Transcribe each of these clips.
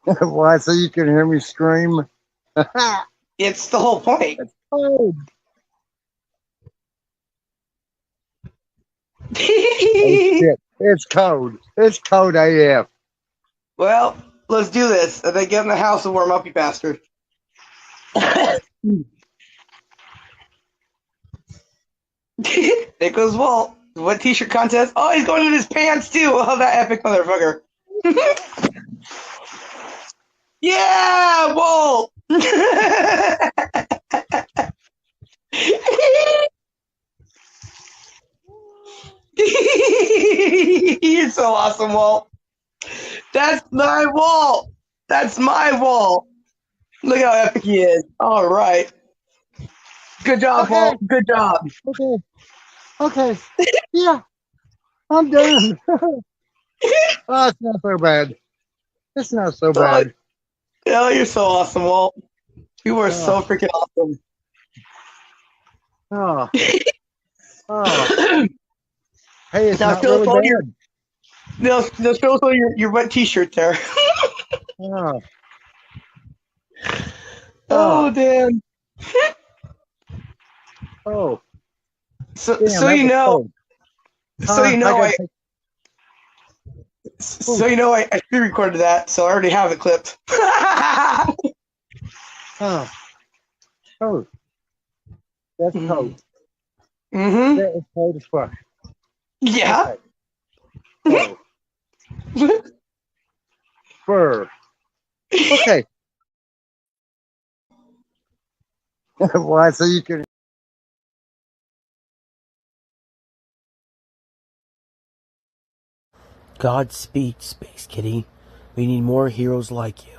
Why? So you can hear me scream? It's the whole point. It's cold. Oh shit! It's cold. It's cold AF. Well, let's do this. And then get in the house and warm up, you bastard. There goes Walt. What t-shirt contest? Oh, he's going in his pants too. Oh, that epic motherfucker. Yeah, Walt. You're so awesome, Walt. That's my Walt. That's my Walt. Look how epic he is. All right. Good job, Okay. Walt. Good job. Okay. Okay. Yeah. I'm done. Oh, it's not so bad. It's not so bad. Oh, you're so awesome, Walt. You are so freaking awesome. Oh. Oh. Hey, it's Now not show us all really bad. Now show us all your wet t-shirt there. Oh. Oh, damn. Oh. So, Damn, so that you was know, cold. so you know, gotta so you know, I pre-recorded that, so I already have it clipped. Oh. Cold. That's cold. Mm-hmm. That is cold as fuck. Yeah. Okay. Fur. Okay. Why? So you can. Godspeed, Space Kitty. We need more heroes like you.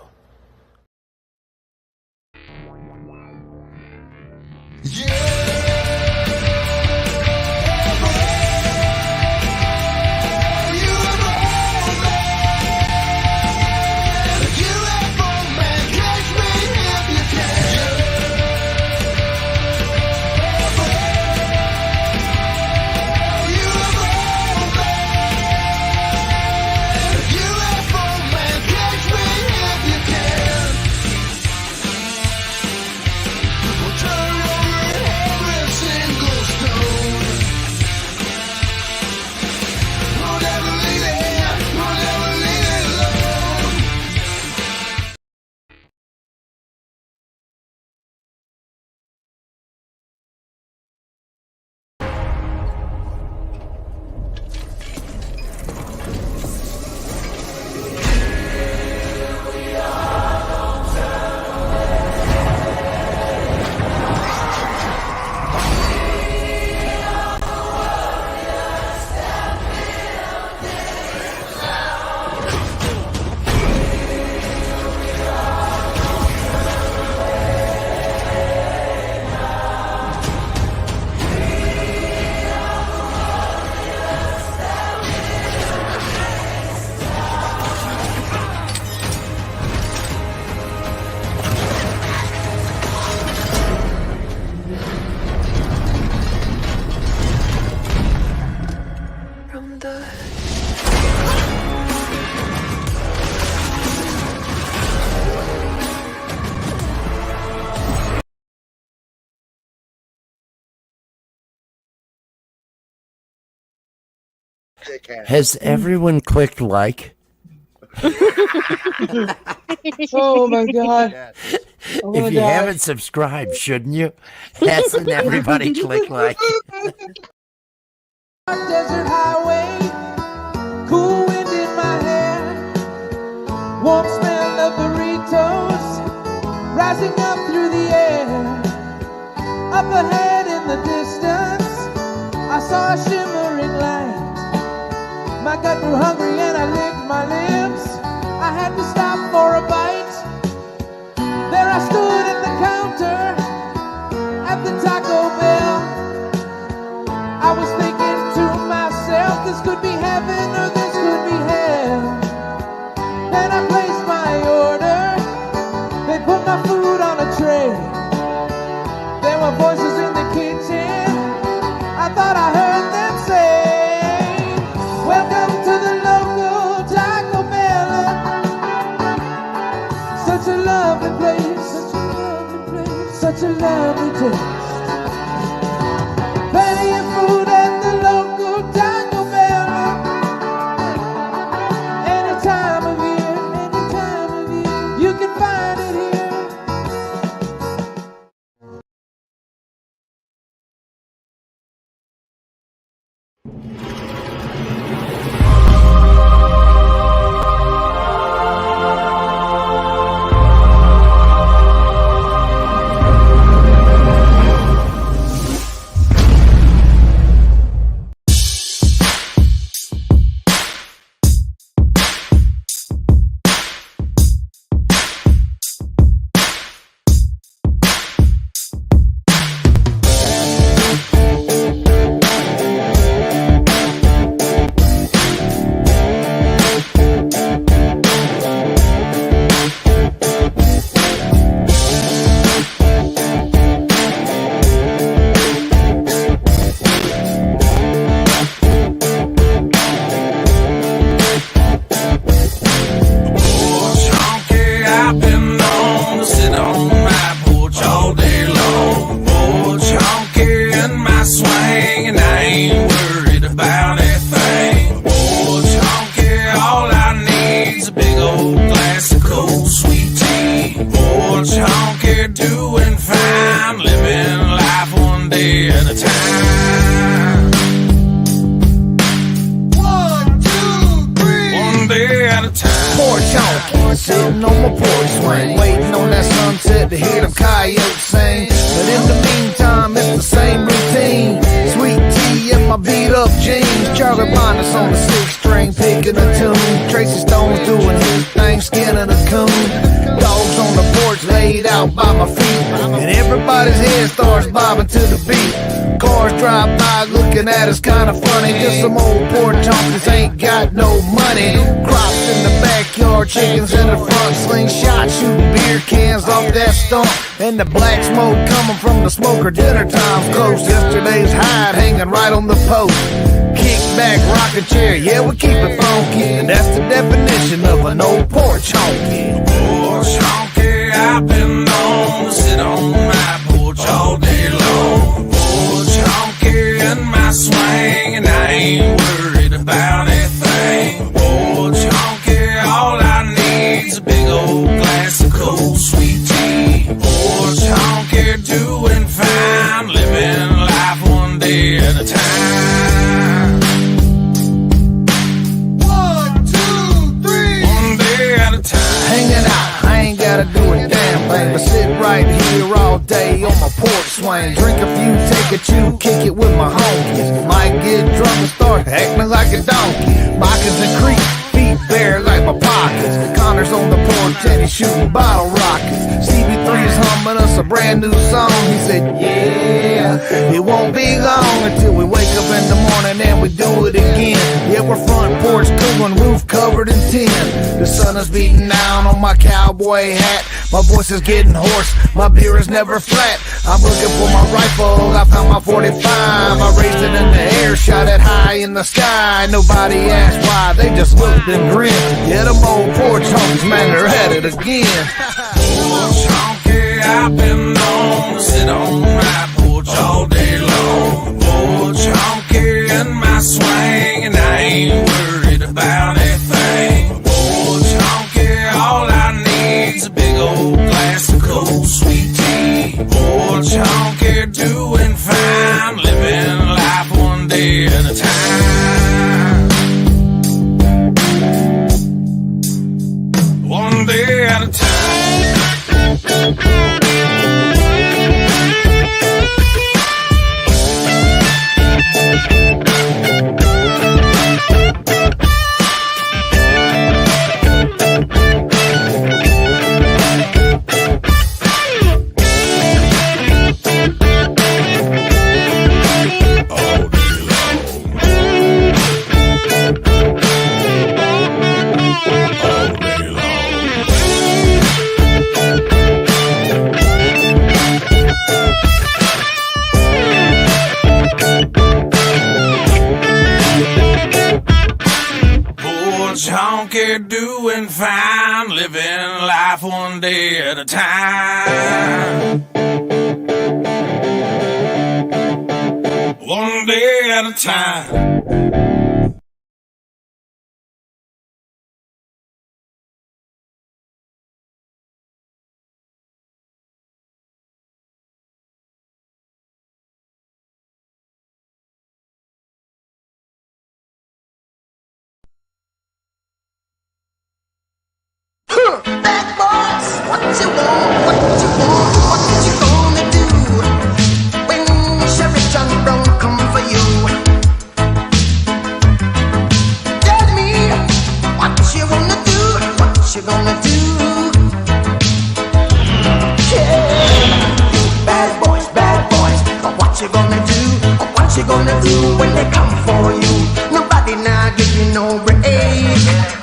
Has everyone clicked like? Oh my god. If you haven't subscribed, shouldn't you? Hasn't everybody clicked like? Desert highway, cool wind in my hair, warm smell of burritos rising up through the air. Up ahead in the distance, I saw a shimmering light. My gut grew hungry and I licked my lips. I had to stop for a bite. There I stood at the counter at the Taco Bell. I was thinking to myself, this could be heaven or this could be hell. Then I placed my order. They put my food on a tray. There were voices in the kitchen. I thought I heard them say, welcome to the local Taco Bell. family taste. Plenty of food at the local Taco Bell. Any time of year, you can find it here. Sitting on my porch swing, waiting on that sunset to hear them coyotes sing. But in the meantime, it's the same routine. Sweet tea in my beat up jeans. Charlie Minus on the 6-string, picking a tune. Tracy Stone's doing his thing, skinning a coon. Dogs on the porch laid out by my feet, and everybody's head starts bobbing to the beat. Cars drive by looking at us kinda funny. Just some old porch honkies ain't got no money. Crops in the backyard, chickens in the front, slingshot shooting beer cans off that stump. And the black smoke coming from the smoker, dinner time's close. Yesterday's hide hanging right on the post. Kick back, rocking chair, yeah, we keep it funky. And that's the definition of an old porch honky. Porch honky, I've been known to sit on my porch all day long. Porch honky in my swing, and I ain't worried about a thing. Porch honky, all I need's a big old glass of cold sweet tea. Porch honky, doing fine, living life one day at a time. 1, 2, 3, one day at a time. Hanging out, I ain't gotta do a damn thing but sit right here all day on my porch swing. Drink a few, take a chew, kick it with my homies. Might get drunk and start acting like a donkey. Moccasins and creep, feet bare like my pockets. Connor's on the porch and he's shooting bottle rockets. CB3's humming us a brand new song. He said, yeah, it won't be long until we wake up in the morning and we do it again. Yeah, we're front porch cooling, roof covered in tin. The sun is beating down on my cowboy hat. My voice is getting hoarse, my beer is never flat. I'm looking for my rifle, I found my 45. I raised it in the air, shot it high in the sky. Nobody asked why, they just looked and grinned. Yeah, them old porch honkies, man, they're at it again. Porch honky, I've been known to sit on my porch all day long. Porch honky in my swing, and I ain't worried about a thing. Porch honky, all I need's a big old glass of cold sweet tea. Porch honky, doing fine, living life one day at a time. One day at a time. Porch honky, doing fine, living life one day at a time. one day at a time. Bad boys, what you want, what you gonna do when Sherry John Brown come for you? Tell me what you wanna do, what you gonna do? Yeah, bad boys, what you gonna do? What you gonna do when they come for you? Nobody now give you no break,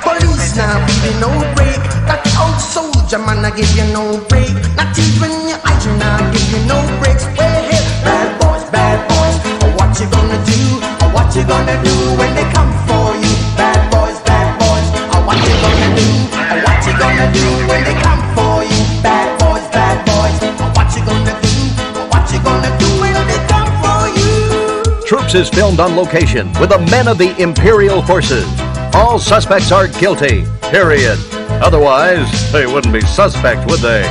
police now give you no break. That old soldier man, I give you no break. Not even your eyes, now give you no breaks. Well, hey, bad boys, what you gonna do? What you gonna do when they come for you? Bad boys, what you gonna do? What you gonna do when they come for you? Bad boys, what you gonna do? What you gonna do when they come for you? Troops is filmed on location with the men of the Imperial Forces. All suspects are guilty, period. Otherwise, they wouldn't be suspect, would they?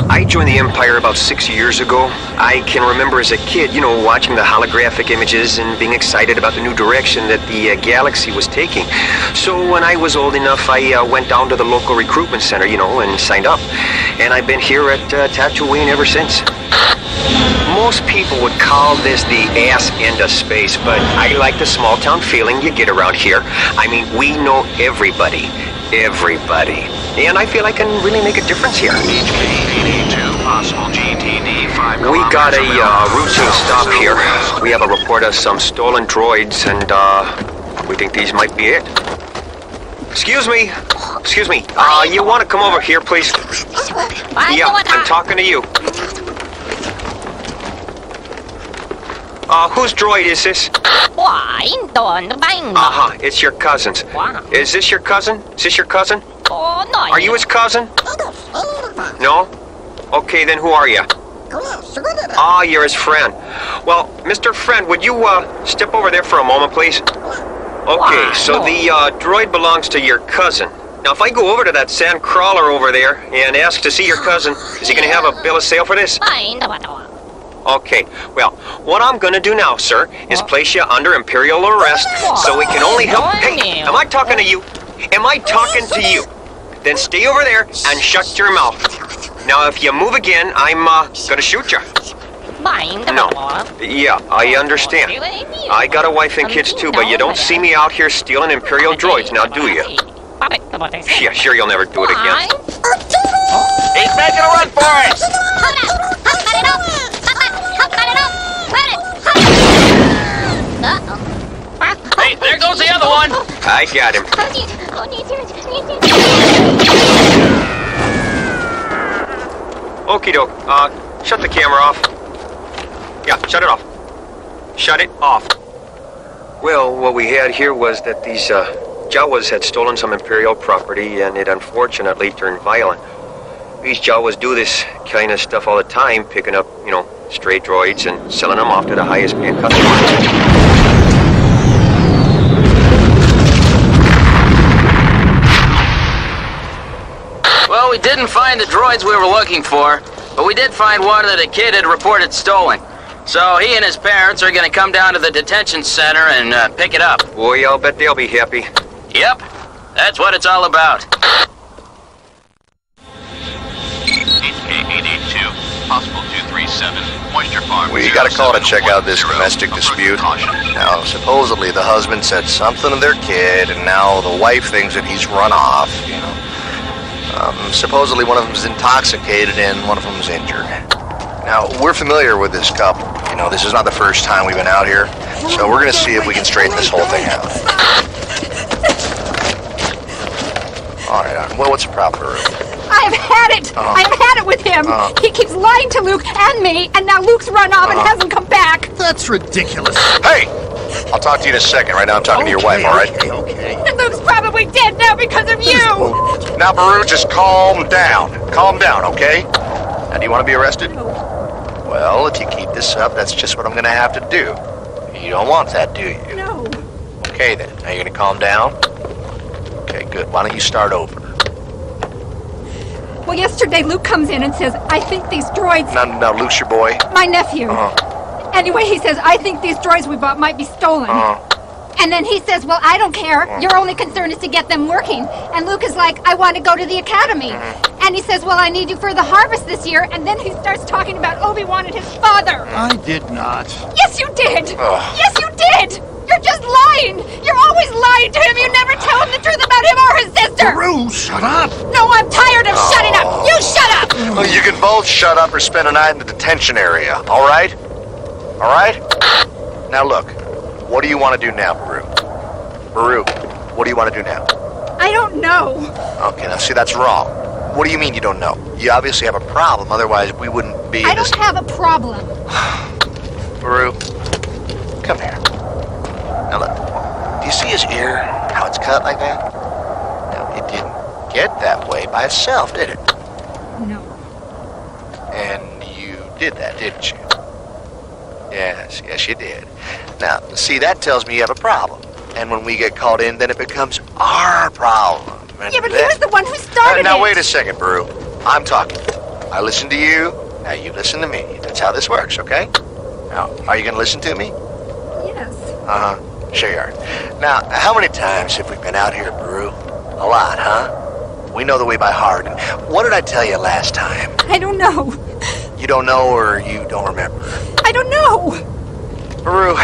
I joined the Empire about 6 years ago. I can remember as a kid, watching the holographic images and being excited about the new direction that the galaxy was taking. So when I was old enough, I went down to the local recruitment center, and signed up. And I've been here at Tatooine ever since. Most people would call this the ass end of space, but I like the small town feeling you get around here. I mean, we know everybody. And I feel I can really make a difference here. We got a routine stop here. We have a report of some stolen droids, and we think these might be it. Excuse me. You want to come over here, please? Yeah, I'm talking to you. Whose droid is this? It's your cousin's. Is this your cousin? Are you his cousin? No? Okay, then who are you? You're his friend. Well, Mr. Friend, would you step over there for a moment, please? Okay, so the droid belongs to your cousin. Now, if I go over to that sand crawler over there and ask to see your cousin, is he going to have a bill of sale for this? Okay, well, what I'm gonna do now, sir, is place you under Imperial arrest so we can only help. Hey, am I talking to you? Then stay over there and shut your mouth. Now, if you move again, I'm gonna shoot you. No. Yeah, I understand. I got a wife and kids too, but you don't see me out here stealing Imperial droids, now do you? Yeah, sure you'll never do it again. He's making a run for it! Hey, there goes the other one! I got him. Okie doke. Shut the camera off. Yeah, shut it off. Shut it off. Well, what we had here was that these Jawas had stolen some Imperial property, and it unfortunately turned violent. These Jawas do this kind of stuff all the time, picking up, stray droids and selling them off to the highest paying customers. Well, we didn't find the droids we were looking for, but we did find one that a kid had reported stolen. So he and his parents are going to come down to the detention center and pick it up. Boy, I'll bet they'll be happy. Yep, that's what it's all about. HK882, possible 237, Moisture Farm. We got a call to check out this domestic dispute. Now, supposedly the husband said something to their kid, and now the wife thinks that he's run off, supposedly one of them is intoxicated and one of them is injured. Now, we're familiar with this couple. This is not the first time we've been out here, so we're going to see if we can straighten this whole thing out. All right, well, what's the problem? I've had it. I've had it with him. He keeps lying to Luke and me, and now Luke's run off and hasn't come back. That's ridiculous. Hey! I'll talk to you in a second. Right now I'm talking to your wife, all right? Okay. And Luke's probably dead now because of you. Now, Baru, just calm down. Calm down, okay? Now, do you want to be arrested? Well, if you keep this up, that's just what I'm going to have to do. You don't want that, do you? No. Okay, then. Now you're going to calm down? Okay, good. Why don't you start over? Well, yesterday Luke comes in and says, I think these droids... No, Luke's your boy. My nephew. Anyway, he says, I think these droids we bought might be stolen. And then he says, well, I don't care. Your only concern is to get them working. And Luke is like, I want to go to the academy. And he says, well, I need you for the harvest this year. And then he starts talking about Obi-Wan and his father. I did not. Yes, you did. Yes, you did. You're just lying. You're always lying to him. You never tell him the truth about him or his sister. Baru, shut up. No, I'm tired of shutting up. You shut up. Well, you can both shut up or spend a night in the detention area, all right? All right? Now, look. What do you want to do now, Baru? Baru, what do you want to do now? I don't know. Okay, now see, that's wrong. What do you mean you don't know? You obviously have a problem, otherwise we wouldn't be I don't have a problem. Baru, come here. Now look, do you see his ear? How it's cut like that? Now, it didn't get that way by itself, did it? No. And you did that, didn't you? Yes, you did. Now, see, that tells me you have a problem. And when we get called in, then it becomes our problem. And Yeah, but he was the one who started it. Now, wait a second, Baru. I'm talking. I listen to you, now you listen to me. That's how this works, okay? Now, are you going to listen to me? Yes. Sure you are. Now, how many times have we been out here, Baru? A lot, huh? We know the way by heart. And what did I tell you last time? I don't know. You don't know or you don't remember? I don't know. Baru,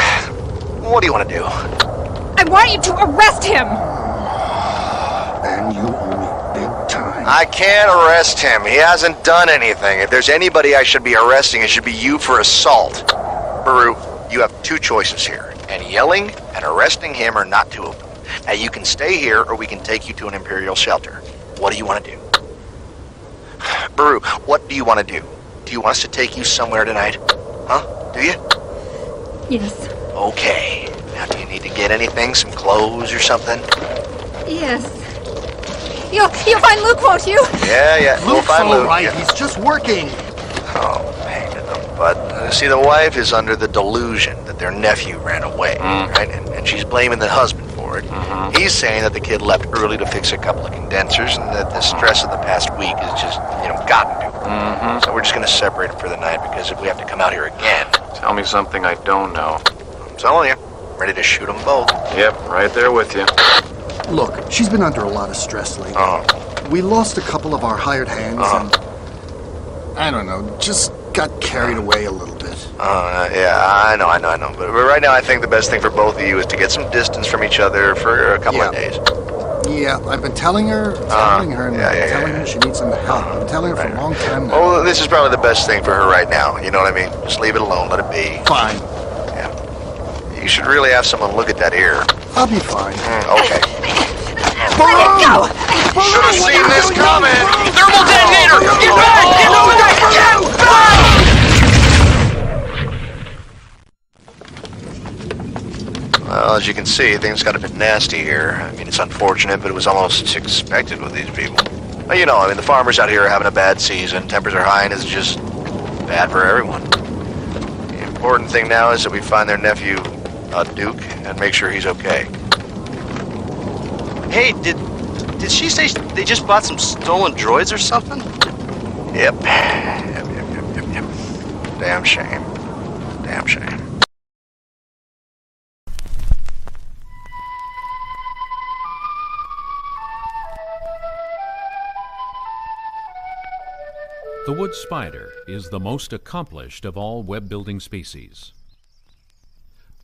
what do you want to do? I want you to arrest him. And you owe me big time. I can't arrest him. He hasn't done anything. If there's anybody I should be arresting, it should be you for assault. Baru, you have two choices here. And yelling and arresting him are not two of them. Now, you can stay here or we can take you to an Imperial shelter. What do you want to do? Baru, what do you want to do? Do you want us to take you somewhere tonight? Huh? Do you? Yes. Okay. Now, do you need to get anything? Some clothes or something? Yes. You'll find Luke, won't you? Yeah. We'll Luke's find all Luke. right. Yeah. He's just working. Oh, man. But, see, the wife is under the delusion that their nephew ran away, right? And she's blaming the husband for it. He's saying that the kid left early to fix a couple of condensers and that the stress of the past week has just, gotten to him. So we're just going to separate it for the night because if we have to come out here again... Tell me something I don't know. I'm telling you, I'm ready to shoot them both. Yep, right there with you. Look, she's been under a lot of stress lately. We lost a couple of our hired hands and... I don't know, just got carried away a little bit. Yeah, I know. But right now I think the best thing for both of you is to get some distance from each other for a couple of days. Yeah, I've been telling her, and telling her she needs some help. I've been telling her for a long time now. Oh, this is probably the best thing for her right now. You know what I mean? Just leave it alone, let it be. Fine. Yeah. You should really have someone look at that ear. I'll be fine. Okay. Let it go! Should have seen this coming! Thermal detonator! Get back! Well, as you can see, things got a bit nasty here. I mean, it's unfortunate, but it was almost expected with these people. Well, the farmers out here are having a bad season. Tempers are high, and it's just bad for everyone. The important thing now is that we find their nephew, Duke, and make sure he's okay. Hey, did she say they just bought some stolen droids or something? Yep. Damn shame. Damn shame. The wood spider is the most accomplished of all web-building species.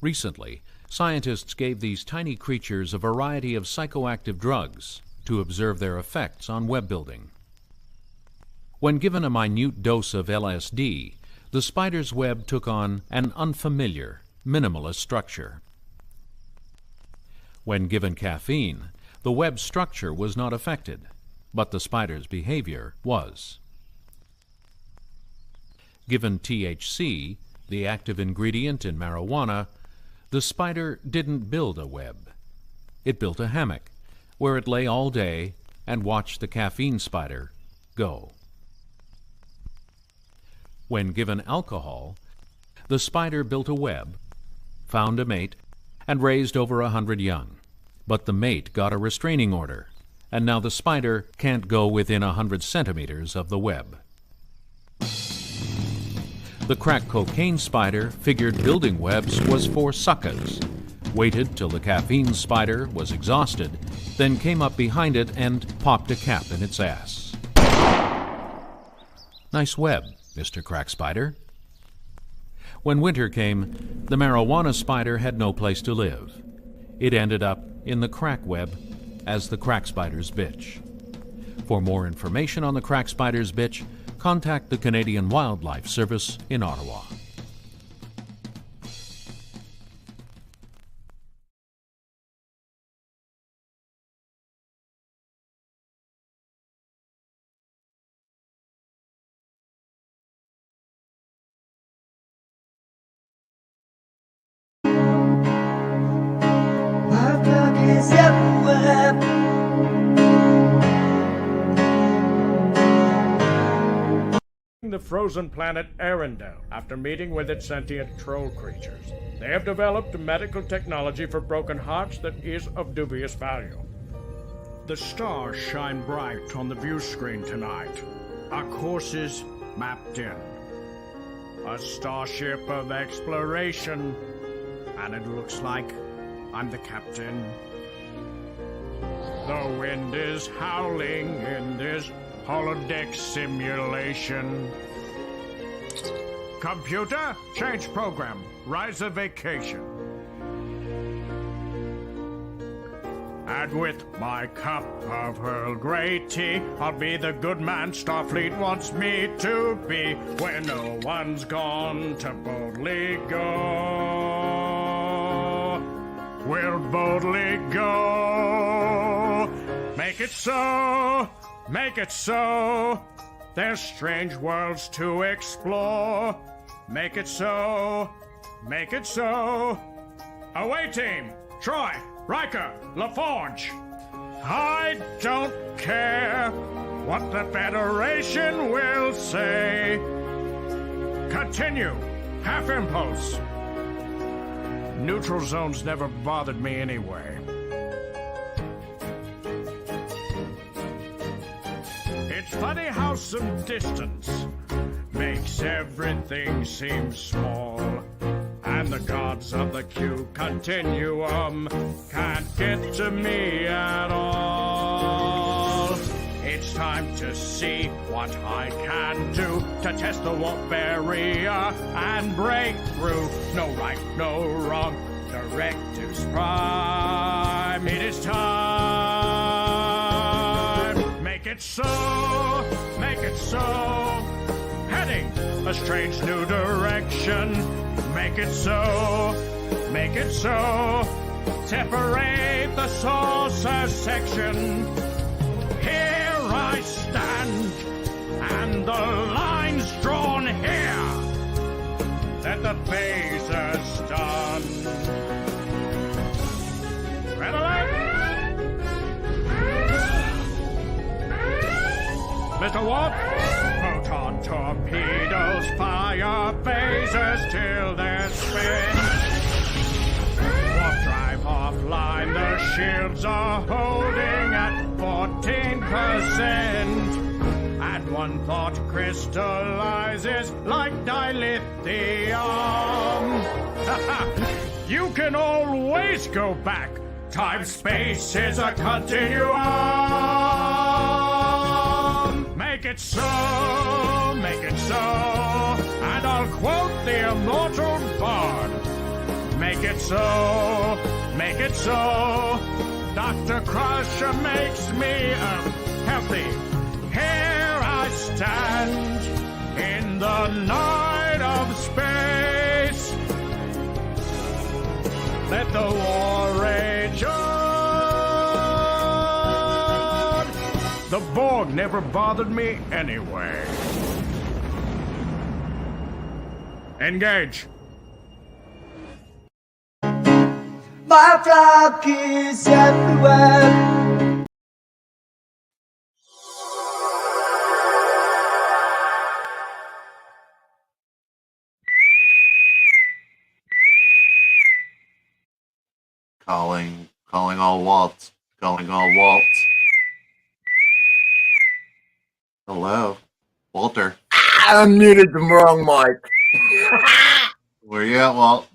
Recently, scientists gave these tiny creatures a variety of psychoactive drugs to observe their effects on web building. When given a minute dose of LSD, the spider's web took on an unfamiliar, minimalist structure. When given caffeine, the web structure was not affected, but the spider's behavior was. Given THC, the active ingredient in marijuana, the spider didn't build a web. It built a hammock, where it lay all day and watched the caffeine spider go. When given alcohol, the spider built a web, found a mate, and raised over 100 young. But the mate got a restraining order, and now the spider can't go within 100 centimeters of the web. The crack cocaine spider figured building webs was for suckers, waited till the caffeine spider was exhausted, then came up behind it and popped a cap in its ass. Nice web, Mr. Crack Spider. When winter came, the marijuana spider had no place to live. It ended up in the crack web as the crack spider's bitch. For more information on the crack spider's bitch, contact the Canadian Wildlife Service in Ottawa. The frozen planet Arendelle after meeting with its sentient troll creatures. They have developed medical technology for broken hearts that is of dubious value. The stars shine bright on the view screen tonight. Our course is mapped in. A starship of exploration. And it looks like I'm the captain. The wind is howling in this holodeck simulation. Computer, change program. Rise of vacation. And with my cup of Earl Grey tea, I'll be the good man Starfleet wants me to be. Where no one's gone to boldly go. We'll boldly go. Make it so. Make it so. There's strange worlds to explore. Make it so. Make it so. Away team. Troy, Riker, LaForge. I don't care what the Federation will say. Continue. Half impulse. Neutral zones never bothered me anyway. It's funny how some distance makes everything seem small. And the gods of the Q continuum can't get to me at all. It's time to see what I can do to test the warp barrier and break through. No right, no wrong, directives prime. It is time. Make it so, make it so. Heading a strange new direction. Make it so, make it so. Separate the saucer section. Here I stand, and the line's drawn here. That the phaser's done. Red alert! Mr. Warp, proton torpedoes fire phasers till they're spent. Warp drive offline, the shields are holding at 14%. And one thought crystallizes like dilithium. You can always go back. Time-space is a continuum. Make it so, make it so. And I'll quote the immortal bard. Make it so, make it so. Dr. Crusher makes me healthy. Here I stand in the night of space. Let the war rage on. The Borg never bothered me anyway. Engage. My flock is everywhere. Calling all Waltz. Calling all Waltz. Hello, Walter. I muted the wrong mic. Where you at, Walt?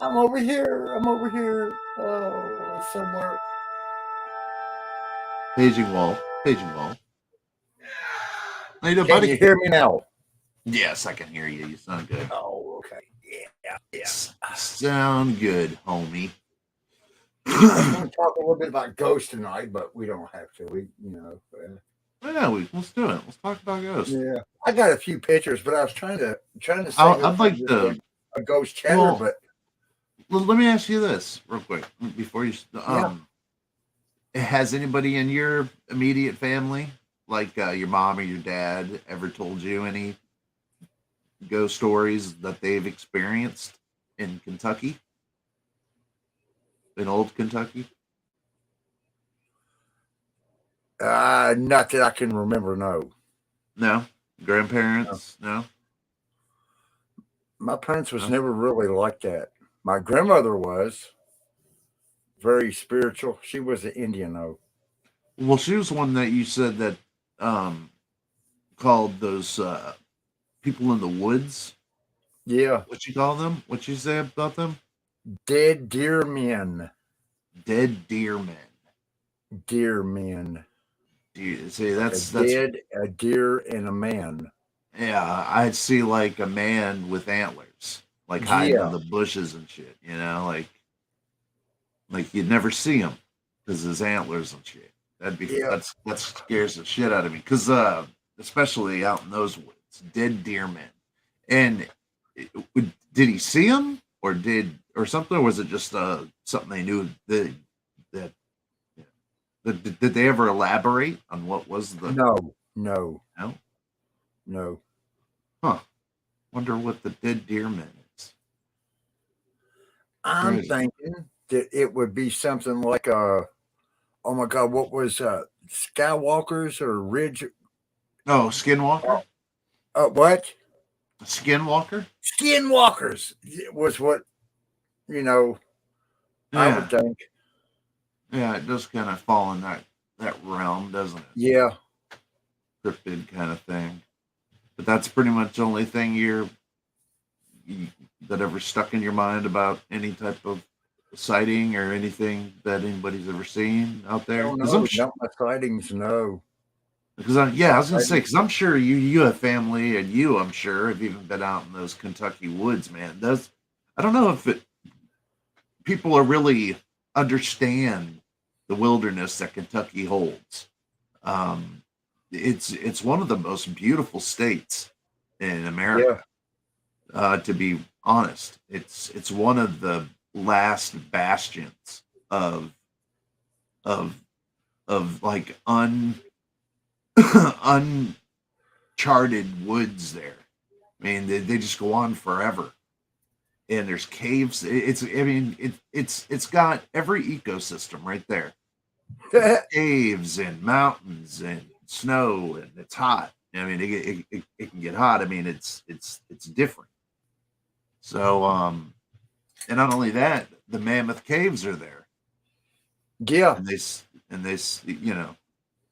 I'm over here. Oh, somewhere. Paging Walt. How you doing, Can buddy? you hear me now? Yes, I can hear you. You sound good. Oh, okay. Yeah. Sound good, homie. I'm going to talk a little bit about ghosts tonight, but we don't have to. Yeah, let's do it. Let's talk about ghosts. Yeah, I got a few pictures, but I was trying to say I'd like to a ghost chatter, but let me ask you this real quick before you. Has anybody in your immediate family, like your mom or your dad, ever told you any ghost stories that they've experienced in Kentucky? In old Kentucky? not that I can remember. No, grandparents. No. My parents was never really like that. My grandmother was very spiritual. She was an Indian, though. Well, she was one that you said that called those people in the woods. Yeah. What you call them? What you say about them? Dead deer men. Dead deer men. Deer men. See, that's a deer and a man. Yeah, I'd see like a man with antlers, like hiding in the bushes and shit. You know, like you'd never see him because his antlers and shit. That scares the shit out of me. Because especially out in those woods, dead deer men. And did he see him or something? Or was it just something they knew that did they ever elaborate on what was the? No. Huh. Wonder what the dead deer man is. I'm thinking that it would be something like oh my God, what was Skywalkers or Ridge? Oh, Skinwalker. What? Skinwalker. Skinwalkers was what I would think. Yeah, it does kind of fall in that realm, doesn't it? Yeah. Cryptid kind of thing. But that's pretty much the only thing that ever stuck in your mind about any type of sighting or anything that anybody's ever seen out there. Not my sightings, no. Because I was gonna say, because I'm sure you have family, and I'm sure have even been out in those Kentucky woods, man. I don't know if people are really understand the wilderness that Kentucky holds. It's one of the most beautiful states in America. To be honest, it's one of the last bastions of like uncharted woods there. I mean, they just go on forever. And there's caves. It's got every ecosystem right there. Caves and mountains and snow, and it's hot. I mean, it can get hot. I mean, it's different. So, and not only that, the Mammoth Caves are there. Yeah, and they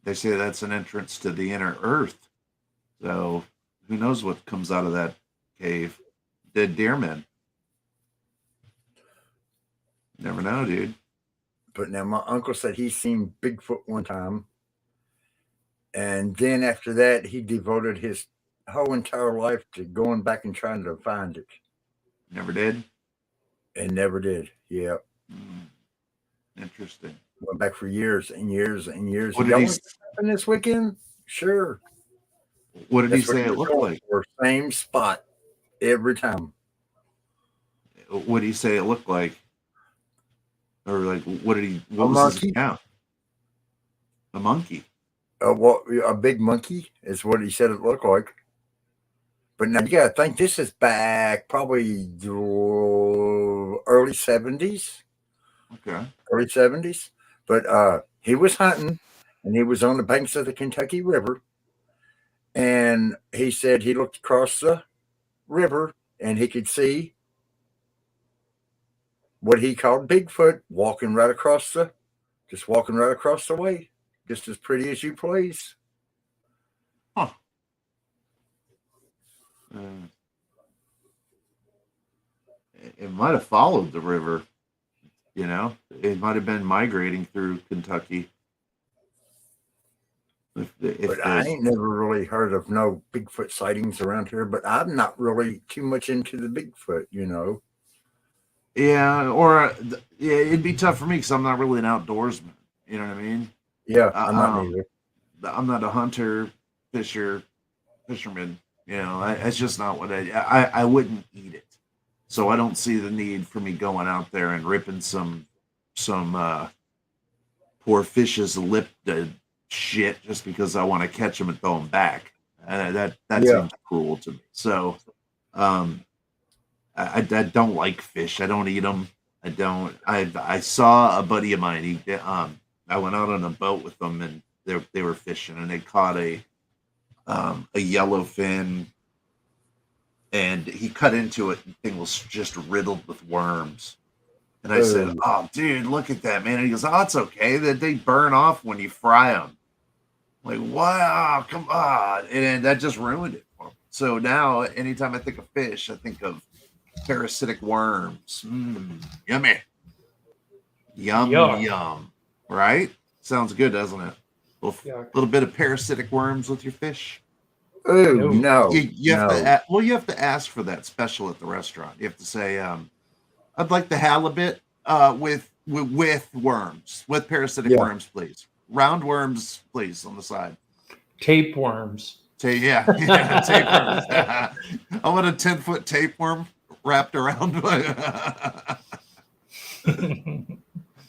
they say that's an entrance to the inner Earth. So, who knows what comes out of that cave? Dead deer men. Never know, dude. But now my uncle said he's seen Bigfoot one time. And then after that, he devoted his whole entire life to going back and trying to find it. Never did? And never did. Yeah. Interesting. Went back for years and years and years. What did he happen this weekend? Sure. What did he say it looked like? Same spot every time. What did he say it looked like? Or like, what was his account? A monkey. A big monkey is what he said it looked like. But now you got to think this is back probably the early 70s. Okay. Early 70s. But he was hunting and he was on the banks of the Kentucky River. And he said he looked across the river and he could see what he called Bigfoot walking right across the way, just as pretty as you please. Huh. It might have followed the river. You know, it might have been migrating through Kentucky. But I ain't never really heard of no Bigfoot sightings around here. But I'm not really too much into the Bigfoot, you know. Yeah, or yeah, it'd be tough for me because I'm not really an outdoorsman. You know what I mean? Yeah, I'm not either. I'm not a hunter, fisherman. You know, it's just not what I wouldn't eat it. So I don't see the need for me going out there and ripping some poor fish's lip to shit just because I want to catch them and throw them back. That seems cruel to me. So I don't like fish. I don't eat them. I don't. I saw a buddy of mine. I went out on a boat with them and they were fishing and they caught a yellowfin. And he cut into it, and the thing was just riddled with worms. And I said, "Oh, dude, look at that, man!" And he goes, "Oh, it's okay. That they burn off when you fry them." I'm like, wow, come on! And that just ruined it for me. So now, anytime I think of fish, I think of parasitic worms. Yummy, yum. Right? Sounds good, doesn't it? Little bit of parasitic worms with your fish. Oh no! You have to. You have to ask for that special at the restaurant. You have to say, "I'd like the halibut with worms, with parasitic worms, please. Round worms, please, on the side. Tapeworms. Yeah, tapeworms. I want a 10-foot tapeworm wrapped around.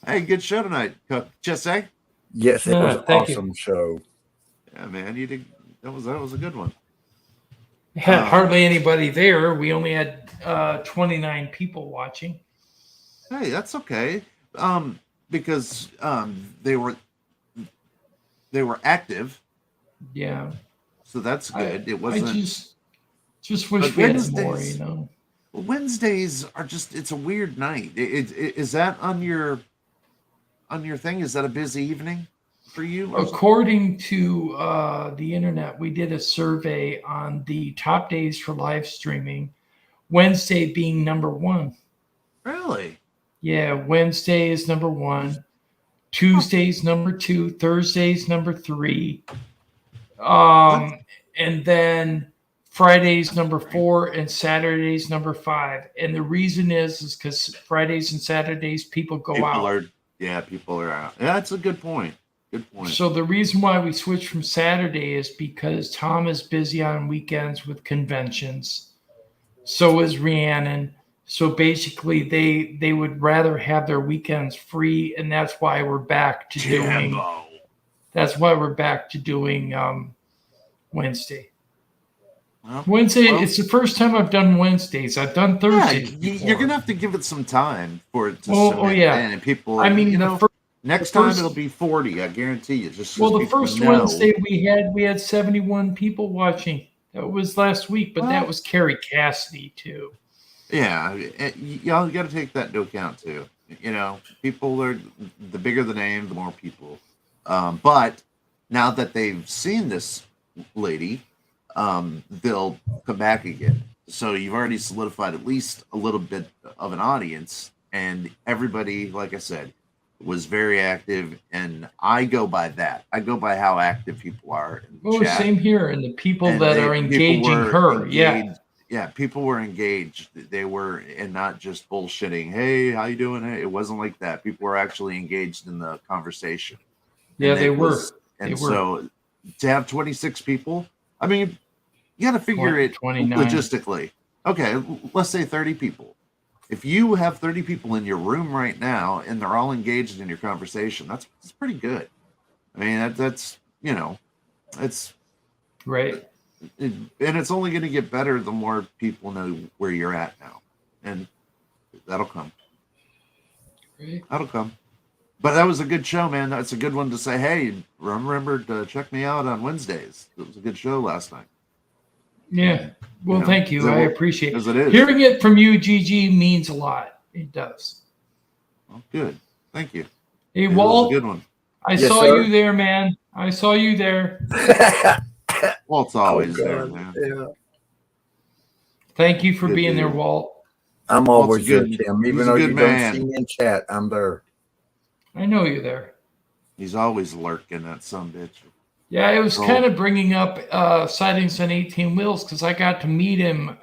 Hey, good show tonight, Cook. Just say. Yes, it was an awesome show. Yeah, man, you did. That was a good one. Had hardly anybody there. We only had 29 people watching. Hey, that's okay. Because they were active. Yeah. So that's good. It wasn't. I just wish we had more. You know. Wednesdays are it's a weird night. Is that on your thing? Is that a busy evening for you? According to the internet, we did a survey on the top days for live streaming, Wednesday being number one. Really? Yeah, Wednesday is number one, Tuesday's number two, Thursday's number three, and then Friday's number 4 and Saturday's number 5. And the reason is because Fridays and Saturdays people out. People are out. Yeah, that's a good point. Good point. So the reason why we switched from Saturday is because Tom is busy on weekends with conventions. So is Rhiannon. So basically they would rather have their weekends free, and that's why we're back to doing Wednesday. Wednesday, it's the first time I've done Wednesdays. I've done Thursdays. Yeah, you're gonna have to give it some time for it to submit. And people, next time it'll be 40. I guarantee you. The first Wednesday we had 71 people watching. That was last week, but that was Carrie Cassidy too. Yeah, y'all got to take that into account too. You know, people are the bigger the name, the more people. But now that they've seen this lady, they'll come back again. So you've already solidified at least a little bit of an audience, and everybody, like I said, was very active, and I go by that. I go by how active people are. Chat. Same here, and the people that are engaging her. Yeah, people were engaged. They were, and not just bullshitting. Hey, how you doing? Hey, it wasn't like that. People were actually engaged in the conversation. Yeah, they were. So to have 26 people, I mean, you got to figure it 29. Logistically. Okay, let's say 30 people. If you have 30 people in your room right now and they're all engaged in your conversation, that's pretty good. I mean, that's it's right. and it's only going to get better the more people know where you're at now, and that'll come. Right. That'll come. But that was a good show, man. That's a good one to say, hey, remember to check me out on Wednesdays. It was a good show last night. Yeah. Well, thank you. I appreciate it. It. Hearing it from you, Gigi, means a lot. It does. Well, good. Thank you. Hey, Walt. Good one. I saw you there, man. I saw you there. Walt's always there, man. Yeah. Thank you for Good being dude. there, Walt. I'm always there, Tim. Even he's though a you good don't man. see me in chat, I'm there. I know you're there. He's always lurking, that sumbitch. Yeah, I was Oh. kind of bringing up sightings on 18 Wheels because I got to meet him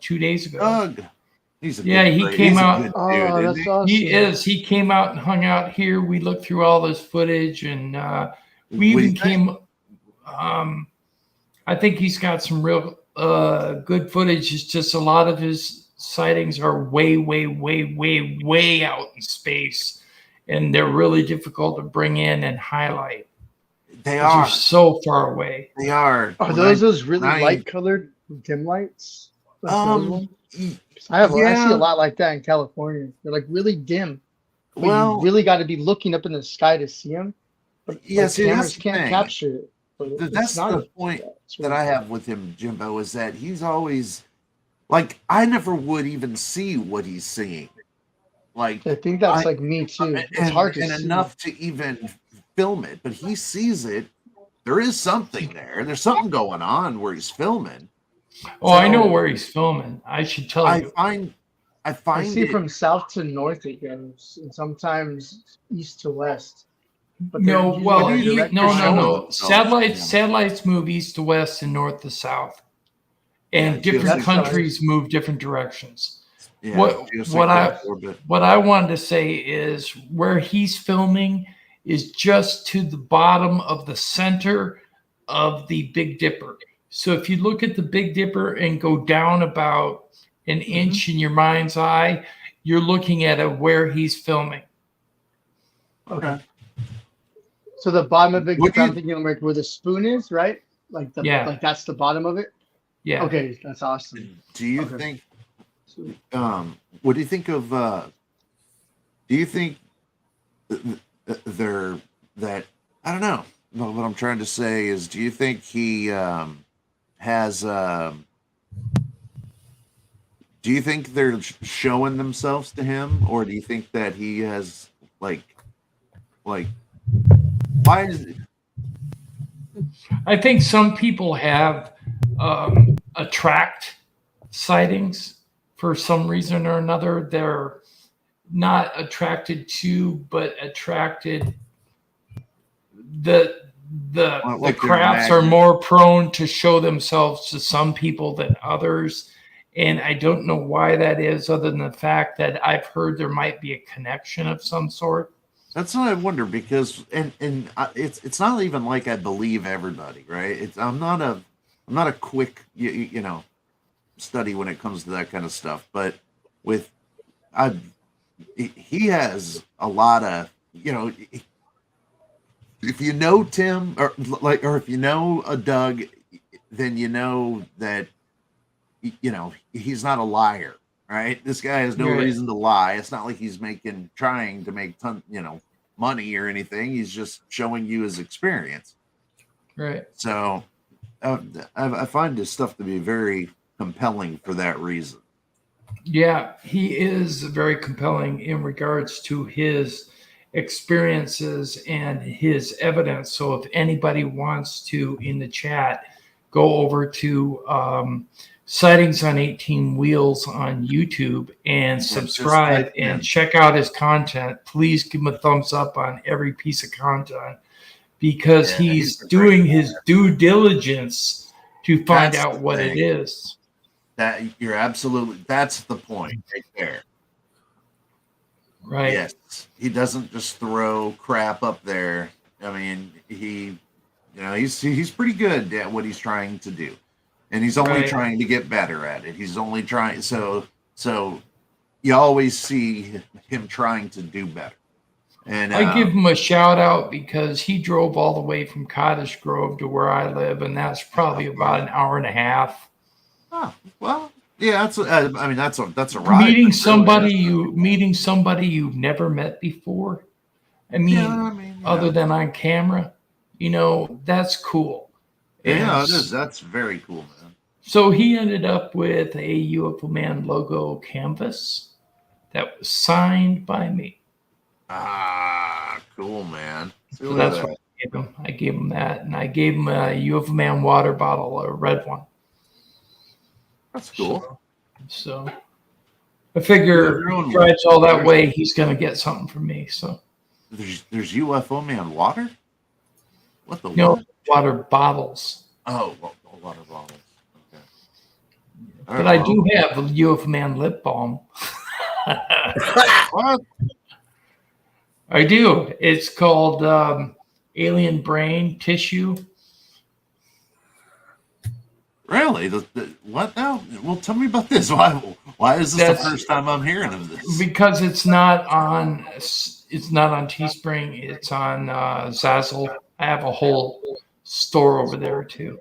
2 days ago. Doug. He's a Yeah, good he dude. came He's a out. good dude, Oh, isn't that's he? awesome. He is. He came out and hung out here. We looked through all this footage, and we What do you even think? came. I think he's got some real good footage. It's just a lot of his sightings are way, way, way, way, way out in space, and they're really difficult to bring in and highlight. They 'cause are. they're so far away. They are. Are those really light colored dim lights? Like those ones? I see a lot like that in California. They're like really dim. But Well- you really got to be looking up in the sky to see them. But Yeah, see, cameras that's the can't thing. capture it. But That's it's not the point that I have with him, Jimbo, is that he's always like, I never would even see what he's seeing. Like, I think that's like me too. It's hard to and see. enough to even film it, but he sees it. There is something there. There's something going on where he's filming. Oh, I know where he's filming. I should tell you. I I see it, from south to north it goes, and sometimes east to west. But No, they're well, usually like no. directors showing Satellites, satellites move east to west and north to south, and different that's countries move different directions. Yeah, what geocentric what I wanted to say is where he's filming is just to the bottom of the center of the Big Dipper. So if you look at the Big Dipper and go down about an inch in your mind's eye, you're looking at where he's filming. Okay. So the bottom of it, I'm thinking like where the spoon is, right? Like like that's the bottom of it. Yeah. Okay, that's awesome. Do you think? What do you think of? Do you think they're that? I don't know. No, what I'm trying to say is, do you think he has? Do you think they're showing themselves to him, or do you think that he has like? Why is it? I think some people have attract sightings for some reason or another. They're not attracted to, but attracted. The like crafts they're are more prone to show themselves to some people than others. And I don't know why that is, other than the fact that I've heard there might be a connection of some sort. That's what I wonder, because it's not even like I believe everybody, right? I'm not a quick you know study when it comes to that kind of stuff, but he has a lot of, you know, if you know Tim or if you know a Doug, then you know that, you know, he's not a liar, right? This guy has no reason to lie. It's not like he's trying to make money or anything. He's just showing you his experience. Right. So I find this stuff to be very compelling for that reason. Yeah, he is very compelling in regards to his experiences and his evidence. So if anybody wants to, in the chat, go over to Sightings on 18 Wheels on YouTube and subscribe and check out his content. Please give him a thumbs up on every piece of content, because he's doing his due diligence to find out what it is. That you're absolutely, that's the point right there. Right. Yes. He doesn't just throw crap up there. I mean, he's pretty good at what he's trying to do. And he's only trying to get better at it. He's only trying. So you always see him trying to do better. And I give him a shout out because he drove all the way from Cottage Grove to where I live, and that's probably about an hour and a half. Oh, well, yeah, that's a ride. Meeting somebody you've never met before. Other than on camera, that's cool. Yeah, it is. That's very cool, man. So he ended up with a Ufoman logo canvas that was signed by me. Ah, cool, man. So that's what I gave him. I gave him that, and I gave him a Ufoman water bottle, a red one. That's cool. So I figure if he drives all that way, he's going to get something from me. So there's Ufoman water. What the? No, water bottles. Oh, water bottles. Okay. But I do have a Ufoman lip balm. What? I do. It's called Alien Brain Tissue. Really? What now? Well, tell me about this. Why is this the first time I'm hearing of this? Because it's not on Teespring. It's on Zazzle. I have a whole store over there too.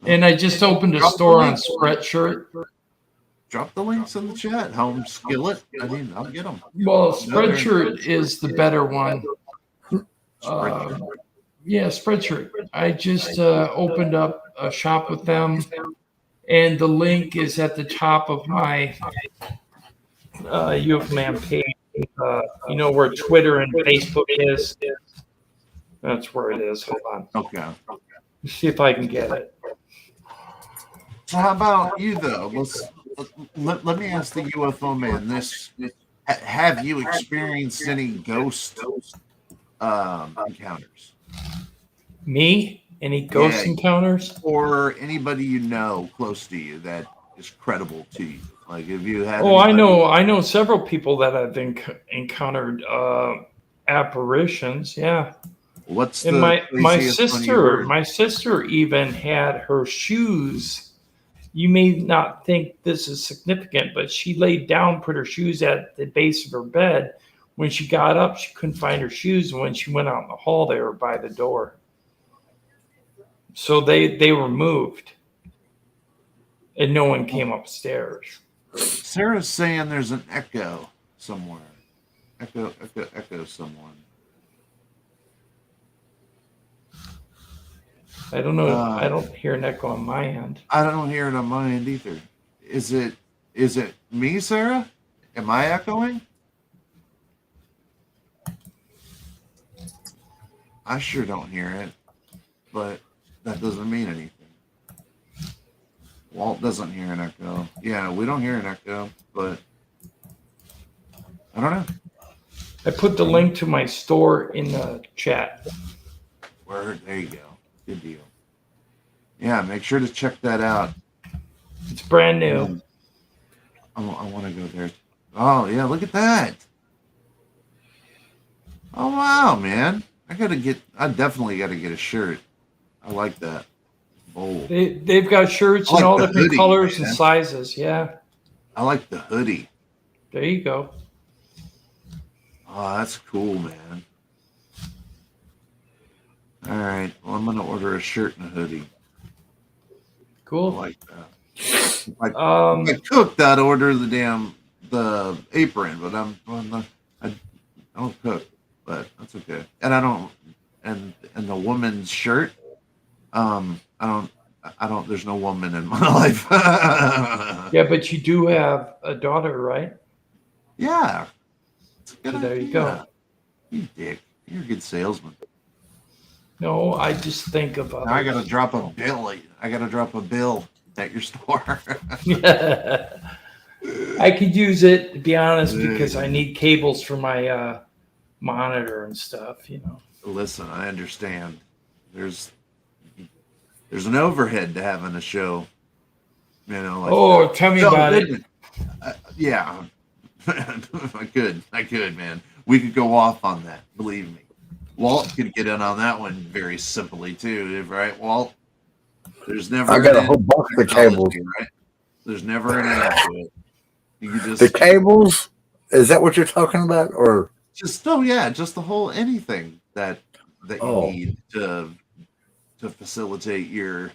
And I just opened a store on Spreadshirt. Drop the links in the chat. Home Skillet. I'll get them. Well, Spreadshirt is the better one. Yeah, Spreadshirt. I just opened up a shop with them, and the link is at the top of my Ufoman page. Where Twitter and Facebook is. That's where it is. Hold on. Okay. Let's see if I can get it. So how about you, though? Let me ask the Ufoman this. Have you experienced any ghost encounters? Me? Any ghost encounters? Or anybody you know close to you that is credible to you? Like, if you had... Oh, I know several people that have encountered apparitions, yeah. What's and my sister even had her shoes. You may not think this is significant, but she laid down, put her shoes at the base of her bed. When she got up, she couldn't find her shoes. And when she went out in the hall, they were by the door. So they were moved. And no one came upstairs. Sarah's saying there's an echo somewhere. Echo somewhere. I don't know. I don't hear an echo on my end. I don't hear it on my end either. Is it me, Sarah? Am I echoing? I sure don't hear it, but that doesn't mean anything. Walt doesn't hear an echo. Yeah, we don't hear an echo, but I don't know. I put the link to my store in the chat. Word, there you go. Good deal. Yeah, make sure to check that out. It's brand new. I want to go there. Oh, yeah, look at that. Oh, wow, man. I definitely got to get a shirt. I like that. Bold. They've got shirts in all different colors and sizes. Yeah. I like the hoodie. There you go. Oh, that's cool, man. All right. Well, I'm going to order a shirt and a hoodie. Cool. I like that. If I cooked, I'd order the apron, but I don't cook, but that's okay. And I don't, and the woman's shirt, I don't, there's no woman in my life. Yeah, but you do have a daughter, right? Yeah. So there you go. You dick. You're a good salesman. No, I just think of I got to drop a bill. I got to drop a bill at your store. I could use it, to be honest, because I need cables for my monitor and stuff, Listen, I understand. There's an overhead to having a show. Tell me about it. Yeah. I could, man. We could go off on that, believe me. Walt could get in on that one very simply too, right, Walt? There's never. I got a whole box of cables. Right? There's never an end to it. You just the cables Is that what you're talking about? Or just just the whole anything that you need to facilitate your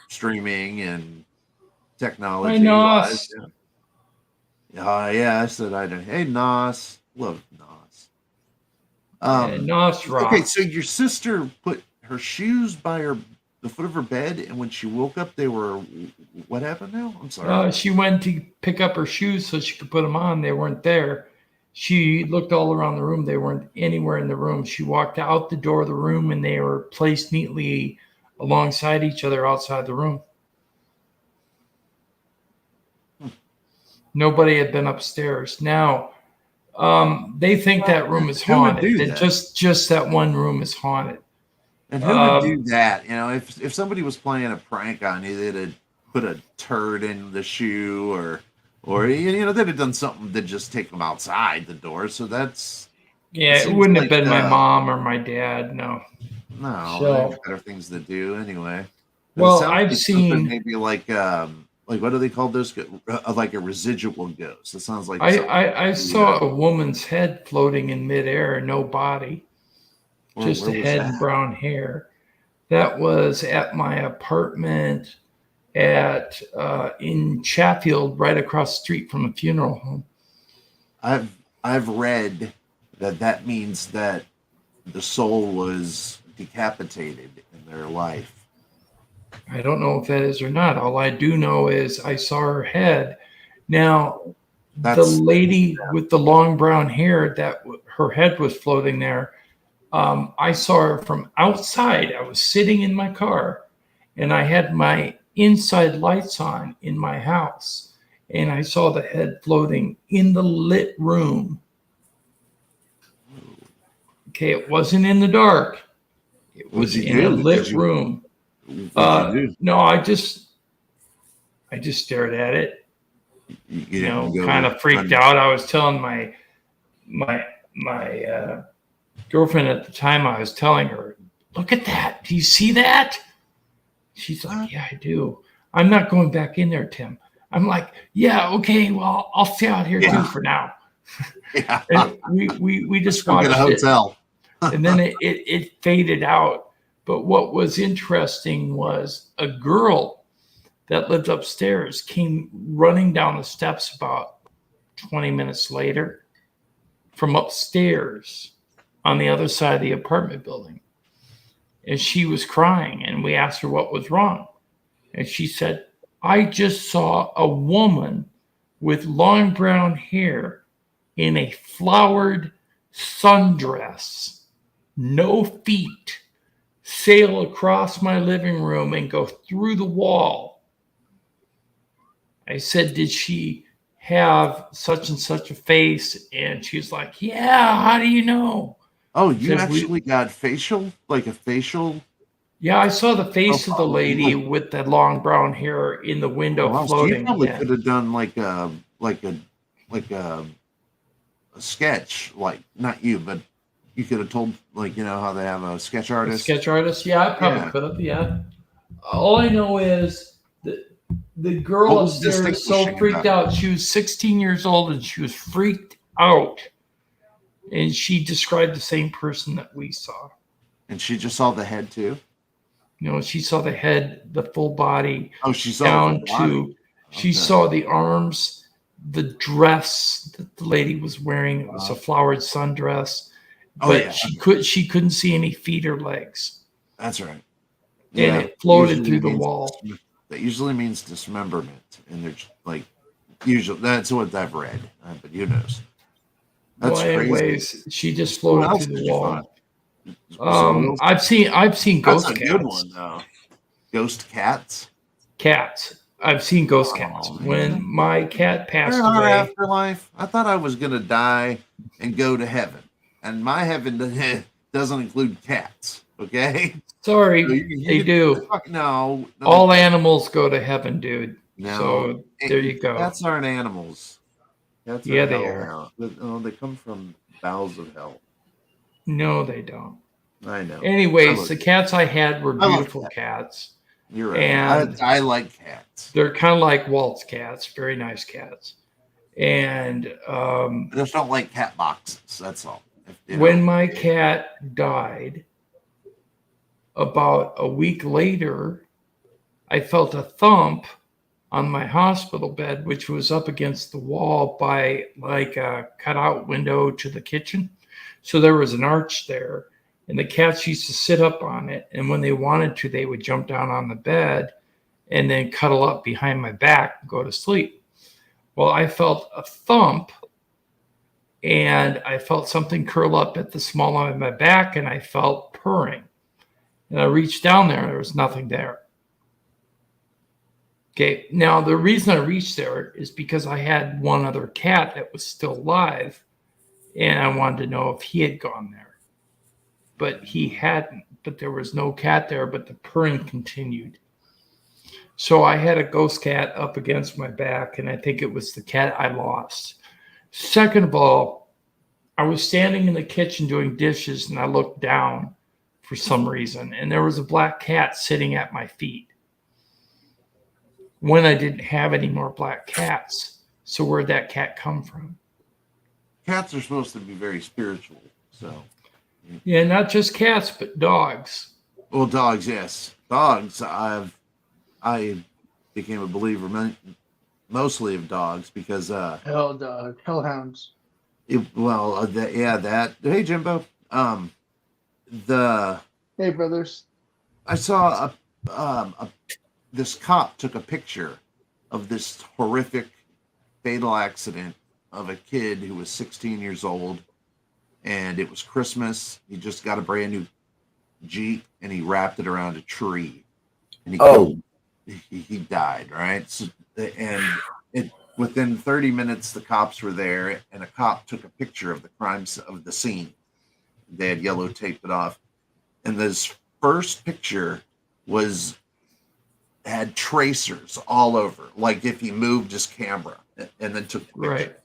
streaming and technology wise. Yeah, I said I don't. Hey, Nos, love Nos. Nos rock. Okay, so your sister put her shoes by the foot of her bed, and when she woke up, they were. What happened now? I'm sorry. She went to pick up her shoes so she could put them on. They weren't there. She looked all around the room. They weren't anywhere in the room. She walked out the door of the room, and they were placed neatly alongside each other outside the room. Nobody had been upstairs. Now, they think that room is haunted. And just that one room is haunted. And who would do that? If somebody was playing a prank on you, they'd have put a turd in the shoe, or they'd have done something to just take them outside the door. So that's it wouldn't have been my mom or my dad. No, there's better things to do anyway. Well, I've seen maybe like what do they call those? Like a residual ghost. It sounds like I saw a woman's head floating in midair, no body, just a head and brown hair. That was at my apartment in Chatfield, right across the street from a funeral home. I've read that means that the soul was decapitated in their life. I don't know if that is or not. All I do know is I saw her head. Now, the lady with the long brown hair, that her head was floating there. I saw her from outside. I was sitting in my car, and I had my inside lights on in my house, and I saw the head floating in the lit room. Okay, it wasn't in the dark. It was in a lit room. No, I just stared at it. Kind of freaked out. I was telling my girlfriend at the time. I was telling her, "Look at that! Do you see that?" She's like, "Yeah, I do." I'm not going back in there, Tim. I'm like, "Yeah, okay. Well, I'll stay out here too for now." Yeah. And we just watched a hotel. And then it faded out. But what was interesting was a girl that lived upstairs came running down the steps about 20 minutes later from upstairs on the other side of the apartment building. And she was crying, and we asked her what was wrong. And she said, "I just saw a woman with long brown hair in a flowered sundress, no feet, sail across my living room and go through the wall." I said, "Did she have such and such a face?" And she's like, "Yeah, how do you know?" Oh, you actually got facial? Like a facial? Yeah, I saw the face of the lady with the long brown hair in the window floating. So you probably could have done like a sketch, like not you, but you could have told, how they have a sketch artist. Sketch artist, yeah, I probably could have, yeah. All I know is that the girl upstairs was so freaked out. She was 16 years old, and she was freaked out. And she described the same person that we saw. And she just saw the head too? She saw the head, the full body. Oh, she saw down to. She saw the arms, the dress that the lady was wearing. It was a flowered sundress. But she couldn't see any feet or legs. That's right. And it floated through the wall. That usually means dismemberment, and they're usually that's what I've read. But who knows? That's anyways, crazy. She just floated through the wall. I've seen ghost cats. That's a good one though. Ghost cats. Cats. I've seen ghost cats. When my cat passed away. Afterlife. I thought I was gonna die and go to heaven. And my heaven doesn't include cats, okay? Sorry, they do. No. All animals go to heaven, dude. No. So there you go. Cats aren't animals. Cats they are. Oh, they come from bowels of hell. No, they don't. I know. Anyways, the cats I had were beautiful cats. You're right. And I like cats. They're kind of like Walt's cats, very nice cats. And I just don't like cat boxes. That's all. When my cat died, about a week later, I felt a thump on my hospital bed, which was up against the wall by like a cutout window to the kitchen. So there was an arch there, and the cats used to sit up on it. And when they wanted to, they would jump down on the bed and then cuddle up behind my back and go to sleep. Well, I felt a thump, and I felt something curl up at the small of my back, and I felt purring. And I reached down there, and there was nothing there. Okay, now the reason I reached there is because I had one other cat that was still alive, and I wanted to know if he had gone there. But he hadn't, but there was no cat there, but the purring continued. So I had a ghost cat up against my back, and I think it was the cat I lost. Second of all, I was standing in the kitchen doing dishes, and I looked down for some reason, and there was a black cat sitting at my feet when I didn't have any more black cats. So where'd that cat come from? Cats are supposed to be very spiritual, so. Yeah, not just cats, but dogs. Well, dogs, yes. Dogs, I became a believer mostly of dogs because... hellhounds. That. Hey, Jimbo. Hey, brothers. I saw this cop took a picture of this horrific fatal accident of a kid who was 16 years old, and it was Christmas. He just got a brand new Jeep, and he wrapped it around a tree, and he died, right? So, within 30 minutes, the cops were there, and a cop took a picture of the scene. They had yellow taped it off, and this first picture had tracers all over, like if he moved his camera and then took the picture. Right.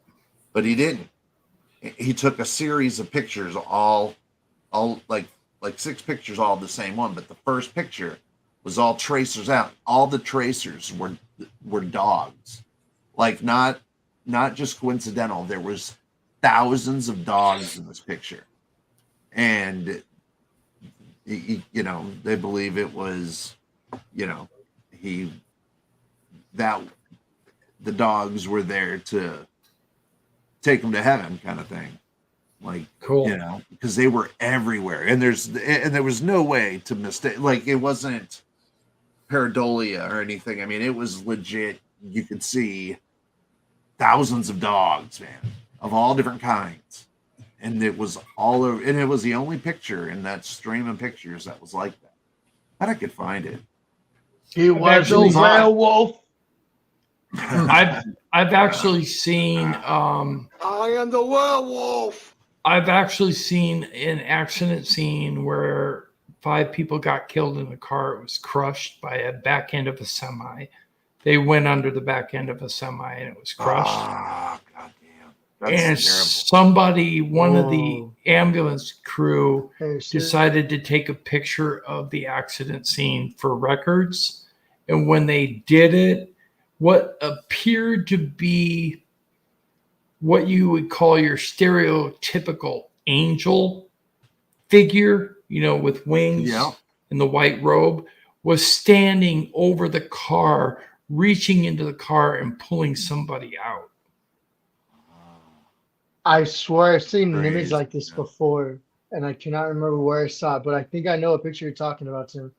But he didn't. He took a series of pictures, all like 6 pictures, all the same one. But the first picture was all tracers out. All the tracers were dogs, like not just coincidental. There was thousands of dogs in this picture, and they believe it was, the dogs were there to take him to heaven, kind of thing. Like, cool, because they were everywhere, and there was no way to mistake. Like, it wasn't pareidolia or anything. I mean, it was legit. You could see thousands of dogs, man, of all different kinds, and it was all over. And it was the only picture in that stream of pictures that was like that. But I could find it. He was a werewolf. I've actually seen. I am the werewolf. I've actually seen an accident scene where 5 people got killed in a car. It was crushed by a back end of a semi. They went under the back end of a semi, and it was crushed. Ah, goddamn! And Terrible. somebody, one of the ambulance crew, decided to take a picture of the accident scene for records. And when they did it, what appeared to be what you would call your stereotypical angel figure, with wings and the white robe, was standing over the car, reaching into the car and pulling somebody out. I swear I've seen an image like this before, and I cannot remember where I saw it, but I think I know a picture you're talking about, Tim.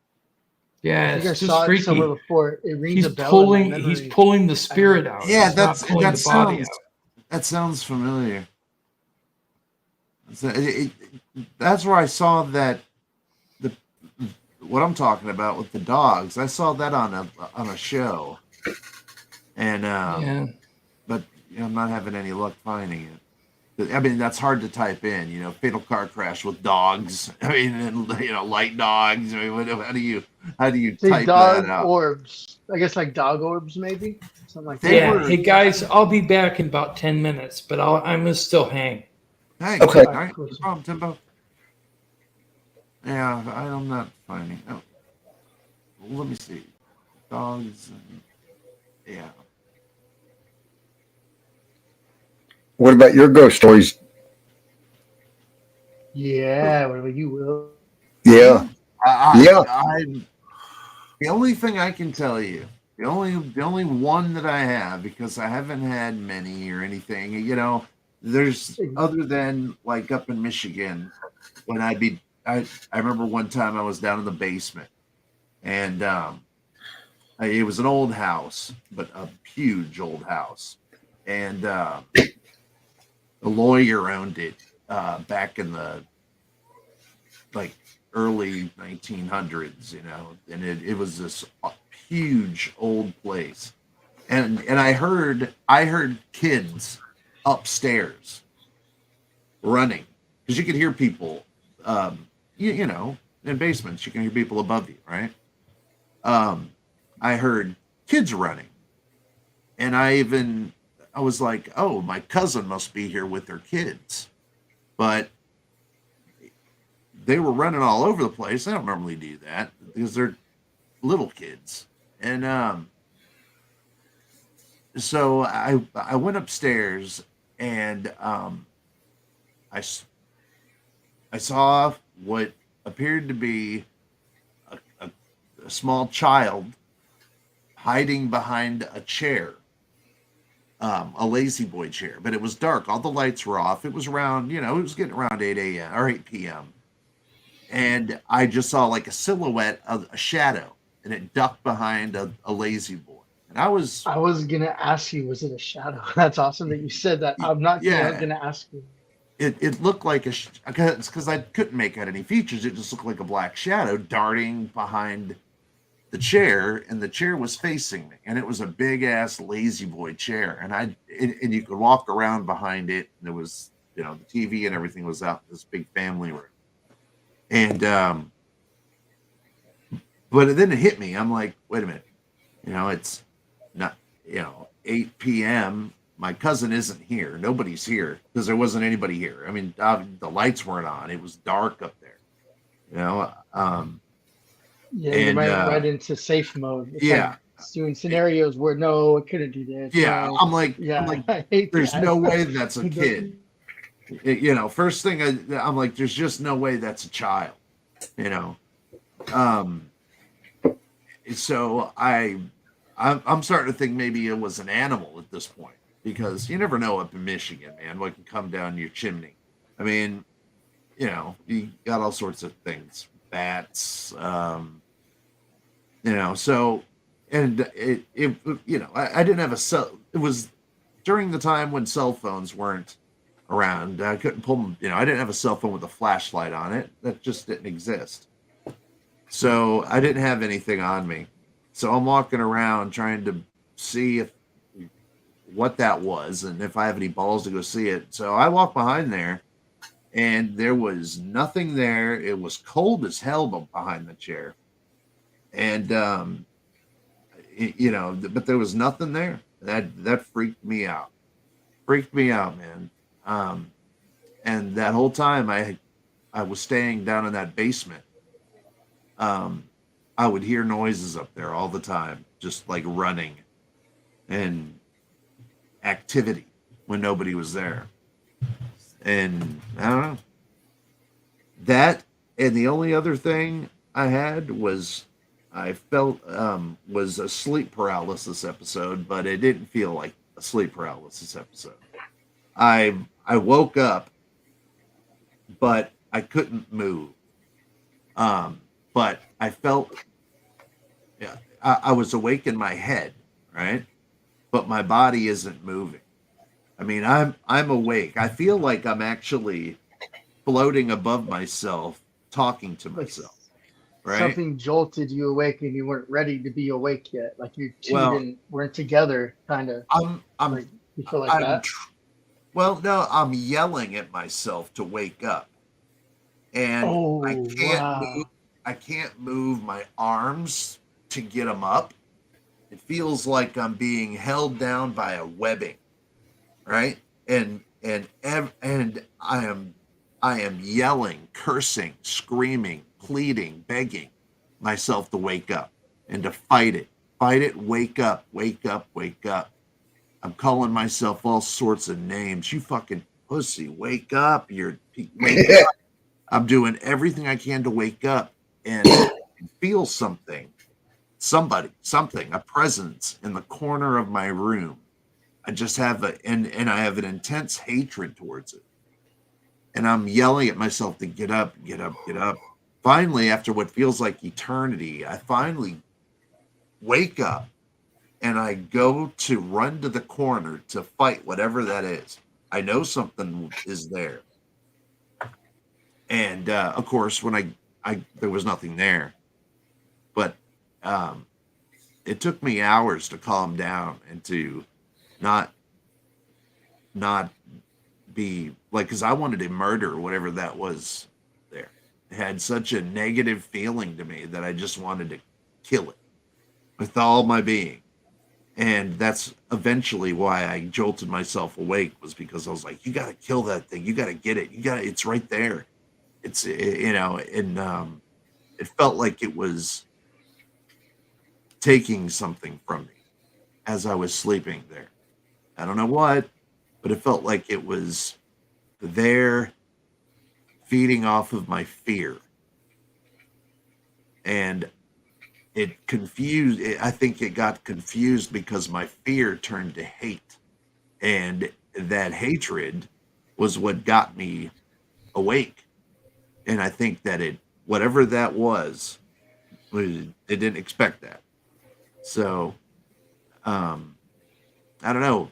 Yeah, I think it's I just saw freaky. it somewhere before. It rings a bell. He's pulling the spirit out. Yeah, He's not pulling the body out. That sounds familiar. That's where I saw that. What I'm talking about with the dogs, I saw that on a show, and but I'm not having any luck finding it. I mean, that's hard to type in. Fatal car crash with dogs. I mean, and, light dogs. I mean, how do you type dog that out? Orbs. I guess like dog orbs, maybe something like that. Yeah. Hey guys, I'll be back in about 10 minutes, but I'm gonna still hang. Hey, okay. All right, no problem, Timbo. Yeah, I'm not finding. Oh, let me see. Dogs. Yeah. What about your ghost stories? Yeah, what about you, Will? Yeah. Yeah. The only thing I can tell you, the only one that I have, because I haven't had many or anything, there's other than like up in Michigan when I remember one time I was down in the basement and it was an old house, but a huge old house. And the lawyer owned it back in the like early 1900s, and it was this huge old place. And I heard kids upstairs running because you could hear people, in basements you can hear people above you, right? I heard kids running, and I was like, oh, my cousin must be here with her kids, but they were running all over the place. They don't normally do that because they're little kids, and so I went upstairs and I saw what appeared to be a small child hiding behind a chair, a lazy boy chair, but it was dark. All the lights were off. It was around, it was getting around 8 a.m. or 8 p.m. And I just saw like a silhouette of a shadow, and it ducked behind a lazy boy. And I was gonna ask you, was it a shadow? That's awesome that you said that. I'm not gonna ask you. It looked like because I couldn't make out any features. It just looked like a black shadow darting behind the chair, and the chair was facing me, and it was a big ass lazy boy chair, and you could walk around behind it, and there was the TV and everything was out in this big family room, and but then it hit me. I'm like, wait a minute, it's not 8 p.m. My cousin isn't here. Nobody's here because there wasn't anybody here. I mean, the lights weren't on. It was dark up there. Yeah, you might right into safe mode. It's like doing scenarios where no, it couldn't do this. Yeah, no. I'm like, I hate there's that. no way that's a kid. First thing I'm like, there's just no way that's a child. So I'm starting to think maybe it was an animal at this point, because you never know up in Michigan, man, what can come down your chimney. I mean, you got all sorts of things, bats, so, and I didn't have a cell. It was during the time when cell phones weren't around. I couldn't pull them, I didn't have a cell phone with a flashlight on it. That just didn't exist. So I didn't have anything on me. So I'm walking around trying to see what that was and if I have any balls to go see it. So I walked behind there, and there was nothing there. It was cold as hell behind the chair. And, but there was nothing there. That freaked me out. Freaked me out, man. And that whole time I was staying down in that basement. I would hear noises up there all the time, just like running and activity when nobody was there. And I don't know. That, and the only other thing I had was I felt was a sleep paralysis episode, but it didn't feel like a sleep paralysis episode. I woke up, but I couldn't move. But I felt, I was awake in my head, right? But my body isn't moving. I mean, I'm awake. I feel like I'm actually floating above myself, talking to myself. Right? Something jolted you awake, and you weren't ready to be awake yet. Like you two weren't together, kind of. You feel like that? Well, no, I'm yelling at myself to wake up, and I can't move my arms to get them up. It feels like I'm being held down by a webbing, right? And I am yelling, cursing, screaming, pleading, begging myself to wake up and to fight it, wake up, wake up, wake up. I'm calling myself all sorts of names. You fucking pussy, wake up. Wake up. I'm doing everything I can to wake up and feel something, something, a presence in the corner of my room. I just have and I have an intense hatred towards it. And I'm yelling at myself to get up, get up, get up. Finally, after what feels like eternity, I finally wake up and I go to run to the corner to fight whatever that is. I know something is there. And of course, when I there was nothing there. But it took me hours to calm down and to not be like, because I wanted to murder whatever that was there. It had such a negative feeling to me that I just wanted to kill it with all my being. And that's eventually why I jolted myself awake, was because I was like, you got to kill that thing. You got to get it. It's right there. And it felt like it was taking something from me as I was sleeping there. I don't know what, but it felt like it was there feeding off of my fear. And I think it got confused because my fear turned to hate. And that hatred was what got me awake. And I think that whatever that was, it didn't expect that. So, I don't know.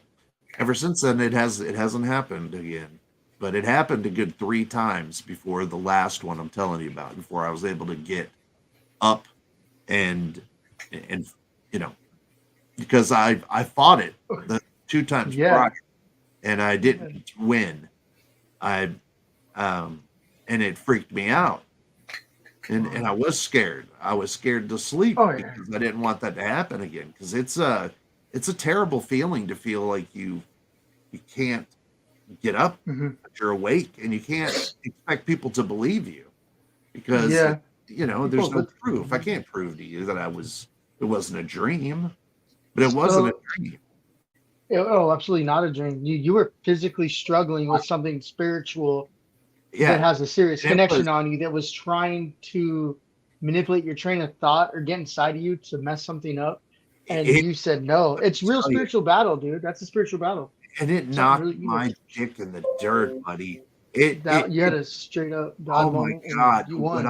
Ever since then, it hasn't happened again. But it happened a good 3 times before the last one I'm telling you about, before I was able to get up and because I fought it the 2 times prior, and I didn't win. And it freaked me out. And I was scared. I was scared to sleep because I didn't want that to happen again. Because it's a terrible feeling to feel like you can't get up, but you're awake, and you can't expect people to believe you because there's no proof. I can't prove to you that it wasn't a dream, but it wasn't a dream. Oh, absolutely not a dream. You were physically struggling with something spiritual that has a serious connection on you, that was trying to manipulate your train of thought or get inside of you to mess something up. And you said no. It's real spiritual battle, dude. That's a spiritual battle. And it knocked my dick in the dirt, buddy. You had a straight up God oh moment. My God! You won.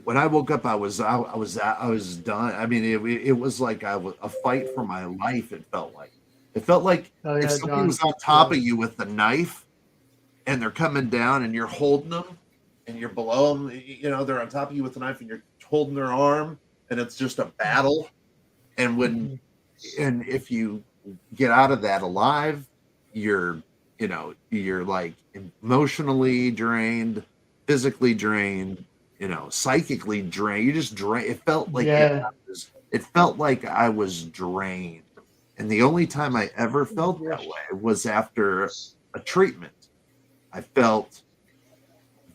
When I woke up, I was done. I mean, it was like a fight for my life. It felt like if somebody was on top of you with a knife, and they're coming down, and you're holding them, and you're below them. They're on top of you with a knife, and you're holding their arm, and it's just a battle. And if you get out of that alive, you're like emotionally drained, physically drained, psychically drained. You just drain. It felt like it felt like I was drained. And the only time I ever felt that way was after a treatment. I felt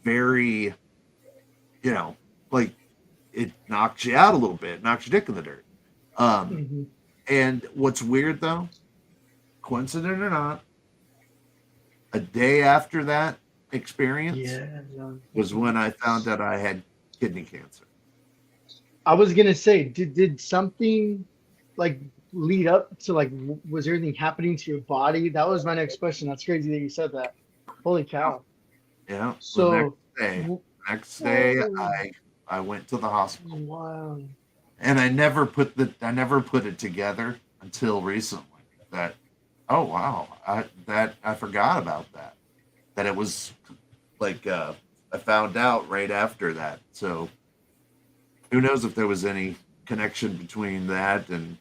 very, like it knocks you out a little bit, knocks your dick in the dirt. And what's weird though, coincident or not, a day after that experience was when I found out I had kidney cancer. I was gonna say, did something like lead up to, like, was there anything happening to your body? That was my next question. That's crazy that you said that. Holy cow. Yeah. So next day I went to the hospital. Wow. And I never put it together until recently that, oh wow, I forgot about that. That it was like I found out right after that. So who knows if there was any connection between that and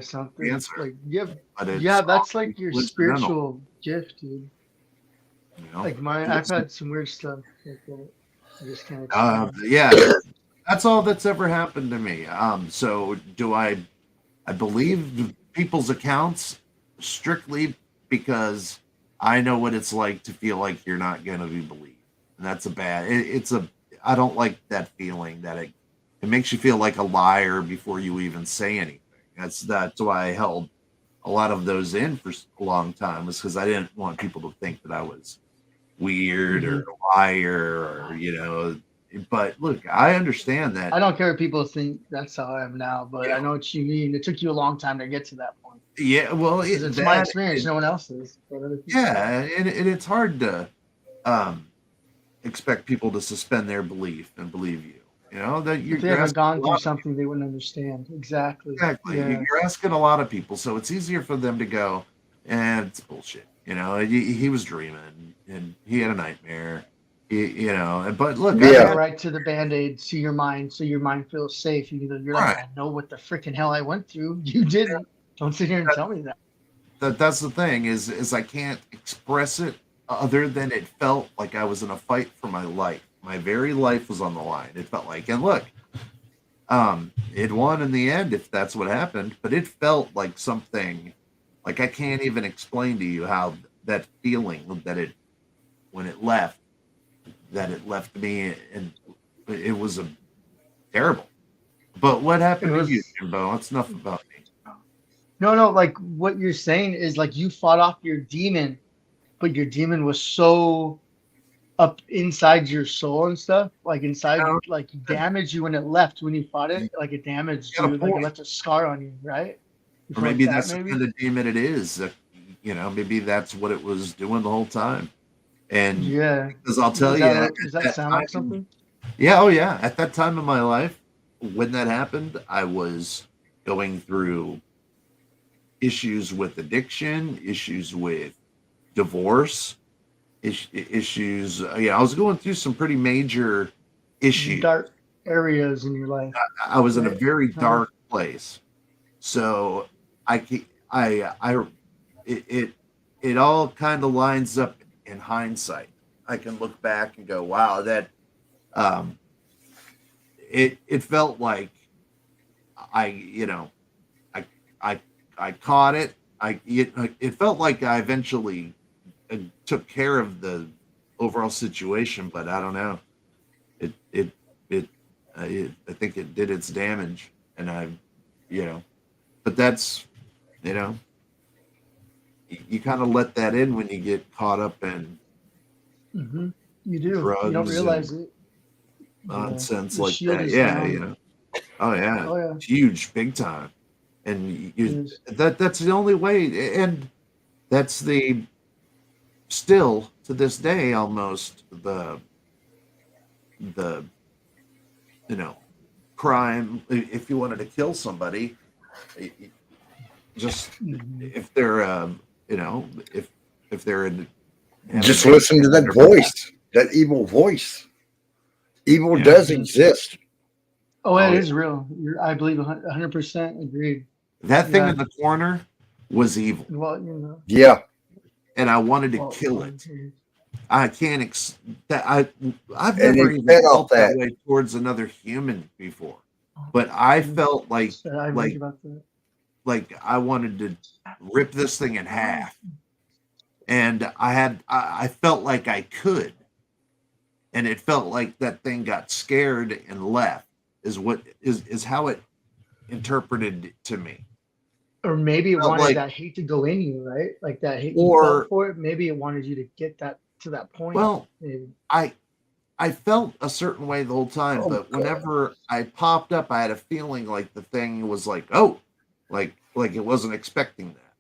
something cancer. Like that's like your spiritual gift, dude. Like I've had some weird stuff like that. I just can't explain. That's all that's ever happened to me. So do I believe people's accounts strictly because I know what it's like to feel like you're not going to be believed. And that's I don't like that feeling that it makes you feel like a liar before you even say anything. That's why I held a lot of those in for a long time, was because I didn't want people to think that I was weird or a liar or. But look, I understand that. I don't care if people think that's how I am now, but I know what you mean. It took you a long time to get to that point. Yeah, well, it's my experience, no one else's. Yeah, and it's hard to expect people to suspend their belief and believe you. That If they haven't gone through something, they wouldn't understand. Exactly. Yeah. You're asking a lot of people, so it's easier for them to go, it's bullshit. He was dreaming and he had a nightmare. But look, right to the Band-Aid to your mind, so your mind feels safe. You're like, I know what the freaking hell I went through. You didn't. Don't sit here and tell me that. That's the thing is I can't express it other than it felt like I was in a fight for my life. My very life was on the line. It felt like, and look, it won in the end if that's what happened, but it felt like something, like I can't even explain to you how that feeling that when it left me, and it was terrible. But what happened to you, Jimbo? That's enough about me. No, like what you're saying is like you fought off your demon, but your demon was so up inside your soul and stuff, like inside, like damaged you when it left, when you fought it, like it damaged you, like it left a scar on you, right? Or maybe that's the kind of demon it is. Maybe that's what it was doing the whole time. And because I'll tell you, does that sound like something? Yeah, oh yeah. At that time in my life, when that happened, I was going through issues with addiction, issues with divorce, issues. I was going through some pretty major issues, dark areas in your life. I was in a very dark place, so it all kind of lines up in hindsight. I can look back and go, wow, that it felt like I caught it. It felt like I eventually took care of the overall situation, but I don't know. I think it did its damage, and but that's you kind of let that in when you get caught up in you do. drugs, you don't realize it. Nonsense like that. Yeah, Oh yeah, huge, big time, and that's the only way, and that's the still to this day almost the crime. If you wanted to kill somebody, just if they're if they're in, just listen to that voice, that evil voice. Evil does exist. Oh, it is real. I believe 100% agreed. That thing in the corner was evil. Well, Yeah. And I wanted to kill it. I can't. I've never even felt that way towards another human before, but I felt like I wanted to rip this thing in half, and I felt like I could, and it felt like that thing got scared and left. Is how it interpreted to me. Or maybe it wanted that hate to go in you, right? Like that hate you felt for it. Maybe it wanted you to get that to that point. Well, maybe. I felt a certain way the whole time, but whenever I popped up, I had a feeling like the thing was like, like it wasn't expecting that.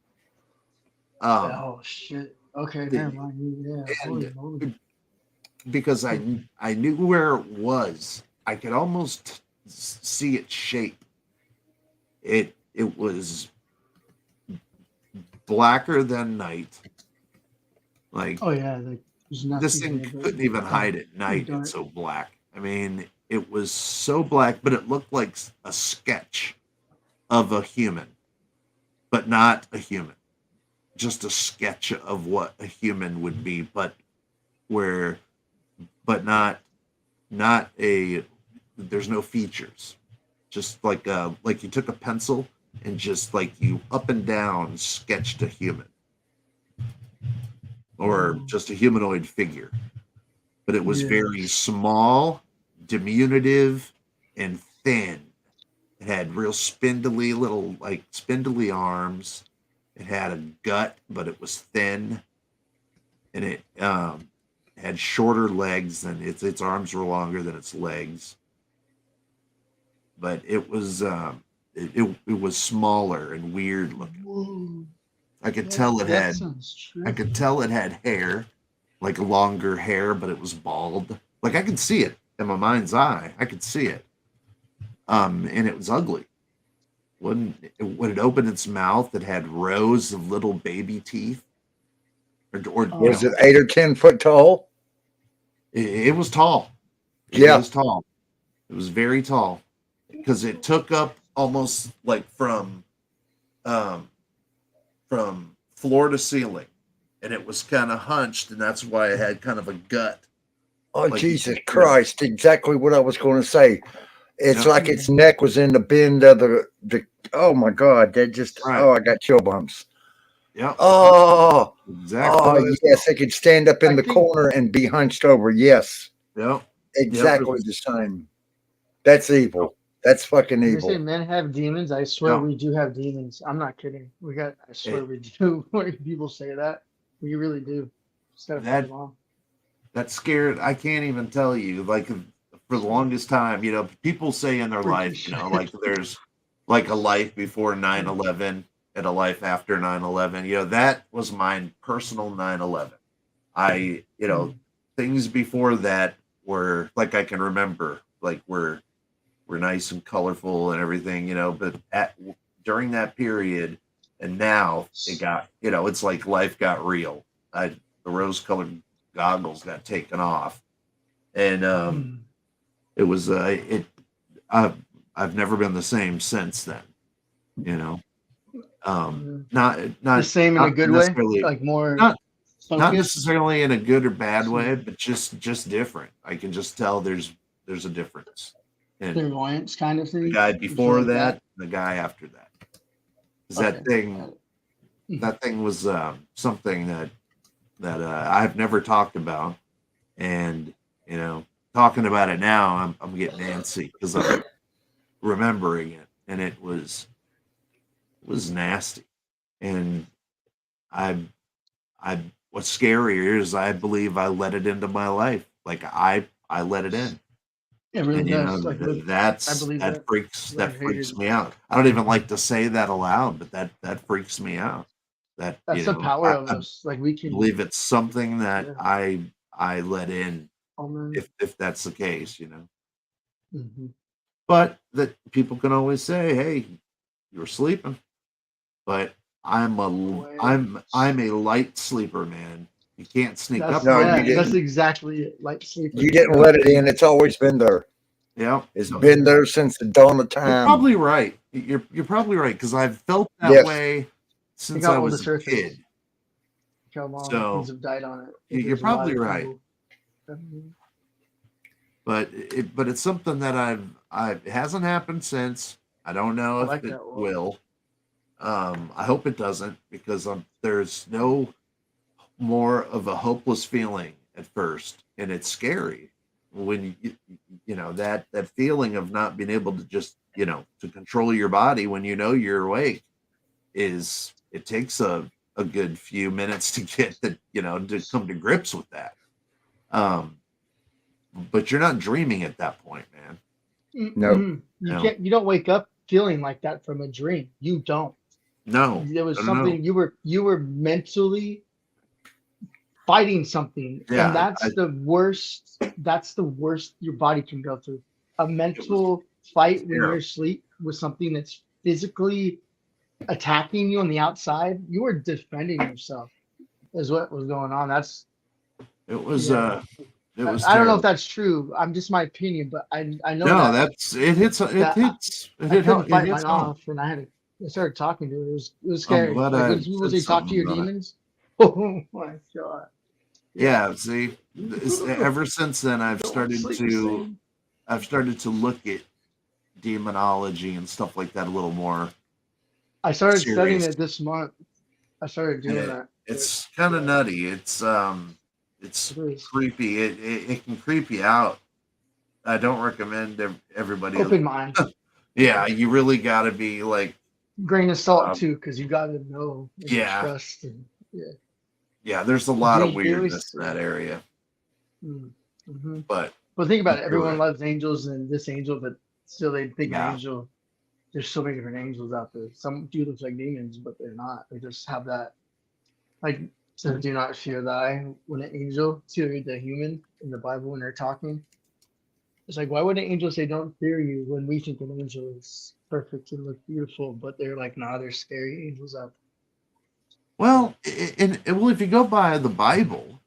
Oh shit. Okay, never mind. Yeah. Because I knew where it was. I could almost see its shape. It was blacker than night. Like, oh yeah, like this thing couldn't even hide at night. It's so black. I mean, it was so black, but it looked like a sketch of a human, but not a human. Just a sketch of what a human would be, but not a. There's no features. Just like you took a pencil and just like you up and down sketched a human. Or just a humanoid figure. But it was very small, diminutive, and thin. It had real spindly little, like spindly arms. It had a gut, but it was thin, and it had shorter legs than its arms were longer than its legs. But it was it was smaller and weird looking. Whoa. I could tell it That had sounds true. I could tell it had hair, like longer hair, but it was bald. Like I could see it in my mind's eye. I could see it. And it was ugly. When it opened its mouth, it had rows of little baby teeth. Or Was it 8 or 10 foot tall? It was tall. It was tall. It was very tall because it took up almost like from floor to ceiling, and it was kind of hunched, and that's why it had kind of a gut. Oh, Like, Jesus Christ. Exactly what I was going to say. It's like its neck was in the bend of the oh my God. That just, I got chill bumps. Yeah. Oh, exactly. Oh, yes. It could stand up in the corner and be hunched over. Yes. Yep. Exactly the same. That's evil. That's fucking They evil. say men have demons. I swear we do have demons. I'm not kidding. I swear we do. When people say that, we really do. Just gotta fight them off. That scared. I can't even tell you. Like for the longest time, people say in their life, like there's like a life before 9/11 and a life after 9/11. That was my personal 9/11. Things before that were like I can remember, like were nice and colorful and everything, but during that period and now it got, it's like life got real. The rose-colored goggles got taken off, and it was I've never been the same since then, not the same in a good way, like more not necessarily in a good or bad way, but just different. I can just tell there's a difference. And clairvoyance kind of thing. The guy before that, the guy after that. That thing was something that I've never talked about, and talking about it now, I'm getting antsy because I'm remembering it, and it was nasty. And what's scarier is I believe I let it into my life. Like I let it in. It really And, does. that freaks me out. I don't even like to say that aloud, but that freaks me out. That's the power of us. Like we can believe it's something that I let in, if that's the case, Mm-hmm. But that people can always say, "Hey, you were sleeping," but I'm a light sleeper, man. You can't sneak up. No, you didn't. That's exactly it. Light sleeper. You didn't let it in. It's always been there. Yeah, it's been there since the dawn of time. You're probably right. You're probably right because I've felt that way since I was a kid. How long so have died on it? You're probably right. But it's something that it hasn't happened since. I don't know if it will. I hope it doesn't because there's no more of a hopeless feeling at first, and it's scary when that feeling of not being able to just to control your body when you're awake it takes a good few minutes to get to come to grips with that. But you're not dreaming at that point, man. No, you don't wake up feeling like that from a dream. You don't. No, there was something you were mentally fighting something, and that's the worst. That's the worst your body can go through. A mental fight when you're asleep with something that's physically attacking you on the outside. You were defending yourself, is what was going on. It was. I don't know if that's true. I'm just my opinion, but I know. No, it hits. I couldn't fight mine off, and I started talking to her. It was scary. Like when people say talk to your demons. Oh my God. Yeah. See, ever since then, I've started to look at demonology and stuff like that a little more. I started studying it this month. I started doing that. It's kind of nutty. It's creepy. It can creep you out. I don't recommend everybody open mind. Yeah, you really got to be like grain of salt too, because you got to know and yeah. trust. And, yeah. Yeah, there's a lot of They always weirdness in that area. Mm-hmm. But think about it. Everyone sure. loves angels and this angel, but still they think Yeah. an angel. There's so many different angels out there. Some do look like demons, but they're not. They just have that, like, so do not fear thy. When an angel, to the human in the Bible when they're talking, it's like, why would an angel say don't fear you when we think an angel is perfect and look beautiful, but they're like, nah, they're scary angels out Well, well, if you go by the Bible,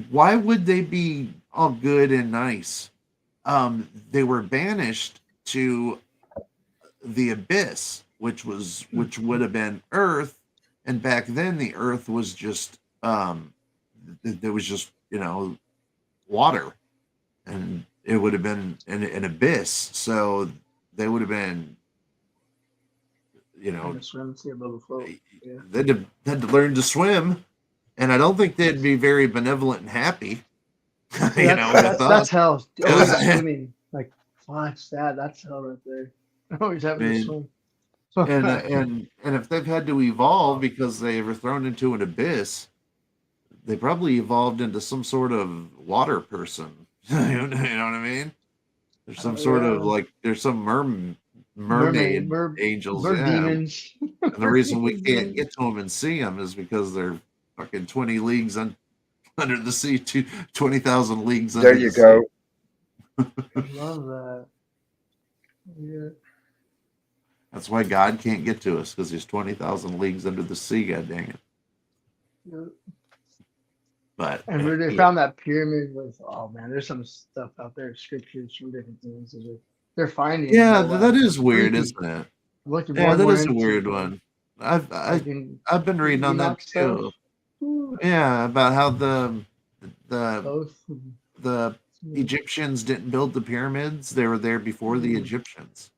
why would they be all good and nice? They were banished to the abyss, which would have been Earth, and back then the Earth was just there was just water, and it would have been an abyss. So they would have been there. Swim, see above the float. Yeah. They'd have had to learn to swim, and I don't think they'd be very benevolent and happy. That's hell. Always swimming. Like, watch that. That's hell right there. Always having to swim. and if they've had to evolve because they were thrown into an abyss, they probably evolved into some sort of water person. You know what I mean? There's some sort of like there's some mermaid angels, demons. And the reason we can't get to them and see them is because they're fucking 20 leagues under the sea, 20,000 leagues under the sea. There you go. I love that. Yeah. That's why God can't get to us, because he's 20,000 leagues under the sea, god dang it. Yeah. But and they found that pyramid with, oh man, there's some stuff out there, scriptures from different things. They're finding. Yeah, that is weird, isn't it? Yeah, that is a weird one. I've been reading on that too. Yeah, about how the Egyptians didn't build the pyramids; they were there before the Egyptians.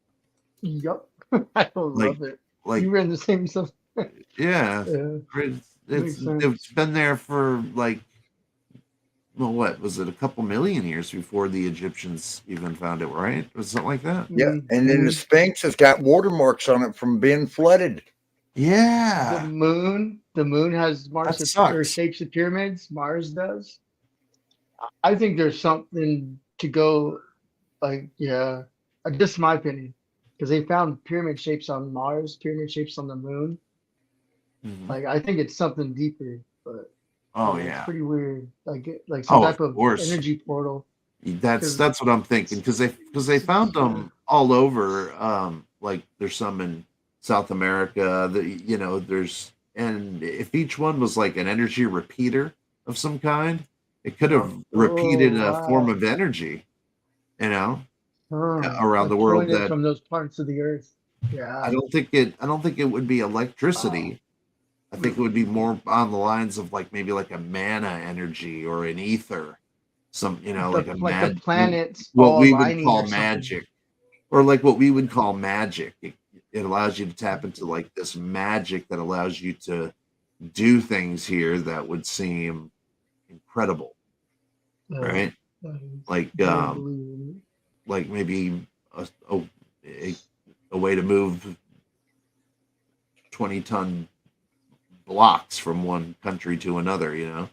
Yup, I love it. Like you read the same stuff. Yeah, it's been there for like, well, what was it? A couple million years before the Egyptians even found it, right? Was something like that? Yeah, and then the Sphinx has got watermarks on it from being flooded. Yeah. The moon has Mars or shapes of pyramids. Mars does. I think there's something to go, like, yeah, just my opinion, because they found pyramid shapes on Mars, pyramid shapes on the moon. Mm-hmm. Like, I think it's something deeper, but it's pretty weird. Like some type of energy portal. That's what I'm thinking, because they found them all over. Like there's some in South America. And if each one was like an energy repeater of some kind, it could have repeated a form of energy, around the world that from those parts of the earth. Yeah, I don't think it would be electricity. I think it would be more on the lines of like maybe like a mana energy or an ether, the planets. What we would call magic, or like what we would call magic. It allows you to tap into like this magic that allows you to do things here that would seem incredible, right? Like maybe a way to move 20-ton blocks from one country to another,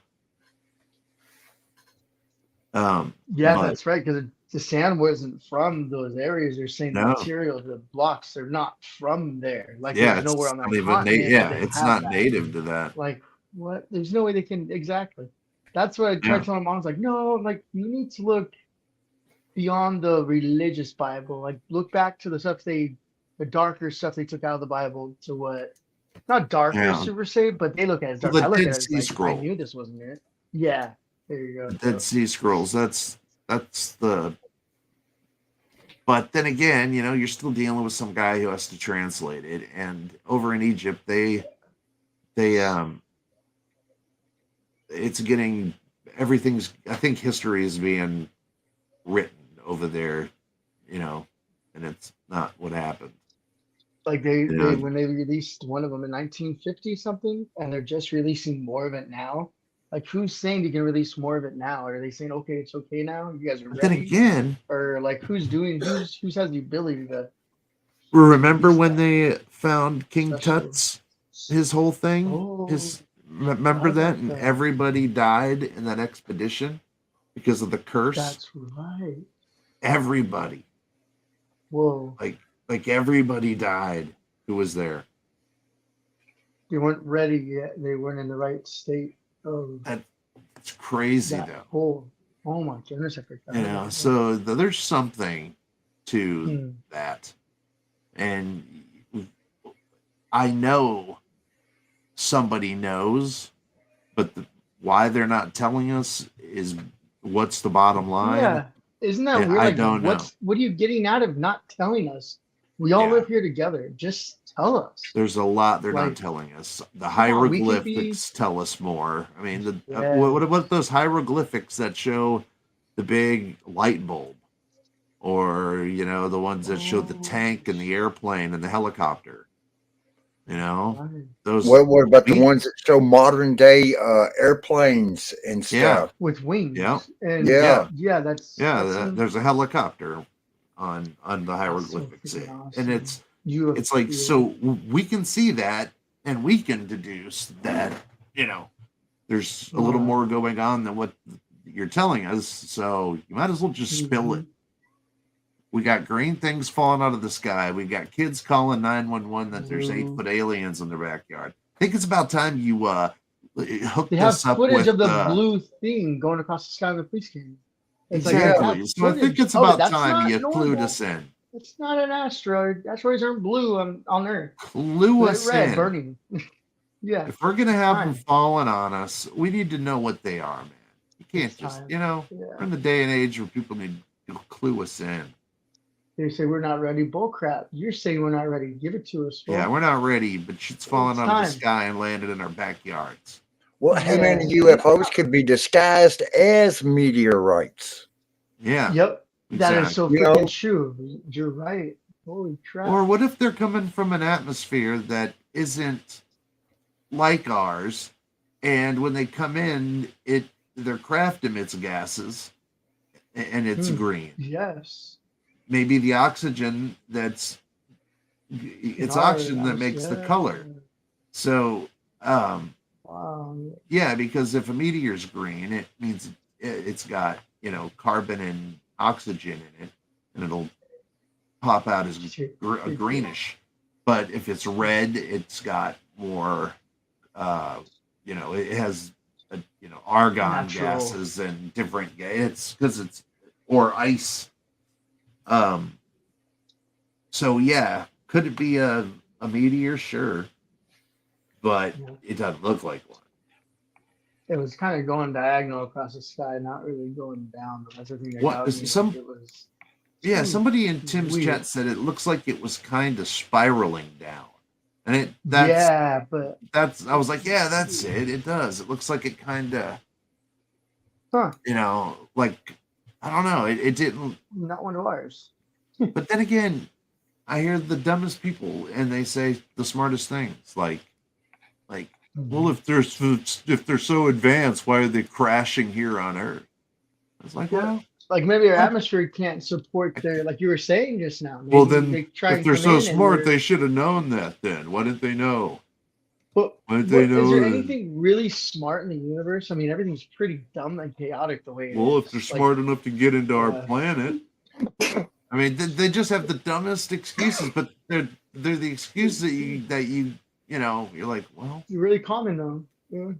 that's right, because the sand wasn't from those areas. They're saying the materials, the blocks, they're not from there. Like, there's nowhere on that continent. It's not native to that. Like, what? There's no way they can, exactly. That's what I tried to tell my mom. I was like, no, like, you need to look beyond the religious Bible. Like, look back to the stuff the darker stuff they took out of the Bible to what, not darker super say, but they look at it as dark. I look at it as like, I knew this wasn't it. Yeah, there you go. The Dead Sea Scrolls. That's the. But then again, you're still dealing with some guy who has to translate it, and over in Egypt, it's getting everything's. I think history is being written over there, and it's not what happened. Like they when they released one of them in 1950 something, and they're just releasing more of it now. Like, who's saying you can release more of it now? Are they saying, okay, it's okay now? You guys are But then ready? again, Or like, who's has the ability to? remember when they found King Especially- Tut's, his whole thing? Oh, Remember forgot that? about And that. everybody died in that expedition because of the curse. That's right. Everybody. Whoa. Like everybody died who was there. They weren't ready yet. They weren't in the right state of It's crazy that though. whole. Oh my goodness, I forgot. You know, about so there's something to Hmm. that. And I know somebody knows, but why they're not telling us is what's the bottom that. line. Yeah, isn't that And weird? I Like, don't know. what are you getting out of not telling us? We all Yeah. live here together. Just tell us. There's a lot they're not Like, telling us. The come on, we could hieroglyphics tell us more. I mean, Yeah. what about those hieroglyphics that show the big light bulb, or the ones that show the tank and the airplane and the helicopter? Those. What about the ones that show modern day airplanes and stuff? with wings. Yeah. And Yeah. that's There's a helicopter on the hieroglyphics, freaking and awesome. it's like, so we can see that, and we can deduce that there's a little more going on than what you're telling us. So you might as well just spill it. We got green things falling out of the sky. We got kids calling 911 that there's 8-foot aliens in their backyard. I think it's about time you hooked They have us up footage with of the blue thing going across the sky with a police camera. It's like, exactly. So I think it's about that's time not you clued normal. us in. It's not an asteroid. Asteroids aren't blue on Earth. Clue They're us red, in. burning. Yeah. If we're gonna have them Time. falling on us, we need to know what they are, man. You can't just, we're in the day and age where people need to clue us in. They say we're not ready. Bull crap. You're saying we're not ready. Give it to us. Fool. Yeah, we're not ready, but shit's falling It's out of time. the sky and landed in our backyards. Well, how many UFOs could be disguised as meteorites? Yeah. Yep. That is so You know? freaking true. You're right. Holy crap. Or what if they're coming from an atmosphere that isn't like ours, and when they come in, their craft emits gases, and it's green. Yes. Maybe the oxygen it's oxygen that makes the color. So, wow. yeah, because if a meteor's green, it means it's got, carbon and oxygen in it, and it'll pop out as a greenish. But if it's red, it's got more, it has, argon Natural. gases and different, it's because it's, or ice. So yeah, could it be a meteor? Sure. But it doesn't look like one. It was kind of going diagonal across the sky, not really going down. That's the thing that What got me. It was somebody in Tim's weird. chat said it looks like it was kind of spiraling down. And but I was like, yeah, that's it. It does. It looks like it kind of, like, I don't know. It didn't. Not one of ours. But then again, I hear the dumbest people, and they say the smartest things. Like, well, if they're so advanced, why are they crashing here on Earth? I was like, well, like maybe our atmosphere can't support their, like you were saying just now. Maybe well, then they try if and they're come so in and smart, they're- they should have known that. Then why didn't they know? But Why didn't they know? is there that- anything really smart in the universe? I mean, everything's pretty dumb and chaotic the way it Well, is. if they're Like, smart enough to get into our Yeah. planet, I mean, they just have the dumbest excuses. But they're the excuses that you you're like, well, you're really common though. Yeah.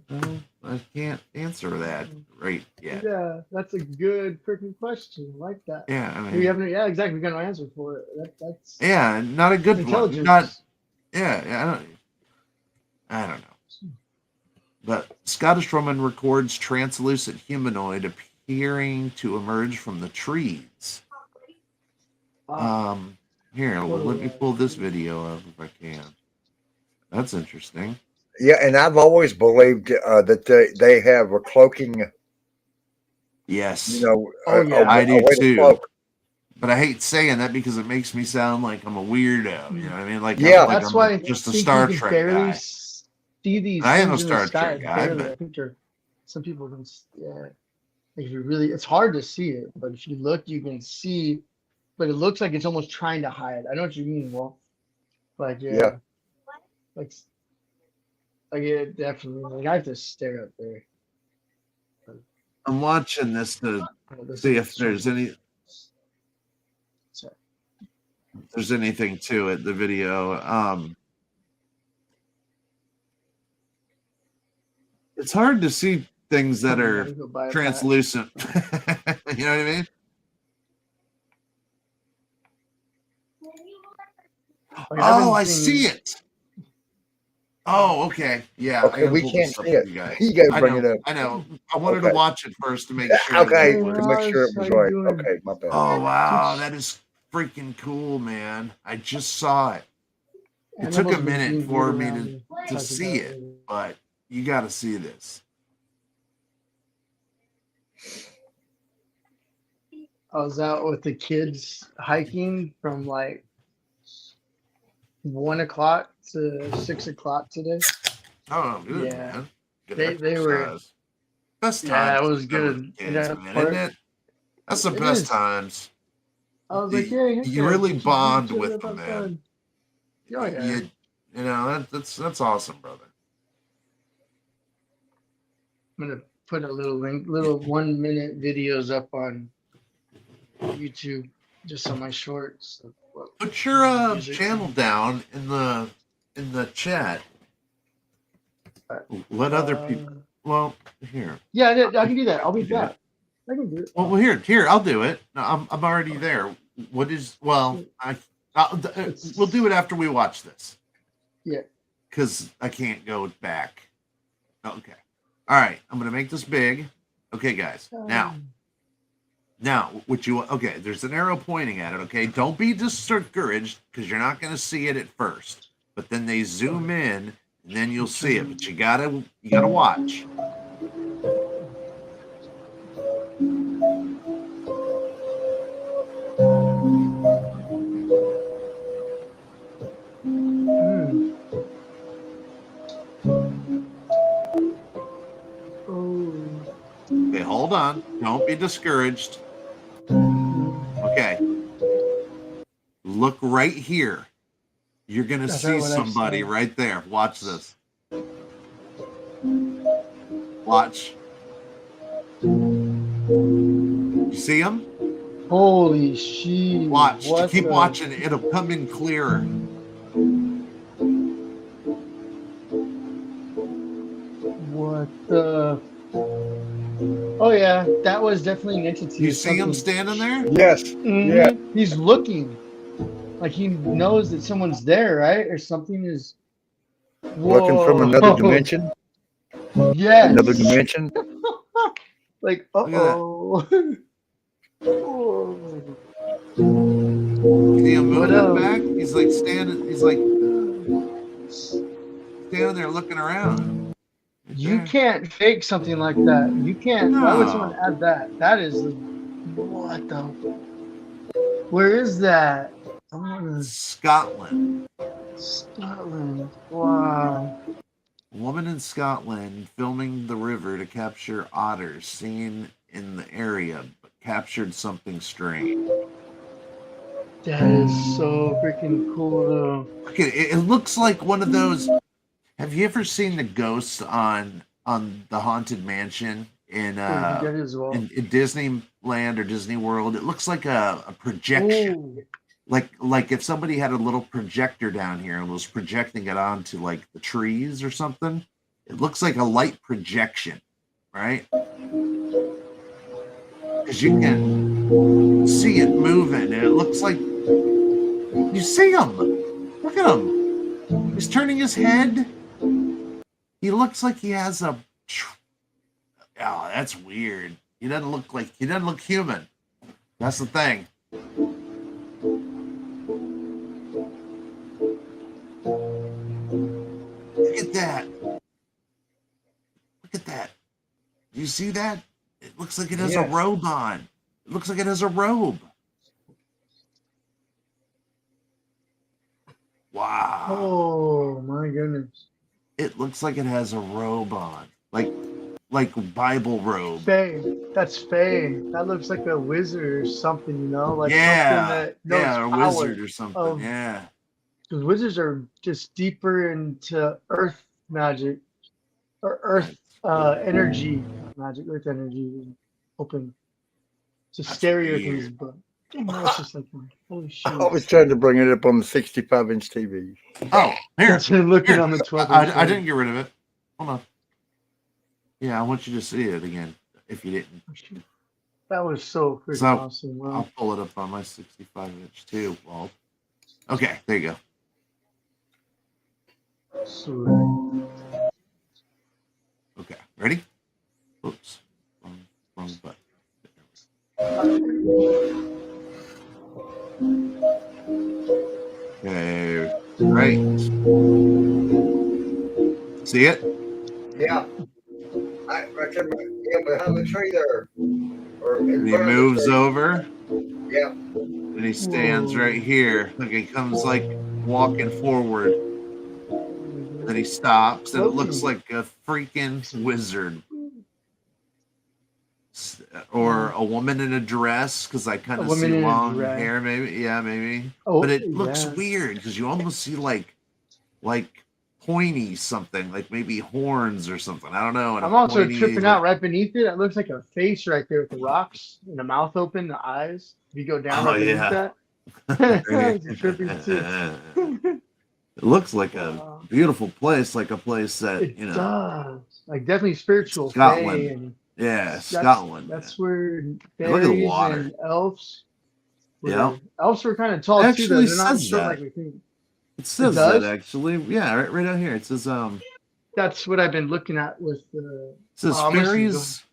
I can't answer that right yet. Yeah, that's a good freaking question. I like that. Yeah, I mean, we haven't. Yeah, exactly. We got no answer for it. That's yeah, not a good one. intelligence. Not I don't know. But Scottish woman records translucent humanoid appearing to emerge from the trees. Here, let me pull this video up if I can. That's interesting. Yeah, and I've always believed that they have a cloaking. Yes. a I do way to too. cloak. But I hate saying that because it makes me sound like I'm a weirdo. You know what I mean? Like, Yeah. like That's I'm why just a I think Star you can Trek barely guy. see these. I am a things in the Star sky, Trek guy, barely. but I think they're Some people can, yeah. If you really, it's hard to see it, but if you look, you can see. But it looks like it's almost trying to hide. I know what you mean, Wolf. Like Yeah. like yeah, definitely. Like I have to stare up there. I'm watching this to see if there's anything to it. The video. It's hard to see things that are translucent. You know what I mean? Oh, I see it. Oh, okay. Yeah. Okay, we can't see it. You gotta bring it up. I know. I wanted to watch it first to make sure. Okay, to make sure it was right. Okay, my bad. Oh, wow. That is freaking cool, man. I just saw it. It took a minute for me to see it, but you got to see this. I was out with the kids hiking from like 1 o'clock to 6 o'clock today. Oh, good, yeah. man. Good they were best times. Yeah, it was good. Kids, man, isn't it? That's the best times. I was like, yeah, you really bond with them, man. Oh, yeah. You know, that's awesome, brother. I'm gonna put a little 1-minute videos up on YouTube, just on my shorts. Put your channel down in the chat. Let other people. Well, here. Yeah, I can do that. I'll be back. I can do it. Well, here, I'll do it. No, I'm already there. What is? Well, we'll do it after we watch this. Yeah. Because I can't go back. Okay. All right. I'm gonna make this big. Okay, guys. Now, okay, there's an arrow pointing at it, okay? Don't be discouraged because you're not going to see it at first. But then they zoom in and then you'll see it. But you gotta watch. Okay, hold on. Don't be discouraged. Okay. Look right here. You're going to see somebody right there. Watch this. Watch. You see him? Holy shit. Watch. Keep watching. It'll come in clearer. What the... Oh yeah, that was definitely an entity. You see him standing there? Yes. Mm-hmm. Yeah. He's looking. Like he knows that someone's there, right? Or something is... Looking from another dimension? Yes. Another dimension? Like, uh-oh. See him moving back? He's like standing there looking around. You can't fake something like that. You can't. No. Why would someone add that? That is... What the... Where is that? Scotland. Scotland. Wow. A woman in Scotland filming the river to capture otters seen in the area, but captured something strange. That is so freaking cool, though. Okay, it looks like one of those. Have you ever seen the ghosts on the Haunted Mansion in Disneyland or Disney World? It looks like a projection. Ooh. Like if somebody had a little projector down here and was projecting it onto like the trees or something. It looks like a light projection, right? Because you can see it moving. And it looks like you see him. Look at him. He's turning his head. He looks like he has a... Oh, that's weird. He doesn't look human. That's the thing. Look at that. Look at that. Do you see that? It looks like it has a robe on. It looks like it has a robe. Wow. Oh my goodness. It looks like it has a robe on. like Bible robe. Faye. That's Faye. That looks like a wizard or something, you know? Like something Yeah, that knows yeah, a power wizard or something. of Yeah, because wizards are just deeper into earth magic or earth energy, not magic, earth energy, hoping to scarier things, weird. but it's just like holy shit. I was trying to bring it up on the 65-inch TV. Oh, here. That's what I'm looking Here. on the 12 I didn't get rid of it. Hold on. Yeah, I want you to see it again. If you didn't. That was so freaking So awesome. Wow. I'll pull it up on my 65-inch too, Walt. Okay, there you go. Sweet. Okay, ready? Oops, wrong button. Okay, right. See it? Yeah. Behind the tree there. And he moves over. Yeah. And he stands right here. Look, he comes like walking forward. Then he stops, and it looks like a freaking wizard. Or a woman in a dress, because I kind of see long hair, maybe. Yeah, maybe. Oh, but it looks weird because you almost see like pointy something, like maybe horns or something. I don't know. And I'm also tripping out right beneath it. It looks like a face right there with the rocks and the mouth open, the eyes. If you go down right beneath that. It's tripping too. It looks like a beautiful place, like a place that it does. Like definitely spiritual. Scotland. Scotland. That's where look at the fairies water. and elves. Yeah. Elves are kind of tall Actually too. They're not says short that. like we think. It says that actually. Yeah, right out here. It says That's what I've been looking at with the. It says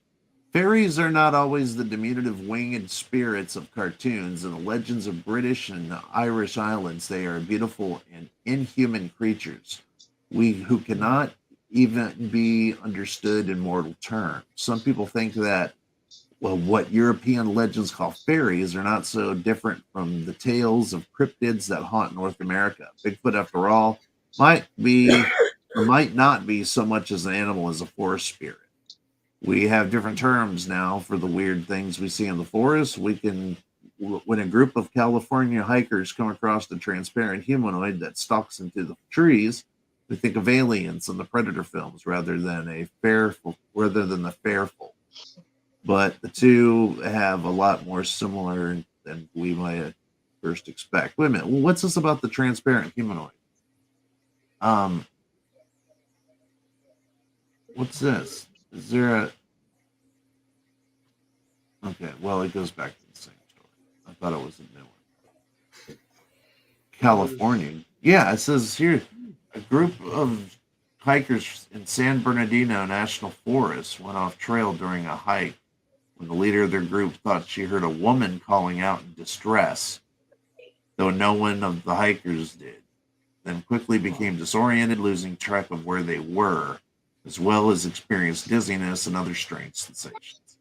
fairies are not always the diminutive winged spirits of cartoons. In the legends of British and Irish islands, they are beautiful and inhuman creatures who cannot even be understood in mortal terms. Some people think that, well, what European legends call fairies are not so different from the tales of cryptids that haunt North America. Bigfoot, after all, might not be so much as an animal as a forest spirit. We have different terms now for the weird things we see in the forest. When a group of California hikers come across a transparent humanoid that stalks into the trees, we think of Aliens in the Predator films rather than the Fairful. But the two have a lot more similar than we might first expect. Wait a minute. Well, what's this about the transparent humanoid? What's this? Is there a... Okay, well, it goes back to the same story. I thought it was a new one. California. Yeah, it says here, a group of hikers in San Bernardino National Forest went off trail during a hike when the leader of their group thought she heard a woman calling out in distress, though no one of the hikers did. Then quickly became disoriented, losing track of where they were, as well as experienced dizziness and other strange sensations.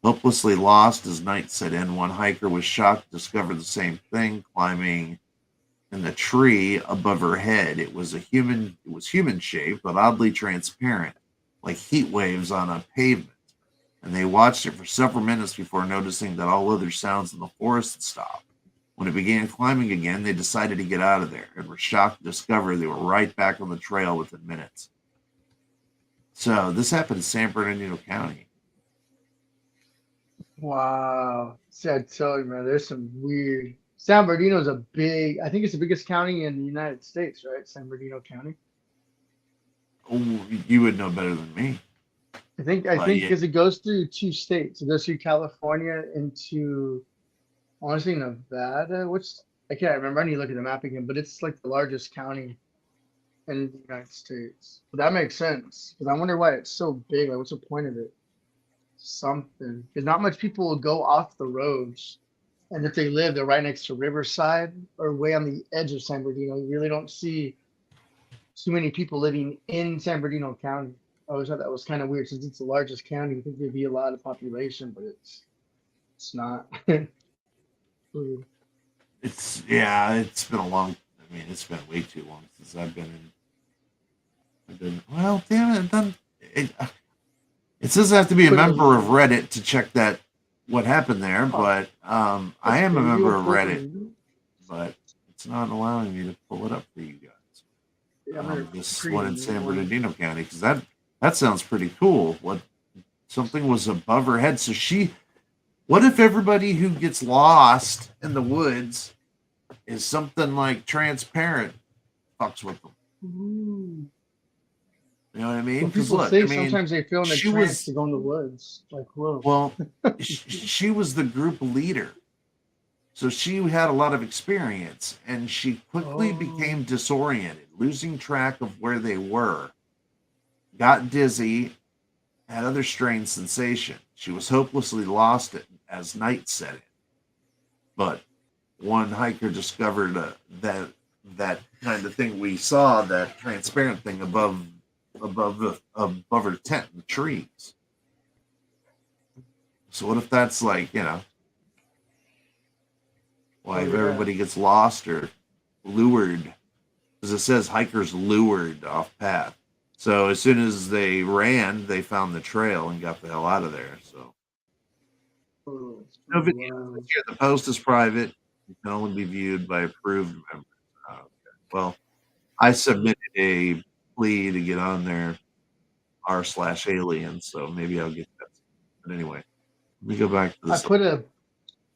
Hopelessly lost as night set in, one hiker was shocked to discover the same thing climbing in the tree above her head. It was human shaped, but oddly transparent, like heat waves on a pavement. And they watched it for several minutes before noticing that all other sounds in the forest had stopped. When it began climbing again, they decided to get out of there and were shocked to discover they were right back on the trail within minutes. So this happened in San Bernardino County. Wow. See, I tell you, man, there's some weird. San Bernardino is I think it's the biggest county in the United States, right? San Bernardino County. Oh, you would know better than me. I think because it goes through two states. It goes through California into, honestly, Nevada. I can't remember. I need to look at the map again, but it's like the largest county in the United States. But that makes sense. Because I wonder why it's so big. Like, what's the point of it? Something. Because not much people will go off the roads. And if they live, they're right next to Riverside or way on the edge of San Bernardino. You really don't see too many people living in San Bernardino County. I always thought that was kind of weird since it's the largest county. You think there'd be a lot of population, but it's not. It's been a long. I mean, it's been way too long since I've been. Well, damn it! It says I have to be a Put it member of in- Reddit to check that what happened there, but I am a member of Reddit, but it's not allowing me to pull it up for you guys. Yeah, I'm gonna This create one a in new San one. Bernardino County, because that sounds pretty cool. What something was above her head, so what if everybody who gets lost in the woods is something like transparent fucks with them? Ooh. You know what I mean? Well, Because people look, say I mean, sometimes they feel in a she trance was to go in the woods. Like, whoa. well, she was the group leader, so she had a lot of experience, and she quickly became disoriented, losing track of where they were, got dizzy, had other strange sensation. She was hopelessly lost as night set in. But one hiker discovered that kind of thing we saw, that transparent thing above her tent in the trees. So what if that's like, why if everybody gets lost or lured, because it says hikers lured off path. So as soon as they ran, they found the trail and got the hell out of there. So no video here. The post is private. It can only be viewed by approved members. Okay. Well, I submitted a plea to get on there, r/alien. So maybe I'll get that. But anyway, let me go back to I this. put a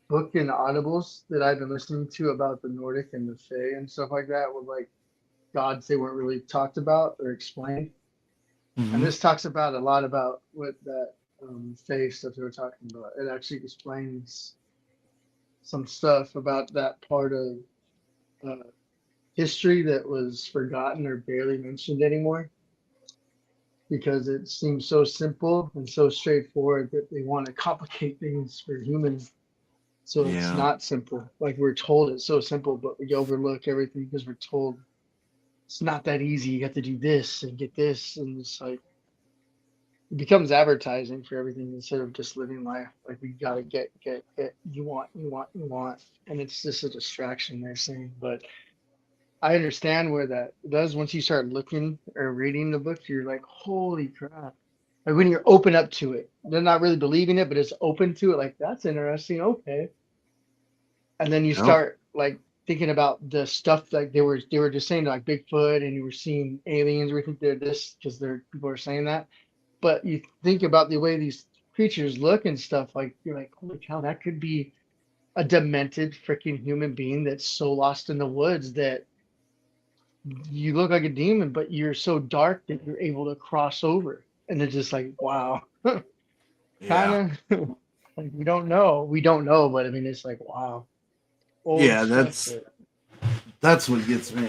book in Audibles that I've been listening to about the Nordic and the Fae and stuff like that, with like gods they weren't really talked about or explained. And this talks about a lot about what that Fae stuff they were talking about. It actually explains some stuff about that part of history that was forgotten or barely mentioned anymore, because it seems so simple and so straightforward that they want to complicate things for humans. So it's not simple. Like we're told it's so simple, but we overlook everything because we're told it's not that easy. You have to do this and get this, and it's like it becomes advertising for everything instead of just living life. Like we gotta get. You want, and it's just a distraction. They're saying, but I understand where that does. Once you start looking or reading the book, you're like, holy crap! Like when you're open up to it, they're not really believing it, but it's open to it. Like that's interesting. Okay. And then you start like thinking about the stuff like they were just saying like Bigfoot, and you were seeing aliens. We think they're this because people are saying that, but you think about the way these creatures look and stuff. Like you're like, holy cow, that could be a demented freaking human being that's so lost in the woods that you look like a demon, but you're so dark that you're able to cross over. And it's just like, wow, kind of like we don't know, but I mean, it's like, wow. Yeah, that's what gets me.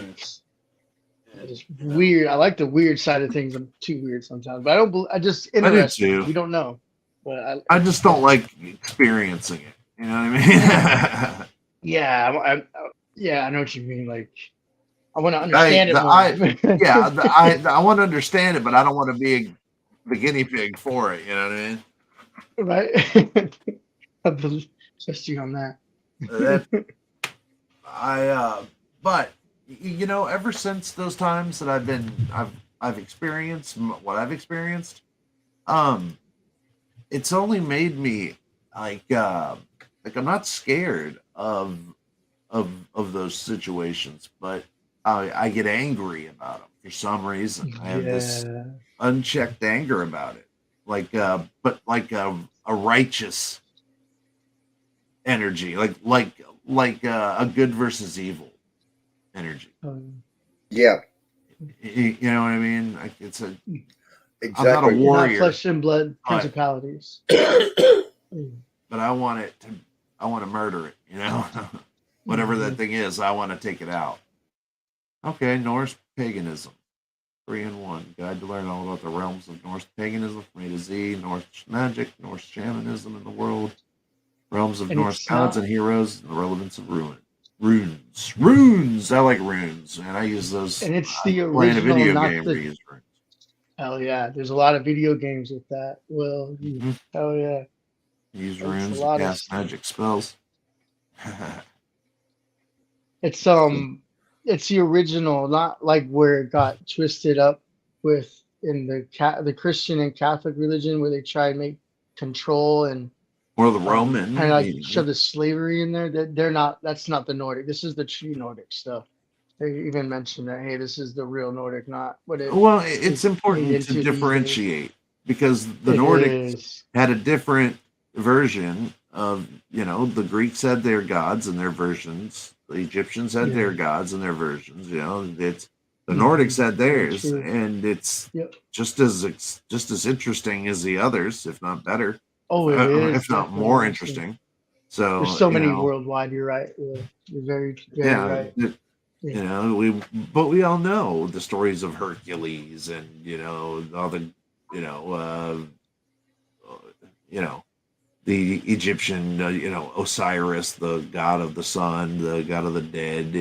It's weird. I like the weird side of things. I'm too weird sometimes, but I just interested. too. We don't know, but I just don't like experiencing it. You know what I mean? Yeah, I know what you mean. Like, I want to understand it more. I want to understand it, but I don't want to be the guinea pig for it. You know what I mean? Right. I trust you on that. But ever since those times that I've experienced what I've experienced, it's only made me like I'm not scared of those situations, but I get angry about them for some reason. I have this unchecked anger about it, but like a righteous energy, like a good versus evil energy. Yeah, you know what I mean? Like it's a exactly. I'm not a warrior. Not flesh and blood principalities. But I want to murder it. Whatever that thing is, I want to take it out. Okay, Norse paganism. 3-in-1 guide to learn all about the realms of Norse paganism from A to Z, Norse magic, Norse shamanism in the world, realms of Norse gods and heroes, and the relevance of runes. I like runes, and I use those. And it's the original, playing a video not game. the. Hell yeah! There's a lot of video games with that. Well, hell yeah. Use runes to cast magic spells. It's the original, not like where it got twisted up with in the Christian and Catholic religion where they try and make control and or the Roman, kind of like shove the slavery in there. That they're not. That's not the Nordic. This is the true Nordic stuff. They even mentioned that, hey, this is the real Nordic, not what it. Well, it's is made important into to these days. differentiate because the It Nordics is. had a different version of, the Greeks had their gods and their versions. The Egyptians had their gods and their versions. It's the Nordics had theirs, true. and it's Yep. just as interesting as the others, if not better. Oh, it is if not definitely more interesting. So There's so many worldwide. You're right. You're very, very right. But we all know the stories of Hercules and all the the Egyptian Osiris, the god of the sun, the god of the dead,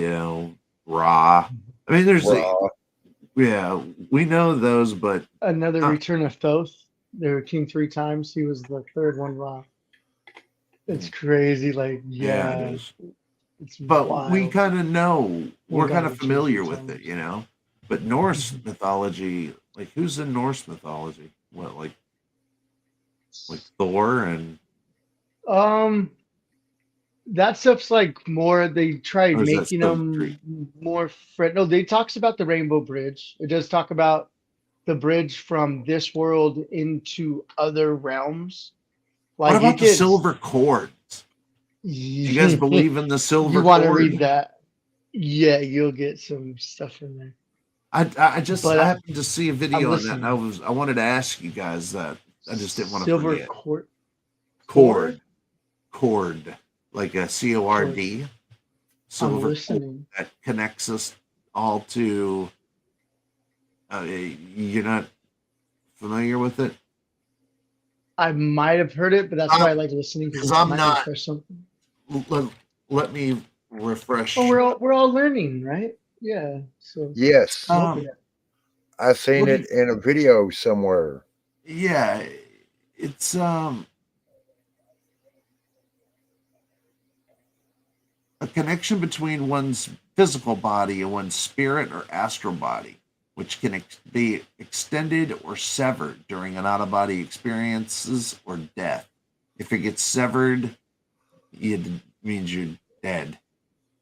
Ra. I mean, there's we know those, but Another Return of Thoth. They were king 3 times. He was the third one. Ra. It's crazy. Like it is. It's But wild. we kind of know, we're kind of God, familiar Jesus, with it, But Norse mythology, like who's in Norse mythology? What, like Thor and that stuff's like more. They tried or is that making still them Greek? more. No, they talks about the Rainbow Bridge. It does talk about the bridge from this world into other realms. Like What about the silver cord? Do you guys believe in the silver cord? You want to read that? Yeah, you'll get some stuff in there. I happened to see a video on that, and I wanted to ask you guys that. I just didn't want to forget. Cord, like a CORD, silver cord that connects us all to. You're not familiar with it? I might have heard it, but that's why I like listening because I'm not. Something. Let me refresh. Oh, we're all learning, right? Yeah. So yes, I've seen it in a video somewhere. Yeah, it's a connection between one's physical body and one's spirit or astral body, which can be extended or severed during an out-of-body experiences or death. If it gets severed, it means you're dead.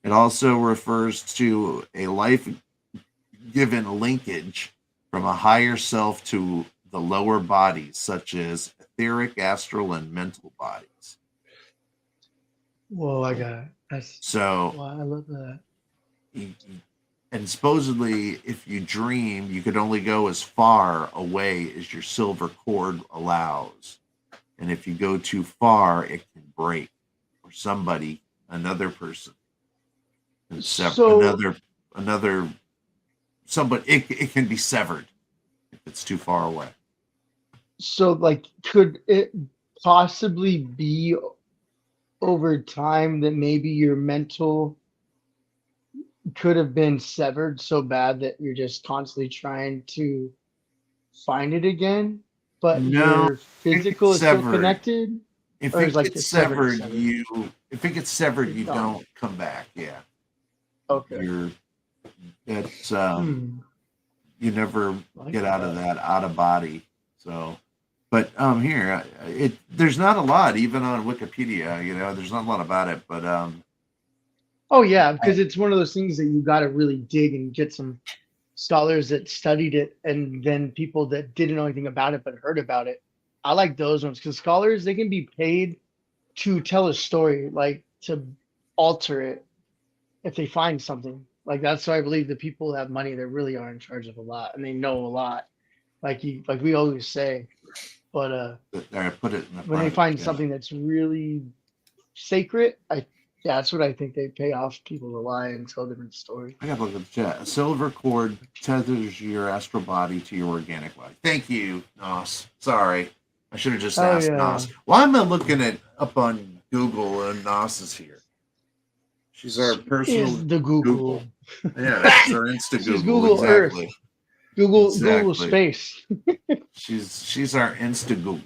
It also refers to a life-given linkage from a higher self to the lower bodies, such as etheric, astral, and mental bodies. Whoa, I got it. Wow, I love that. And supposedly, if you dream, you could only go as far away as your silver cord allows. And if you go too far, it can break. Or another person, can it can be severed if it's too far away. So, like, could it possibly be over time that maybe your mental could have been severed so bad that you're just constantly trying to find it again, but your physical is still connected? If it gets severed, you don't come back. Yeah. Okay. You never get out of that out of body. So, but here there's not a lot even on Wikipedia. There's not a lot about it, but oh yeah, because it's one of those things that you got to really dig and get some scholars that studied it, and then people that didn't know anything about it but heard about it. I like those ones because scholars, they can be paid to tell a story, like to alter it if they find something. Like that's why I believe the people that have money, they really are in charge of a lot and they know a lot. Like we always say. But I put it in the when they find something that's really sacred, that's what I think they pay off people to lie and tell different stories. I gotta look at the chat. A silver cord tethers your astral body to your organic body. Thank you, Nos. Sorry. I should have just asked Nos. Why am I looking up on Google and Nos is here? She's our personal Google. Yeah, she's our Insta Google. Google exactly. Earth. Google space. she's our Insta Google.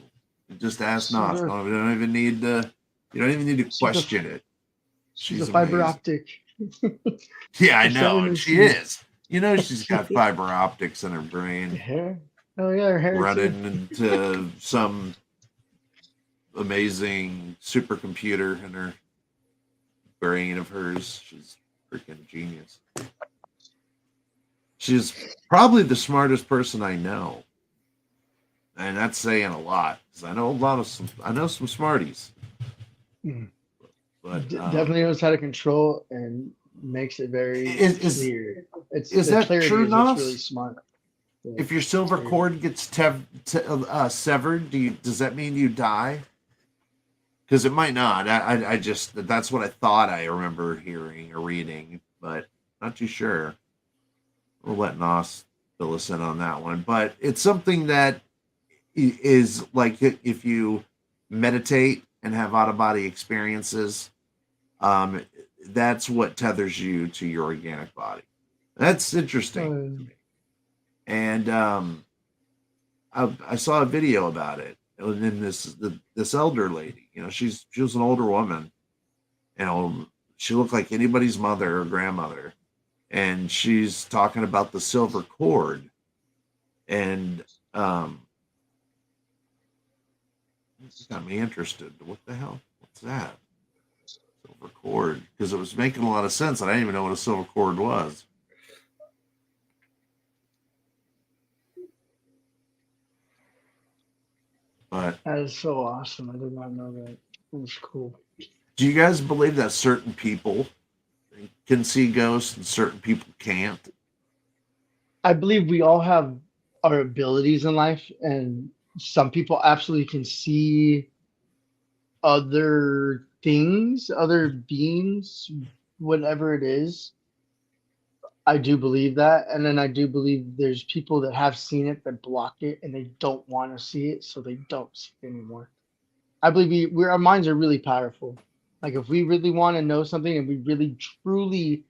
Just ask Nos. You don't even need to question it. She's a fiber optic. Yeah, I know. She is. She's got fiber optics in her brain. Yeah. Oh yeah, her hair running too. into some amazing supercomputer in her brain of hers. She's freaking genius. She's probably the smartest person I know, and that's saying a lot because I know some smarties. But Definitely knows how to control and makes it very clear. Is the that clarity true, is what's really Nos? smart. Yeah, If your silver clear. cord gets severed, does that mean you die? Because it might not. I just that's what I thought I remember hearing or reading, but not too sure. We'll let Nos fill us in on that one. But it's something that is like if you meditate and have out of body experiences, that's what tethers you to your organic body. That's interesting to me. And I saw a video about it. And then this elder lady, she was an older woman, she looked like anybody's mother or grandmother, and she's talking about the silver cord, and it's got me interested. What the hell? What's that? Silver cord, because it was making a lot of sense, and I didn't even know what a silver cord was. But that is so awesome. I did not know that. It was cool. Do you guys believe that certain people can see ghosts and certain people can't? I believe we all have our abilities in life, and some people absolutely can see other things, other beings, whatever it is. I do believe that. And then I do believe there's people that have seen it that block it and they don't want to see it, so they don't see it anymore. I believe our minds are really powerful. Like if we really want to know something and we really truly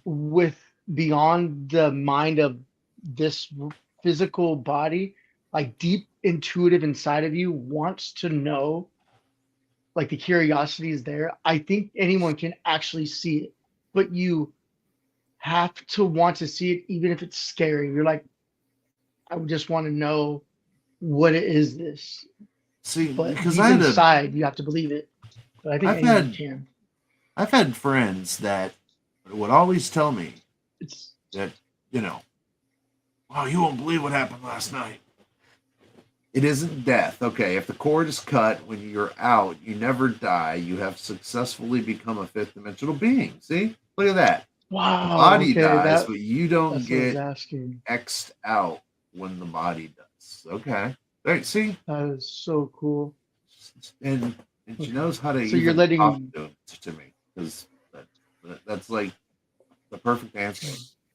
with beyond the mind of this physical body, like deep intuitive inside of you wants to know, like the curiosity is there. I think anyone can actually see it, but you have to want to see it, even if it's scary. You're like, I would just want to know what it is. This, see, but because deep inside, you have to believe it. But I think anyone can. I've had friends that would always tell me that, oh, you won't believe what happened last night. It isn't death. Okay, if the cord is cut when you're out, you never die. You have successfully become a fifth dimensional being. See? Look at that. Wow. The body okay, dies, but you don't get asking. X'd out when the body does. Okay. Right, see? That is so cool. And she knows how to so you're letting talk to me, because that's like the perfect answer.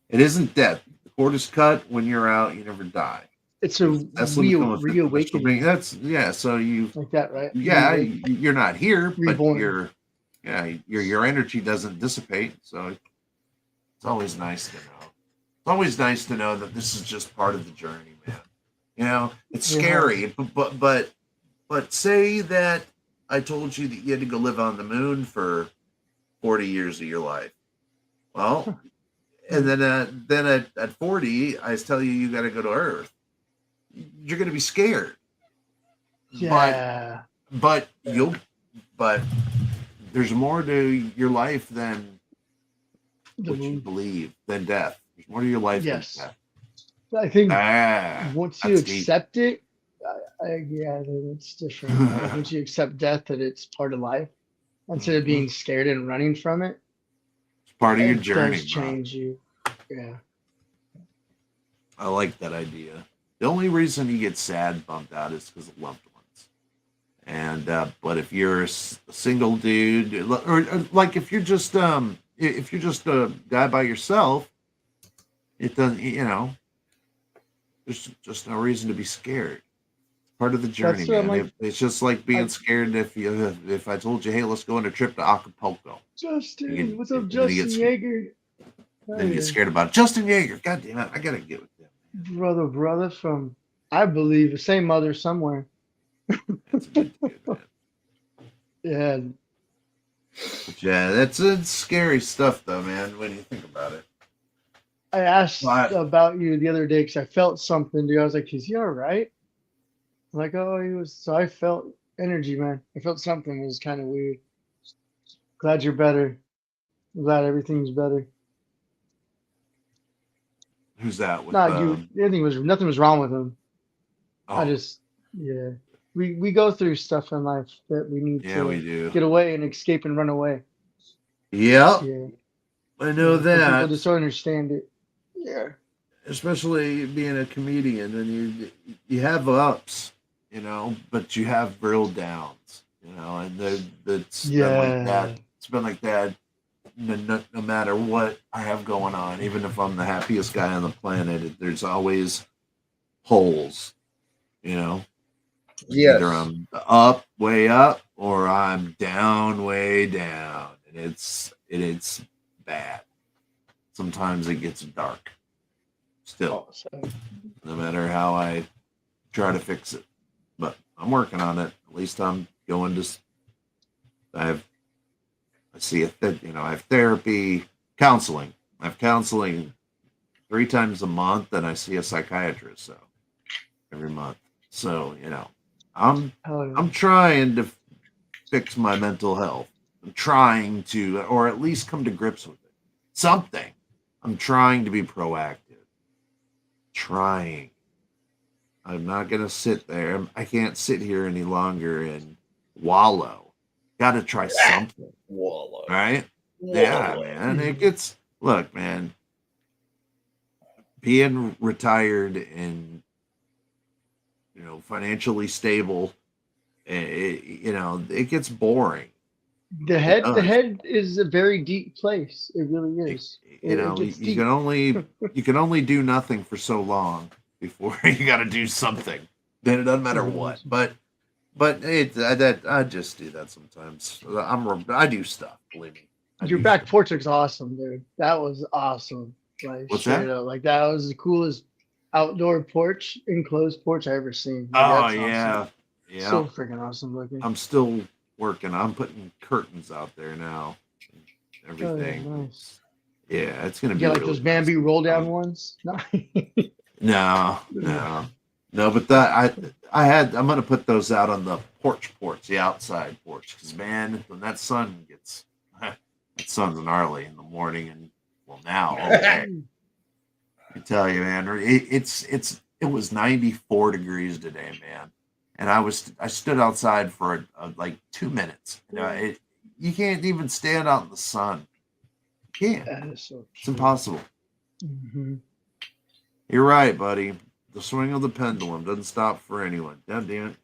It isn't death. The cord is cut when you're out. You never die. It's a reawakening. That's So you like that, right? Yeah, you're not here, reborn. But your energy doesn't dissipate. So it's always nice to know. It's always nice to know that this is just part of the journey, man. It's scary, but say that I told you that you had to go live on the moon for 40 years of your life. Well, and then at 40, I tell you got to go to Earth. You're going to be scared. Yeah. But there's more to your life than what you believe, than death. There's more to your life than death. I think once you accept it, it's different. Once you accept death, that it's part of life, instead of being scared and running from it, it's part of your journey. It does change you. Yeah. I like that idea. The only reason you get sad, bummed out, is because of loved ones. And but if you're a single dude, or like if you're just a guy by yourself, it doesn't. There's just no reason to be scared. It's part of the journey, man. It's just like being scared if I told you, hey, let's go on a trip to Acapulco. Justin, what's up, Justin Yeager? Then you get scared about it. Justin Yeager. God damn it, I gotta get with them. Brother from, I believe, the same mother somewhere. That's a good dude, man. Yeah. It's scary stuff, though, man, when you think about it. I asked about you the other day because I felt something, dude. I was like, "Is he all right?" I'm like, "Oh, he was." So I felt energy, man. I felt something. It was kind of weird. Glad you're better. I'm glad everything's better. Who's that? With Not you. Nothing was wrong with him. I Oh. just, yeah. We go through stuff in life that we need we to do. get away and escape and run away. Yep. Yeah. I know Some that. people just don't understand it. Yeah. Especially being a comedian, and you have ups, but you have real downs, and it's been like that. It's been like that no matter what I have going on. Even if I'm the happiest guy on the planet, there's always holes, Yes. Either I'm way up, or I'm down, way down, and it's bad. Sometimes it gets dark. Still, no matter how I try to fix it, but I'm working on it. At least I'm going to. I have therapy, counseling. I have counseling 3 times a month, and I see a psychiatrist every month. So I'm trying to fix my mental health. I'm trying to, or at least come to grips with it. Something. I'm trying to be proactive. Trying. I'm not gonna sit there. I can't sit here any longer and wallow. Got to try something. Wallow. Right? Wallow. Yeah, man. Look, man. Being retired and financially stable, it gets boring. The head is a very deep place. It really is. You can only do nothing for so long before you got to do something. Then it doesn't matter what. But I just do that sometimes. I do stuff. Believe me. Your back porch looks awesome, dude. That was awesome. Like What's straight that? up, like that was the coolest outdoor porch, enclosed porch I ever seen. Like, Oh that's yeah, awesome. yeah. So freaking awesome looking. I'm still working. I'm putting curtains out there now. Everything. Oh, nice. Yeah, it's gonna be. Yeah, like really those bamboo roll down ones. No. But I'm gonna put those out on the porch, the outside porch, because man, when that sun gets, that sun's gnarly in the morning, and now all day. I tell you, man, it was 94 degrees today, man, and I stood outside for like 2 minutes. You can't even stand out in the sun. You can't. It's impossible. Mm-hmm. You're right, buddy. The swing of the pendulum doesn't stop for anyone. God damn it.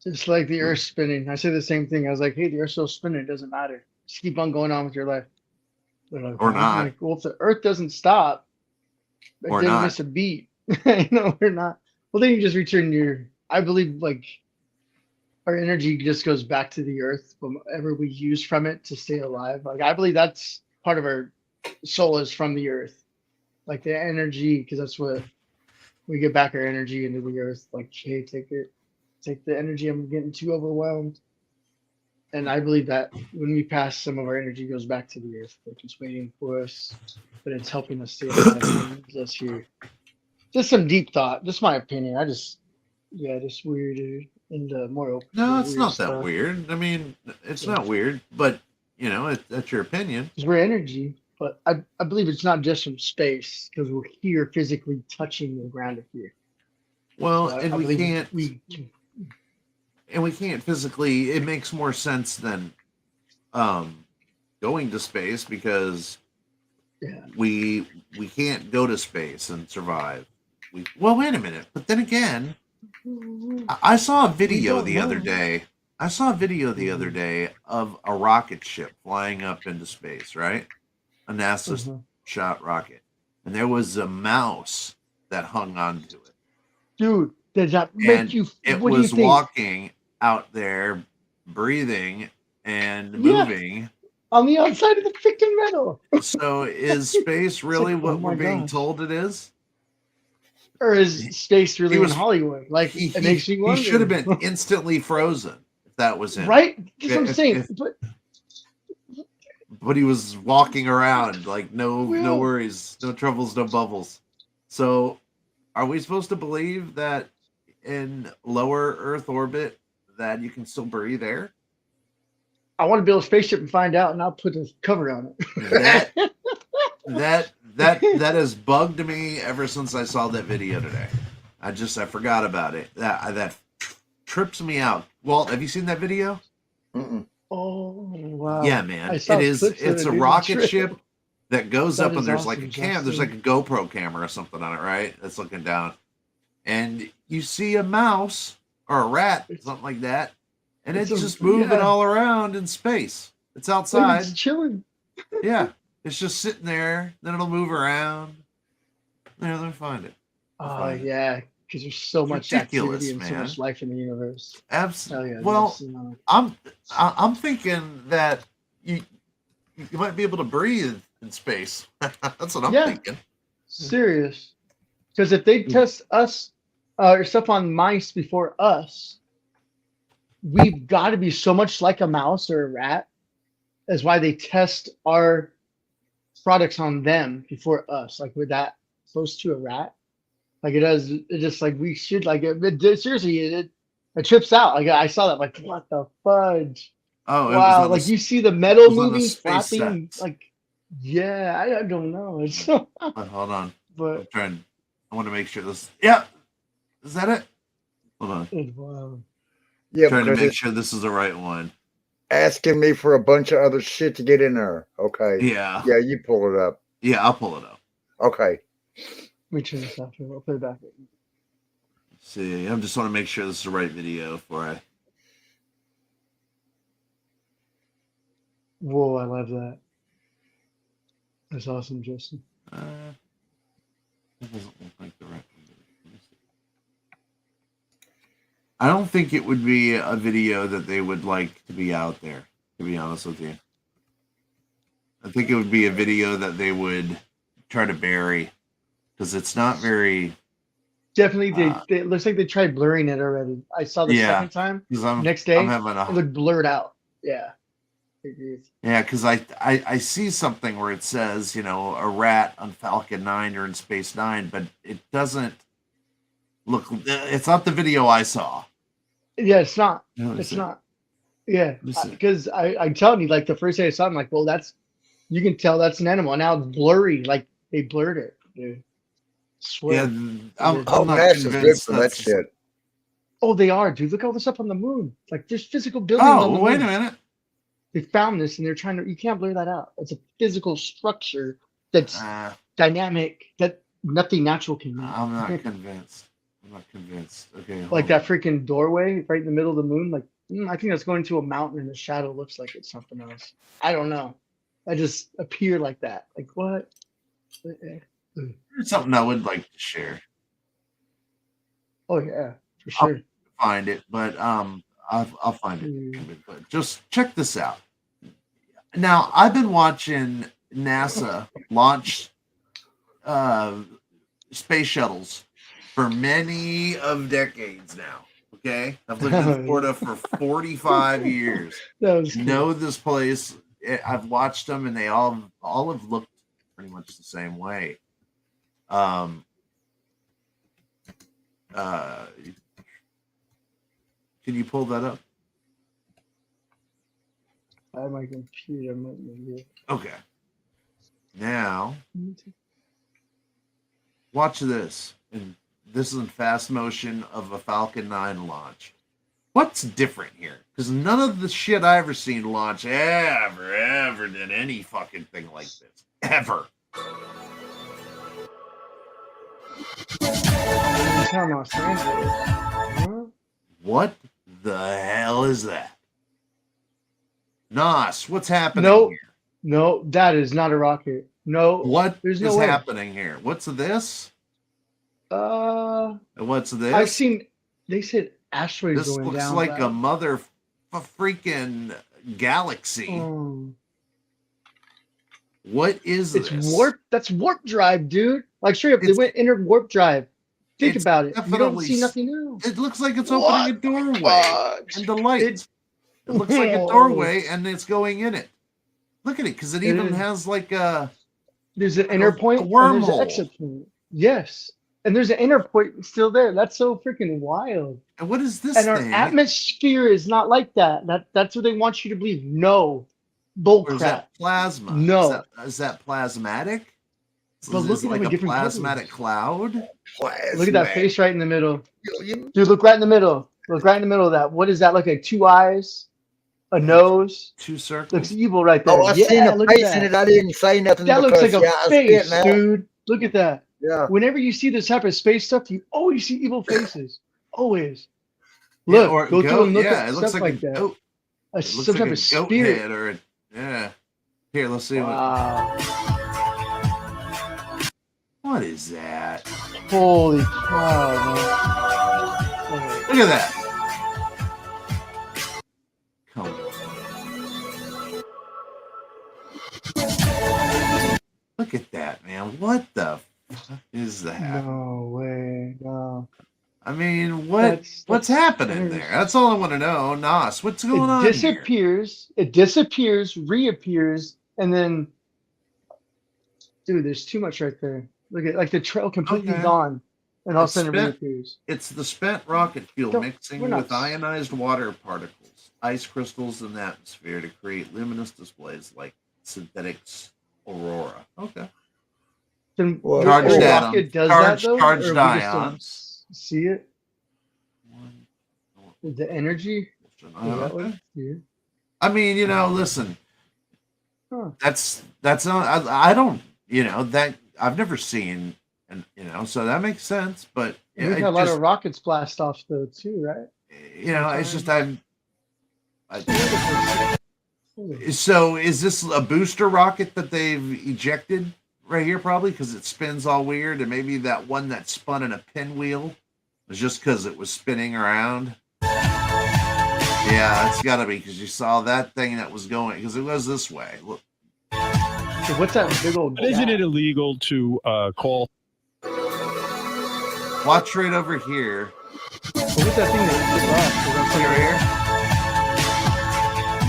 Just like the Earth spinning. I say the same thing. I was like, hey, the Earth's still spinning. It doesn't matter. Just keep on going on with your life. Like, or not. Like, well, if the Earth doesn't stop, it or didn't not. miss a beat. No, we're not. Well, then you just return I believe, like, our energy just goes back to the Earth, whatever we use from it to stay alive. Like, I believe that's part of our soul is from the Earth. Like, the energy, because that's what we get back our energy into the Earth. Like, hey, take the energy. I'm getting too overwhelmed. And I believe that when we pass, some of our energy goes back to the Earth. Like, it's waiting for us, but it's helping us stay alive. Just here. Just some deep thought. Just my opinion. Just weird and more open. No, it's not that weird. I mean, it's not weird, but that's your opinion. Because we're energy, but I believe it's not just from space, because we're here physically touching the ground here. Well, so and we can't physically. It makes more sense than going to space, because we can't go to space and survive. Well, wait a minute. But then again, I saw a video the other day. Of a rocket ship flying up into space, right? A NASA shot rocket. And there was a mouse that hung onto it. Dude, does that make you... It was walking out there, breathing and moving. On the outside of the freaking metal. So is space really what we're being told it is? Or is space really in Hollywood? Like, it makes me wonder. He should have been instantly frozen if that was him. Right? That's what I'm saying. but he was walking around like no worries, no troubles, no bubbles. So, are we supposed to believe that in lower Earth orbit that you can still breathe air? I want to build a spaceship and find out, and I'll put a cover on it. That has bugged me ever since I saw that video today. I forgot about it. That trips me out. Walt, have you seen that video? Mm-mm. Oh wow! Yeah, man. It is. It's a rocket ship that goes up, and there's like a cam. There's like a GoPro camera or something on it, right? That's looking down, and you see a mouse or a rat, something like that, and it's just moving all around in space. It's outside. It's chilling. Yeah, it's just sitting there. Then it'll move around. Yeah, they'll find it. Oh yeah, because there's so much activity and so much life in the universe. Absolutely. Yeah, well, I'm thinking that you might be able to breathe in space. That's what I'm thinking. Serious. Because if they test us or stuff on mice before us, we've got to be so much like a mouse or a rat. That's why they test our products on them before us. Like, we're that close to a rat. Like, it does. It just like we should like it. Seriously, it trips out. Like, I saw that. Like, what the fudge? Oh, wow! Like, you see the metal moving, flapping. Like, yeah, I don't know. It's so. Hold on. But I'm trying. I want to make sure this. Yeah, is that it? Hold on. Wow. Yeah, trying to make sure this is the right one. Asking me for a bunch of other shit to get in there. Okay. Yeah. Yeah, you pull it up. Yeah, I'll pull it up. Okay. Let me turn this off here. I'll put it back. Let's see, I just want to make sure this is the right video before I. Whoa, I love that. That's awesome, Justin. That doesn't look like the right one. I don't think it would be a video that they would like to be out there, to be honest with you. I think it would be a video that they would try to bury because it's not very. Definitely, it looks like they tried blurring it already. I saw the second time. Next day, it looked blurred out. Yeah. Yeah, because I see something where it says, a rat on Falcon 9 or in Space 9, but it doesn't look. It's not the video I saw. Yeah, it's not. It's not. Yeah, because I'm telling you, like the first day I saw it, I'm like, well, you can tell that's an animal. Now it's blurry. Like they blurred it, dude. Swear. Yeah, I'm not convinced that shit. Oh, they are, dude. Look all this up on the moon. Like there's physical buildings on the moon. Oh, wait a minute. They found this and they're trying to. You can't blur that out. It's a physical structure that's dynamic that nothing natural can make. I'm not convinced. Okay. Like that freaking doorway right in the middle of the moon. Like I think that's going to a mountain and the shadow looks like it's something else. I don't know. I just appear like that. Like what? It's something I would like to share. Oh yeah, for sure. I'll find it, but I'll find it. But just check this out. Now I've been watching NASA launch space shuttles for many of decades now. Okay, I've lived in Florida for 45 years. Know this place. I've watched them, and they all have looked pretty much the same way. Can you pull that up? I have my computer. Okay. Now, watch this. And this is in fast motion of a Falcon 9 launch. What's different here? Because none of the shit I ever seen launch ever did any fucking thing like this. Ever. What the hell is that? Nos, what's happening here? No, that is not a rocket. No. There's no happening here? What's this? What's this? I've seen. They said asteroids this going down. This looks like a mother freaking galaxy. What is this? It's warp. That's warp drive, dude. Like straight up, they went entered warp drive. Think about it. You don't see nothing else. It looks like it's opening a doorway. And the light. It looks like a doorway, and it's going in it. Look at it, because it even has like a. There's an inner point and there's an exit point. Yes. And there's an inner point still there. That's so freaking wild. And what is this and our thing? atmosphere is not like that. That's what they want you to believe. No. Bullcrap. Or is that plasma? No. Is that plasmatic? But look at like how a different plasmatic cloud? Look at that face right in the middle. Dude, look right in the middle. Look right in the middle of that. What is that? Like 2 eyes? A nose? 2 circles? Looks evil right there. Oh, I seen a face in it. I didn't say nothing. That looks like because, a face, dude. Look at that. Yeah. Whenever you see this type of space stuff, you always see evil faces. Always. Look, or go through and look yeah, at it stuff looks like that. Goat. Some type of goat spirit. head or yeah. Here, let's see what is that? Holy cow, man. Look at that. Come on. Look at that, man. What the fuck is that? No way. No. I mean, what's happening there? That's all I want to know. Nos, what's going on? It disappears, reappears, and then, dude, there's too much right there. Look at like the trail completely gone, and all of a sudden it reappears. It's the spent rocket fuel mixing with ionized water particles, ice crystals in the atmosphere to create luminous displays like synthetics aurora. Okay. Then charged rocket does that though, charged or we just ions. don't see it. The energy. I mean, listen. Huh. That's not. I don't. That I've never seen, and so that makes sense. But We've had a lot of rockets blast off though too, right? It's just So is this a booster rocket that they've ejected right here? Probably because it spins all weird, and maybe that one that spun in a pinwheel was just because it was spinning around. Yeah, it's got to be because you saw that thing that was going because it was this way. Look. So what's that big old? But isn't it illegal to call? Watch right over here. What's that thing that over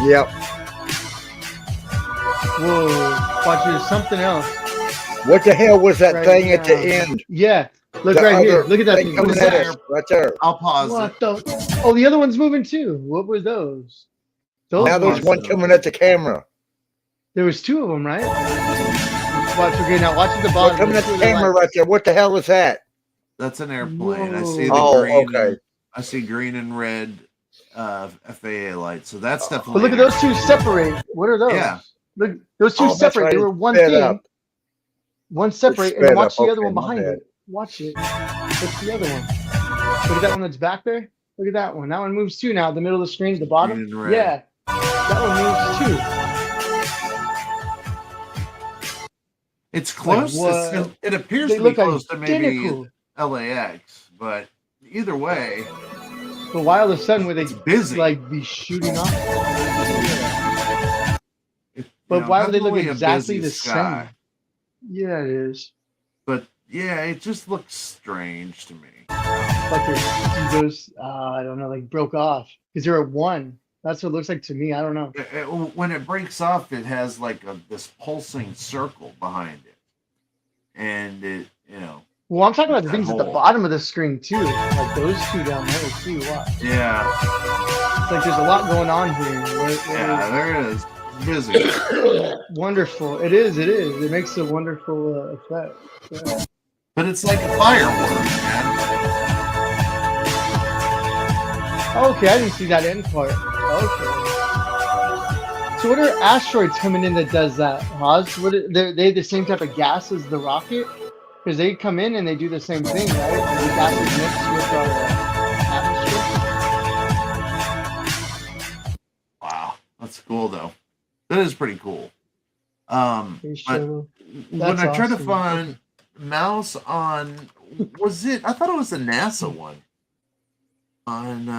here? Yep. Whoa! Watch, there's something else. What the hell was that Right thing at the now. end? Yeah. Look The right here. other Look at that thing thing. coming What is at that? us, right there. I'll pause What it. the? Oh, the other one's moving too. What were those? Now there's one coming at the camera. There was 2 of them, right? Watch, okay, now watch at the bottom. One coming at the camera right there. What the hell is that? That's an airplane. I Whoa. see the green. Okay. I see green and red FAA lights. So that's definitely. But look at those 2 separate. What are those? Yeah. Look, those 2 Oh, that's separate. right. They were one Sped thing. up. One separate, sped and watch up. the other Okay, one my behind bad. it. Watch it. What's the other one? Look at that one that's back there. Look at that one. That one moves too now. The middle of the screen, the bottom. Green and red. Yeah, that one moves too. It's close. what? It appears They to be look close to maybe identical. LAX, but either way, But why all of a sudden would they busy. like be shooting off? It, But why would they look definitely a exactly busy the sky. same? Yeah, it is. But yeah, it just looks strange to me. Like those, I don't know, like broke off because they're at 1. That's what it looks like to me. I don't know. When it breaks off, it has like this pulsing circle behind it, and it, Well, I'm talking about the that things at the hole. bottom of the screen too, like those 2 down there too. Watch. Yeah, It's like there's a lot going on here. yeah, there is. It's busy. Wonderful. It is. It is. It makes a wonderful effect. Yeah. But it's like a firework, man. Okay, I didn't see that end part. Okay. So what are asteroids coming in that does that, Haas? They the same type of gas as the rocket? Because they come in and they do the same thing, right? The gases mix with our atmosphere. Wow, that's cool though. That is pretty cool. But when I tried to awesome. find mouse on, was it? I thought it was the NASA one. On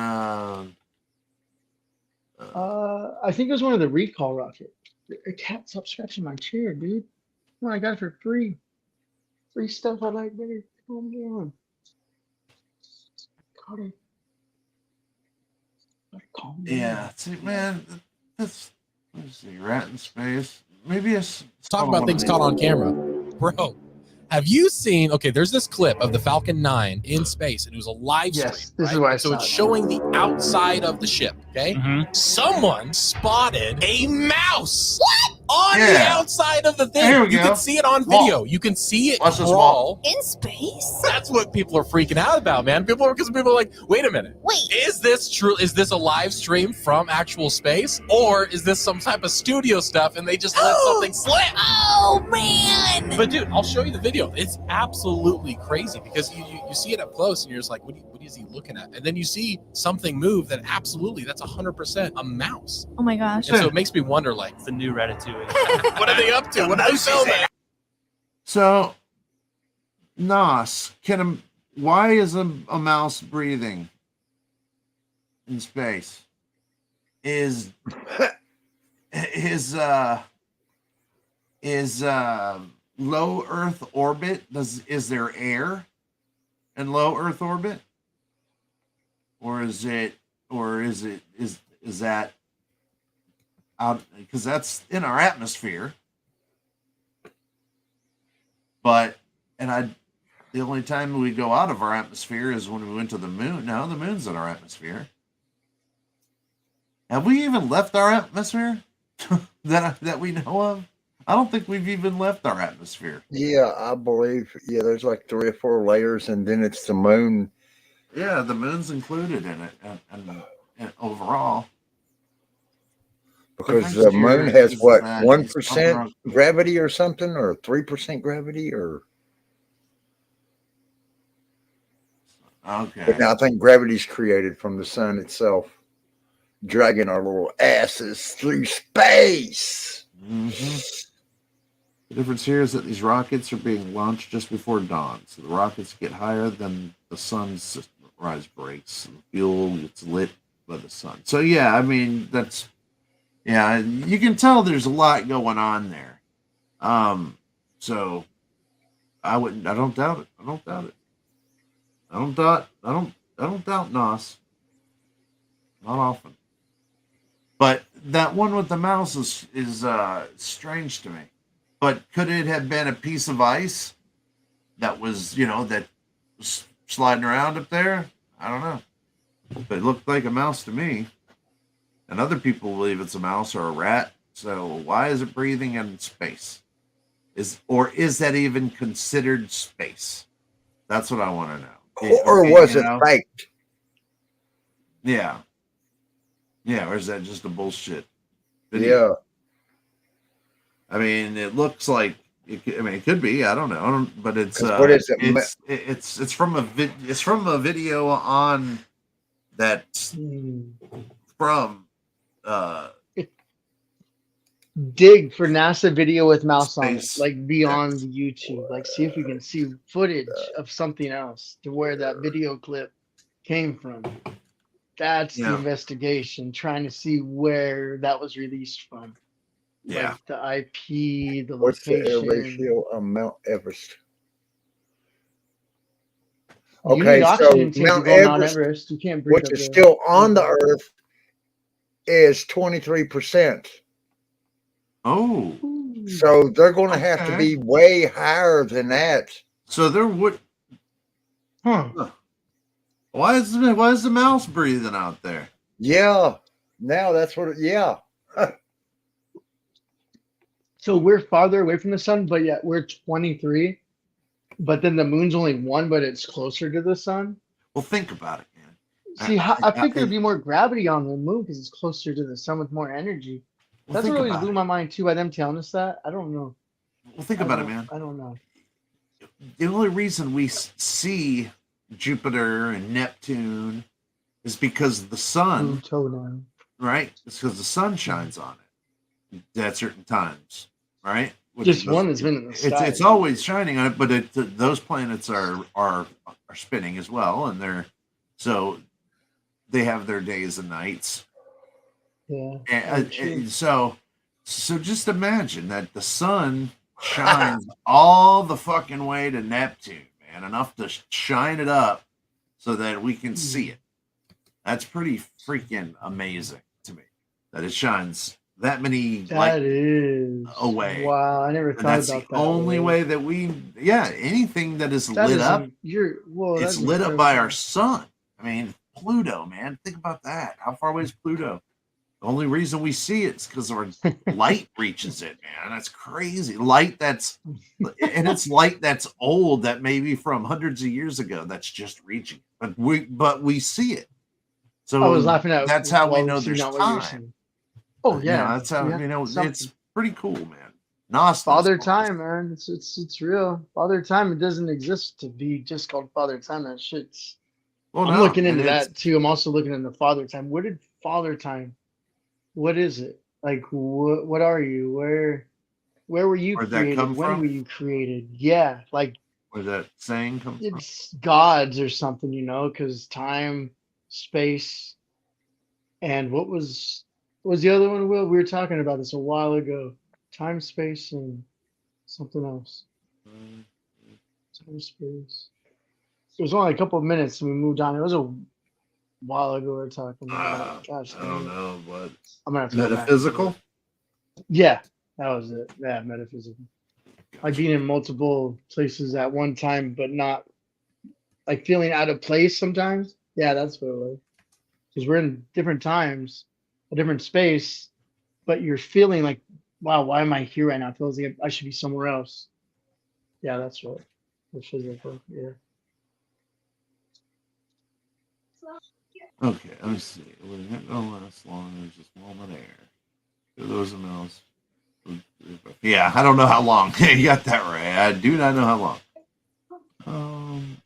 I think it was one of the recall rocket. The cat stopped scratching my chair, dude. No, I got it for free. Free stuff I like, baby. Calm down. Got it. Calm down. yeah, see, man, that's let's see, rat in space. maybe it's talk about things caught on camera, bro. Have you seen? Okay, there's this clip of the Falcon 9 in space, and it was a live stream. Yes, this right? is what I And so it's saw. showing the outside of the ship. Okay, someone spotted a mouse. What? On the outside of the thing. Here we You go. can see it on video. You can see it Watch this, crawl in space. That's what people are freaking out about, man. People are like, wait a minute. Wait. Is this true? Is this a live stream from actual space? Or is this some type of studio stuff and they just let something slip? Oh, man. But dude, I'll show you the video. It's absolutely crazy because you see it up close and you're just like, what is he looking at? And then you see something move that absolutely, that's 100% a mouse. Oh my gosh. And so it makes me wonder, like, It's the new Ratatouille. what are they up to? What are they filming? So, Nos, why is a mouse breathing in space? Is low Earth orbit? Is there air in low Earth orbit, or is that out? Because that's in our atmosphere. But the only time we go out of our atmosphere is when we went to the moon. No, the moon's in our atmosphere. Have we even left our atmosphere that we know of? I don't think we've even left our atmosphere. Yeah, I believe. Yeah, there's like 3 or 4 layers, and then it's the moon. Yeah, the moon's included in it, and overall. Because the moon has what, 1% gravity or something, or 3% gravity, or okay. But now I think gravity's created from the sun itself, dragging our little asses through space. Mm-hmm. The difference here is that these rockets are being launched just before dawn, so the rockets get higher than the sun's rise breaks. The fuel gets lit by the sun. So yeah, I mean that's. Yeah, you can tell there's a lot going on there. So I don't doubt it. I don't doubt Nos. Not often. But that one with the mouse is strange to me. But could it have been a piece of ice that was, that was sliding around up there? I don't know. But it looked like a mouse to me. And other people believe it's a mouse or a rat. So why is it breathing in space? Is that even considered space? That's what I want to know. Or was it faked? Yeah. Yeah, or is that just a bullshit video? Yeah. I mean, it looks like it could be. I don't know. But it's what is it? It's from a video on that from dig for NASA video with mouse on it, like beyond YouTube. Like see if we can see footage of something else to where that video clip came from. That's the investigation, trying to see where that was released from. Yeah. Like the IP, the What's location. the air ratio on Mount Everest? You Okay, need so oxygen to Mount go Mount Everest, Everest. You can't breathe which up is there. still on the Earth, is 23%. Oh. So they're going to have to be way higher than that. So there would. Huh. Why is the mouse breathing out there? Yeah. Now that's what. Yeah. So we're farther away from the sun, but yet we're 23. But then the moon's only 1, but it's closer to the sun. Well, think about it, man. See, I think there'd be more gravity on the moon because it's closer to the sun with more energy. Well, That's think what always about blew my mind too by them telling us that. I don't know. Well, think about it, man. I don't know. The only reason we see Jupiter and Neptune is because the sun, right? It's because the sun shines on it at certain times, right? Just one that's been in the sky. It's always shining on it, but those planets are spinning as well, and they have their days and nights. Yeah. And so just imagine that the sun shines all the fucking way to Neptune, man, enough to shine it up so that we can see it. That's pretty freaking amazing to me that it shines that many That is away. wow. I never And thought that's about the that. only way that anything that is That lit is up, that's it's lit up by incredible. our sun. I mean, Pluto, man. Think about that. How far away is Pluto? The only reason we see it is because our light reaches it, man. That's crazy. And it's light that's old, that maybe from hundreds of years ago, that's just reaching. But we see it. I was So laughing at that's how we know Wallace, there's not what you're time. saying. Oh You know, yeah, that's how yeah. it's pretty cool, man. Gnosis. Father Time, man. It's real. Father Time. It doesn't exist to be just called Father Time. That shit's. I'm looking into that too. I'm also looking into Father Time. What did Father Time? What is it? Like what are you? Where were you Where'd that created? come When from? were you created? Yeah, like Where that saying comes from? it's gods or something, because time, space, and what was the other one, Will? We were talking about this a while ago. Time, space, and something else. Time, space. It was only a couple of minutes and we moved on. It was a while ago we were talking about it. Gosh, I don't know, but I'm gonna have to go back to metaphysical. it. Yeah, that was it. Yeah, metaphysical. Like being in multiple places at one time, but not like feeling out of place sometimes. Yeah, that's what it was. Because we're in different times, a different space, but you're feeling like, wow, why am I here right now? It feels like I should be somewhere else. Yeah, that's what the physical. Yeah. Okay, let me see. Would it go last long as just moment air? Do those amounts? Yeah, I don't know how long. You got that right. I do not know how long.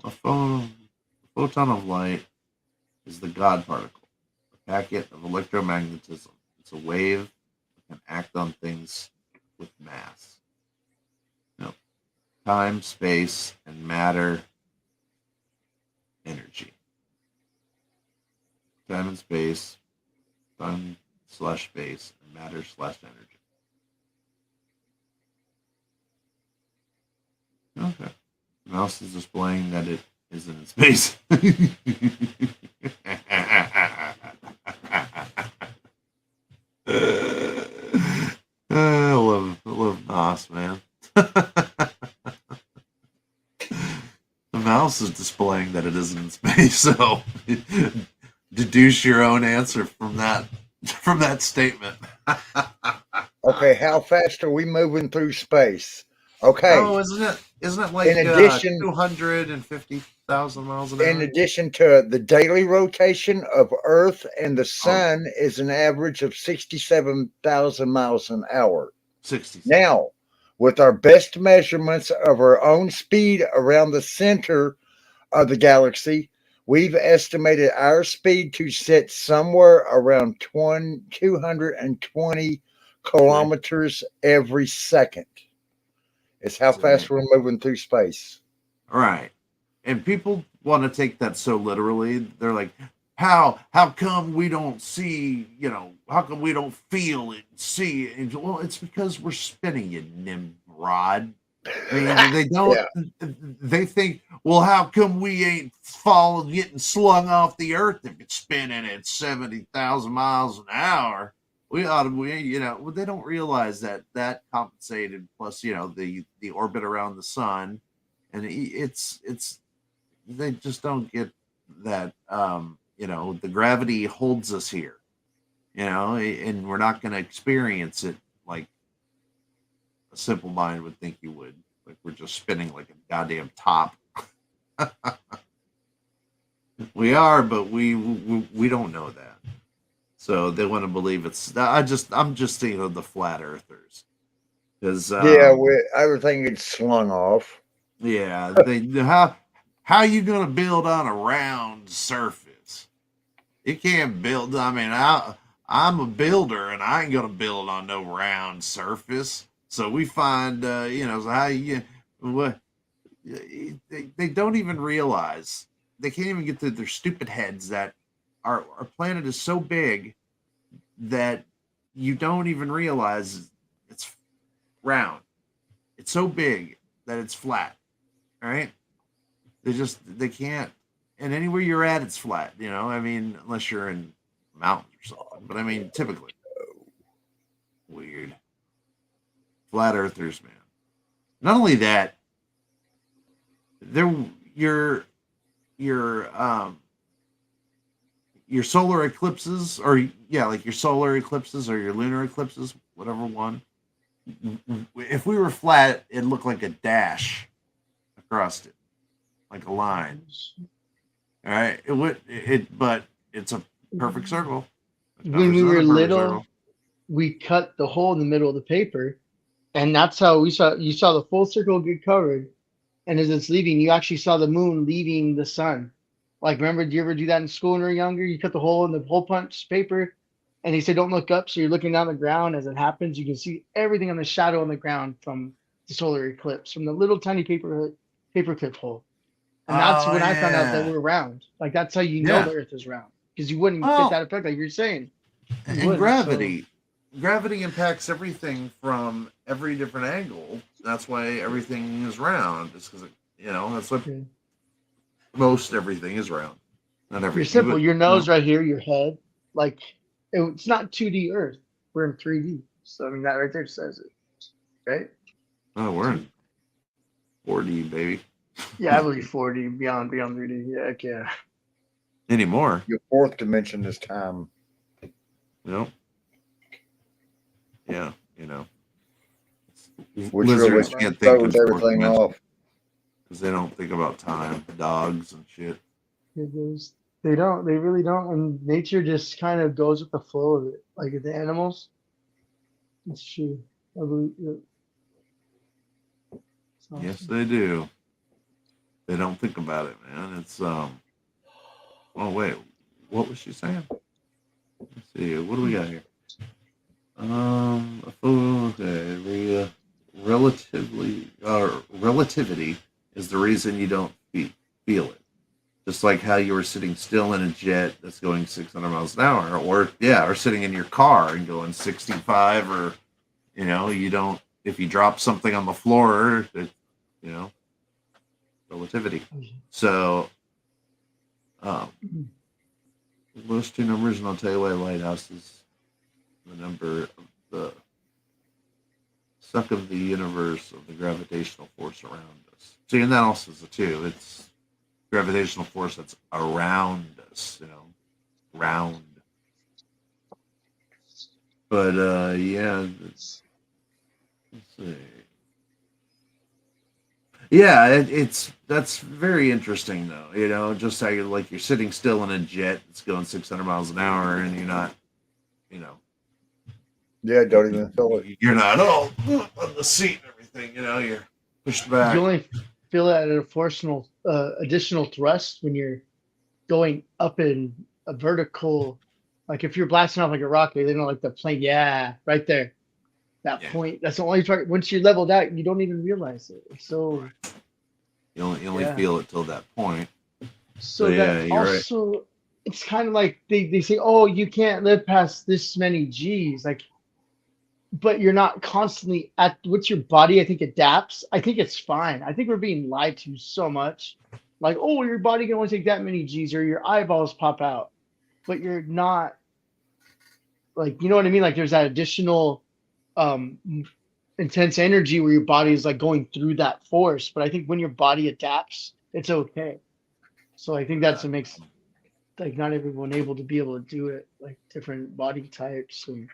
A photon of light is the God particle, a packet of electromagnetism. It's a wave that can act on things with mass. No. Time, space, and matter, energy. Time and space, time/space, and matter/energy. Okay. Mouse is displaying that it is in space. I love Nos, man. The mouse is displaying that it is in space, so deduce your own answer from that statement. Okay, how fast are we moving through space? Okay. Oh, isn't it like in addition 250,000 miles an hour? In addition to the daily rotation of Earth and the Sun is an average of 67,000 miles an hour. 60. Now, with our best measurements of our own speed around the center of the galaxy, we've estimated our speed to sit somewhere around 220 kilometers every second. It's how fast we're moving through space. Right. And people want to take that so literally. They're like, how come we don't see, how come we don't feel it and see it? And, well, it's because we're spinning, you Nimrod. I mean, they don't, they think, well, how come we ain't getting slung off the earth if it's spinning at 70,000 miles an hour? We ought to, well, they don't realize that compensated plus, the orbit around the sun. And it's they just don't get that, the gravity holds us here, and we're not going to experience it like a simple mind would think you would. Like we're just spinning like a goddamn top. We are, but we don't know that. So they want to believe it's. I'm just thinking of the flat earthers, because everything gets slung off. Yeah, how you gonna build on a round surface? You can't build. I mean, I'm a builder, and I ain't gonna build on no round surface. So we find, so how you what they don't even realize, they can't even get to their stupid heads that our planet is so big that you don't even realize it's round. It's so big that it's flat. All right. They can't, and anywhere you're at, it's flat, I mean, unless you're in mountains or something, but I mean, typically. Weird. Flat earthers, man. Not only that, your solar eclipses, or like your solar eclipses or your lunar eclipses, whatever one. If we were flat, it'd look like a dash across it, like a line. All right, but it's a perfect circle. When we were little, we cut the hole in the middle of the paper, and that's how you saw the full circle get covered. And as it's leaving, you actually saw the moon leaving the sun. Like, remember, did you ever do that in school when you were younger? You cut the hole in the hole punch paper, and they said don't look up, so you're looking down the ground. As it happens, you can see everything on the shadow on the ground from the solar eclipse, from the little tiny paper clip hole. And that's when I found out that we're round. Like, that's how you know the Earth is round, because you wouldn't get that effect, like you're saying. And gravity impacts everything from every different angle. That's why everything is round. It's because that's what most everything is round. Not everything. You're simple. Your nose right here, your head. Like, it's not 2D Earth. We're in 3D. So I mean, that right there says it, right? Oh, we're in 4D, baby. Yeah, I believe 4D beyond 3D. Yeah, heck yeah. Anymore. Your fourth dimension is time. Nope. Yeah, Which lizards really can't think of everything off because they don't think about time. Dogs and shit. They don't. They really don't. And nature just kind of goes with the flow of it. Like the animals. It's true. I believe it. Awesome. Yes, they do. They don't think about it, man. It's Oh wait, what was she saying? Let's see. What do we got here? Okay. Relativity is the reason you don't feel it. Just like how you were sitting still in a jet that's going 600 miles an hour, or sitting in your car and going 65, or you don't. If you drop something on the floor, relativity. So, those two numbers, and I'll tell you why lighthouse is the number of the suck of the universe of the gravitational force around us. See, and that also is a two. It's gravitational force that's around us, round. But let's see. Yeah, that's very interesting though. Just how you're sitting still in a jet that's going 600 miles an hour, and you're not, Yeah, don't even feel it. You're not on the seat and everything. You're pushed back. You only feel it at an additional thrust when you're going up in a vertical. Like if you're blasting off like a rocket, they don't like the plane. Yeah, right there. That point. That's the only part. Once you're leveled out, you don't even realize it. It's so. You only feel it till that point. So that you're also, right. It's kind of like they say, oh, you can't live past this many G's. Like, but you're not constantly at what's your body, I think, adapts. I think it's fine. I think we're being lied to so much. Like, oh, your body can only take that many G's, or your eyeballs pop out. But you're not, like, you know what I mean? Like there's that additional intense energy where your body is like going through that force. But I think when your body adapts, it's okay. So I think that's what makes like not everyone able to do it, like different body types and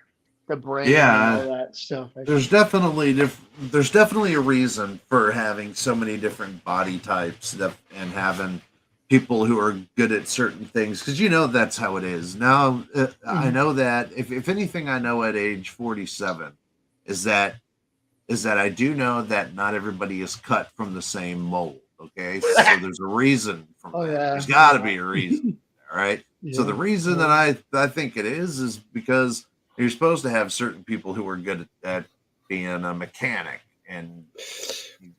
the brain and all that stuff. There's definitely a reason for having so many different body types and having people who are good at certain things, because that's how it is now. I know that if anything I know at age 47 is that I do know that not everybody is cut from the same mold. Okay, so there's a reason for that. Yeah. There's got to be a reason. All right. Yeah. So the reason that I think it is because you're supposed to have certain people who are good at being a mechanic, and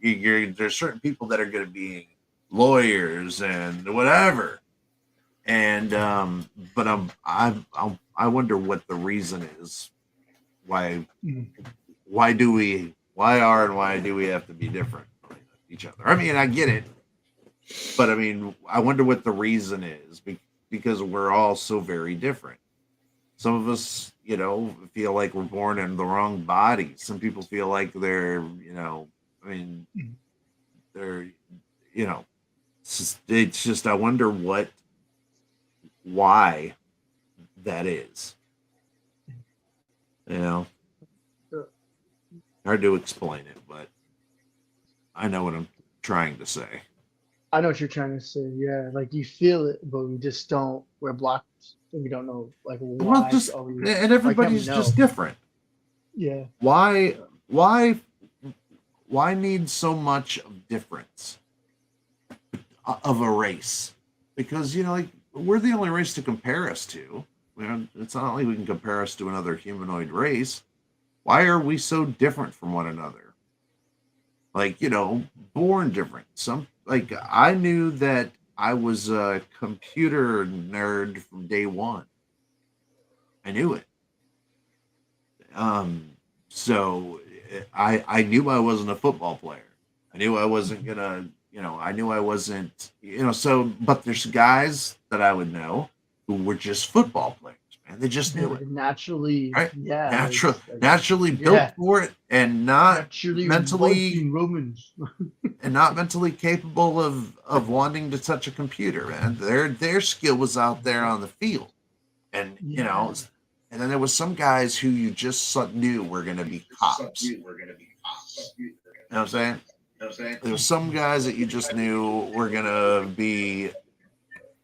there's certain people that are good at being lawyers and whatever. And but I wonder what the reason is. Why do we have to be different from each other? I mean, I get it, but I wonder what the reason is, because we're all so very different. Some of us, feel like we're born in the wrong body. Some people feel like they're, I mean, they're, it's just I wonder why that is. Hard to explain it, but I know what I'm trying to say. I know what you're trying to say. Yeah, like you feel it, but we just don't. We're blocked. We don't know like why. And everybody's just different. Yeah. Why need so much of difference of a race? Because we're the only race to compare us to. It's not like we can compare us to another humanoid race. Why are we so different from one another? Like, born different. I knew that I was a computer nerd from day one. I knew it. So I knew I wasn't a football player. I knew I wasn't gonna, I knew I wasn't, but there's guys that I would know who were just football players, man. They just knew it. Naturally, right? Yeah. Naturally built for it and not Naturally mentally Romans. and not mentally capable of wanting to touch a computer, man. Their skill was out there on the field. And and then there was some guys who you just knew were going to be cops. You know what I'm saying? There were some guys that you just knew were going to be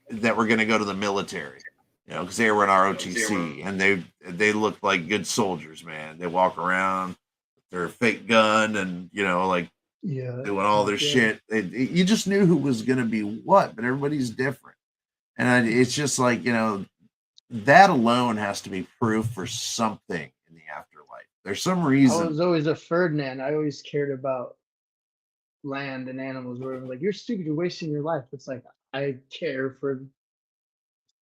that were going to go to the military, because they were in ROTC and they looked like good soldiers, man. They walk around with their fake gun and doing all their shit. You just knew who was going to be what, but everybody's different, and it's just like that alone has to be proof for something in the afterlife. There's some reason. I was always a Ferdinand. I always cared about land and animals. Where like, you're stupid, you're wasting your life. It's like I care for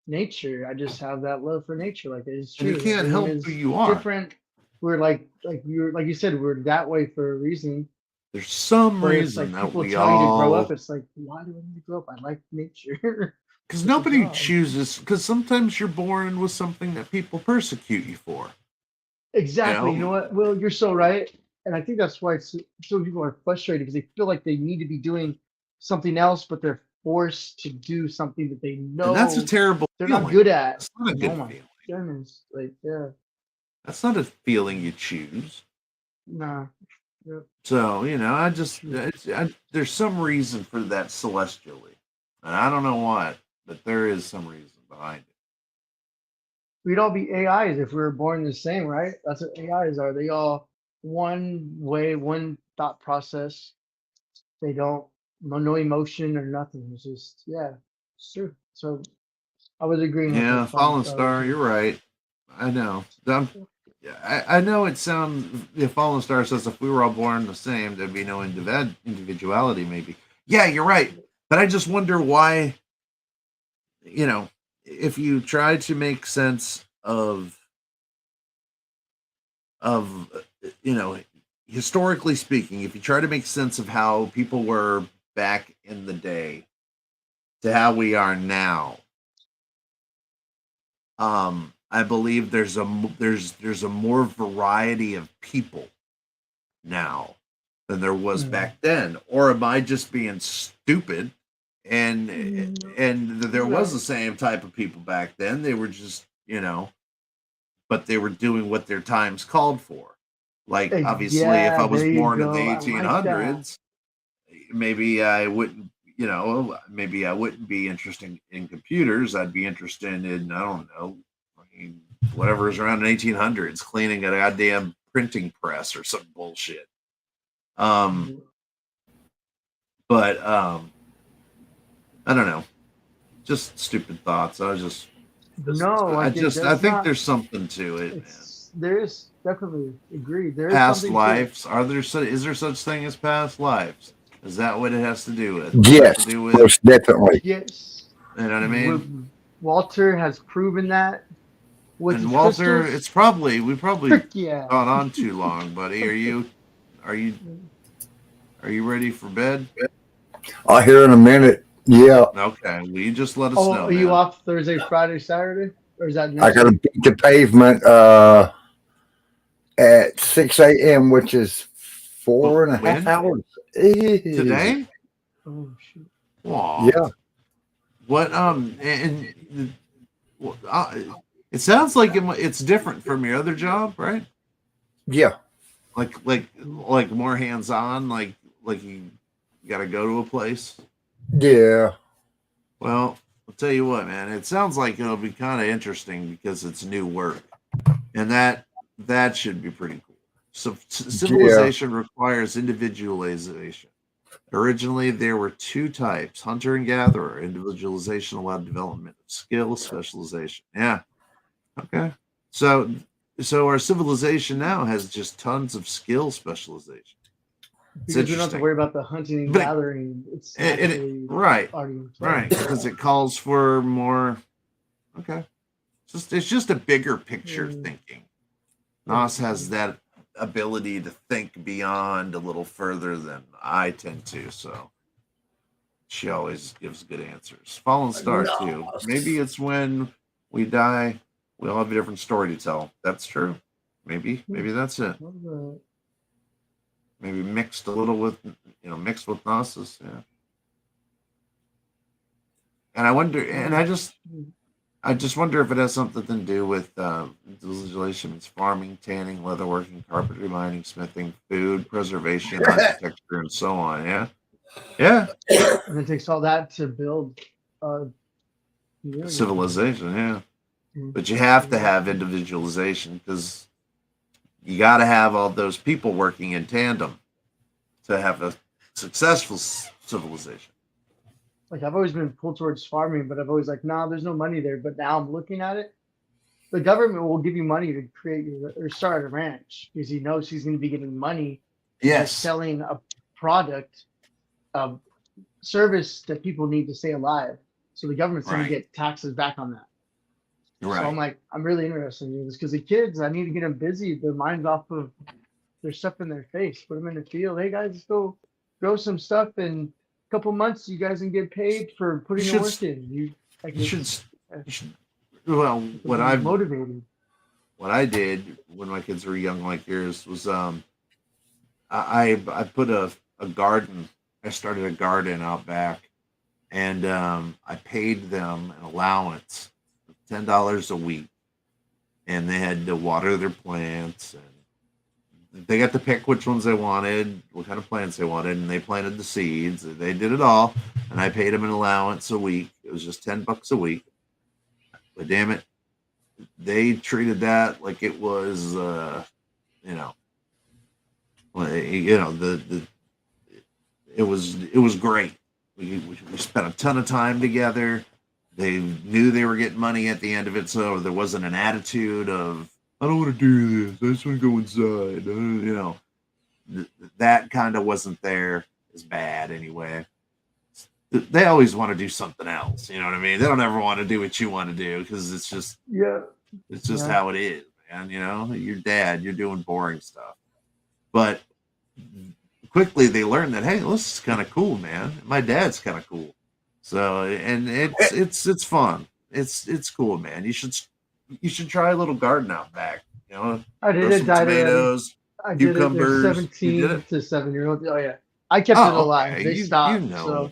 nature. I just have that love for nature. Like it's true. And you can't help who you are. Different. We're like you said, we're that way for a reason. There's some reason like that people we tell you to grow all. up. It's like, why do I need to grow up? I like nature. Because nobody chooses. Because sometimes you're born with something that people persecute you for. Exactly. You know what? Will, you're so right. And I think that's why so many people are frustrated because they feel like they need to be doing something else, but they're forced to do something that they know And that's a terrible they're feeling. not good at. That's not a good my feeling. goodness. Like, yeah. That's not a feeling you choose. Nah. Yep. So, there's some reason for that celestially. And I don't know what, but there is some reason behind it. We'd all be AIs if we were born the same, right? That's what AIs are. They all one way, one thought process. They don't no emotion or nothing. It's just it's true. So I was agreeing with Yeah, that Fallen Star, you're right. I know. I know it sounds. The Fallen Star says if we were all born the same, there'd be no individuality. Maybe. Yeah, you're right. But I just wonder why. If you try to make sense of historically speaking, if you try to make sense of how people were back in the day to how we are now, I believe there's a more variety of people now than there was back then. Or am I just being stupid? And there was the same type of people back then. They were just but they were doing what their times called for. Like obviously, if I was born in the 1800s, maybe I wouldn't. Maybe I wouldn't be interested in computers. I'd be interested in, I don't know, whatever's around the 1800s, cleaning a goddamn printing press or some bullshit. But I don't know. Just stupid thoughts. I think there's something to it. There is definitely agreed. There is past lives. Is there such thing as past lives? Is that what it has to do with? Yes, most definitely. Yes. You know what I mean? Walter has proven that. And Walter, crystals. we probably gone on too long, buddy. Are you ready for bed? I'll hear in a minute. Yeah. Okay. Will you just let us know? Are you off Thursday, Friday, Saturday? Or is that I next got to week? beat the pavement at 6 a.m., which is 4.5 When? hours. Today? Oh shoot. Wow. Yeah. What and well, it sounds like it's different from your other job, right? Yeah. Like more hands on, like you got to go to a place. Yeah. Well, I'll tell you what, man. It sounds like it'll be kind of interesting because it's new work, and that should be pretty cool. So civilization requires individualization. Originally, there were two types: hunter and gatherer. Individualization allowed development of skill, specialization. Yeah. Okay. So our civilization now has just tons of skill specialization. It's Because we don't have to interesting. worry about the hunting and But gathering. It's it actually right, already in play. right, because it calls for more. Okay, it's just a bigger picture thinking. Nos has that ability to think beyond a little further than I tend to, so she always gives good answers. Fallen Star too. Maybe it's when we die, we all have a different story to tell. That's true. Maybe that's it. Maybe mixed a little with mixed with Gnosis, yeah. And I wonder, and I just wonder if it has something to do with visualization. It's farming, tanning, leatherworking, carpentry, mining, smithing, food, preservation, architecture, and so on. Yeah, yeah. And it takes all that to build Civilization. Yeah, but you have to have individualization because you got to have all those people working in tandem to have a successful civilization. Like I've always been pulled towards farming, but I've always like, nah, there's no money there. But now I'm looking at it. The government will give you money to create or start a ranch because he knows he's going to be getting money. Yes. For selling a product, a service that people need to stay alive. So the government's going to get taxes back on that. Right. So I'm like, I'm really interested in this because the kids, I need to get them busy. Their minds off of their stuff in their face. Put them in the field. Hey guys, let's go grow some stuff. In a couple months, you guys can get paid for putting the work in. You should. Well, what I motivated. What I did when my kids were young, like yours, was I put a garden. I started a garden out back, and I paid them an allowance of $10 a week, and they had to water their plants, and they got to pick which ones they wanted, what kind of plants they wanted, and they planted the seeds. They did it all, and I paid them an allowance a week. It was just $10 a week, but damn it, they treated that like it was, it was great. We spent a ton of time together. They knew they were getting money at the end of it, so there wasn't an attitude of, I don't want to do this, I just want to go inside. That kind of wasn't there as bad anyway. They always want to do something else, you know what I mean? They don't ever want to do what you want to do because it's just how it is, man. Your dad, you're doing boring stuff. But quickly they learned that, hey, this is kind of cool, man. My dad's kind of cool. So, and it's fun. It's cool, man. You should try a little garden out back. I did grow it. some Died tomatoes, I cucumbers. did it. 17 to 7-year-old. Oh yeah, I kept it alive. Okay. They stopped. So,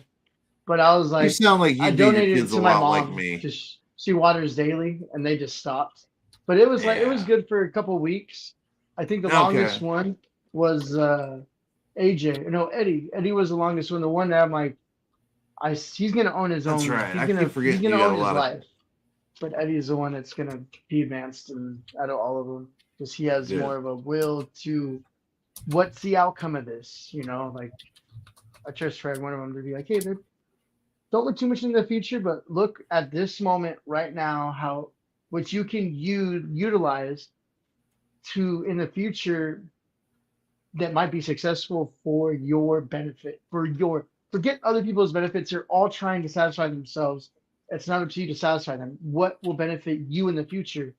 but I was like, you sound like I you do your donated kids it a to my lot mom like me. because she waters daily, and they just stopped. But it was like it was good for a couple of weeks. I think the longest one was AJ. No, Eddie. Eddie was the longest one. The one that I'm like, he's gonna own his own. That's right. He's I gonna, keep forgetting he's gonna you got own a his lot of- life. But Eddie's the one that's gonna be advanced out of all of them because he has Yeah. more of a will to what's the outcome of this. Like I just tried one of them to be like, hey, dude, don't look too much into the future, but look at this moment right now, how what you can utilize to in the future that might be successful for your benefit, forget other people's benefits. They're all trying to satisfy themselves. It's not up to you to satisfy them. What will benefit you in the future?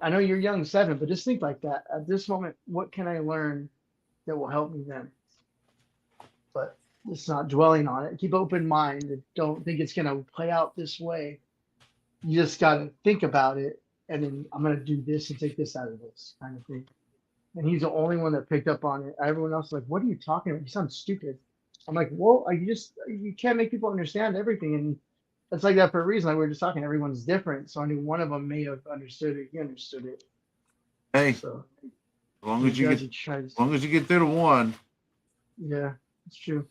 I know you're young, 7, but just think like that. At this moment, what can I learn that will help me then? But it's not dwelling on it. Keep open mind. Don't think it's going to play out this way. You just got to think about it, and then I'm gonna do this and take this out of this kind of thing. And he's the only one that picked up on it. Everyone else is like, "What are you talking about? You sound stupid." I'm like, "Well, you can't make people understand everything, and it's like that for a reason. Like we were just talking, everyone's different. So I knew one of them may have understood it. He understood it. Hey, So as long as you get through to one, yeah, it's true.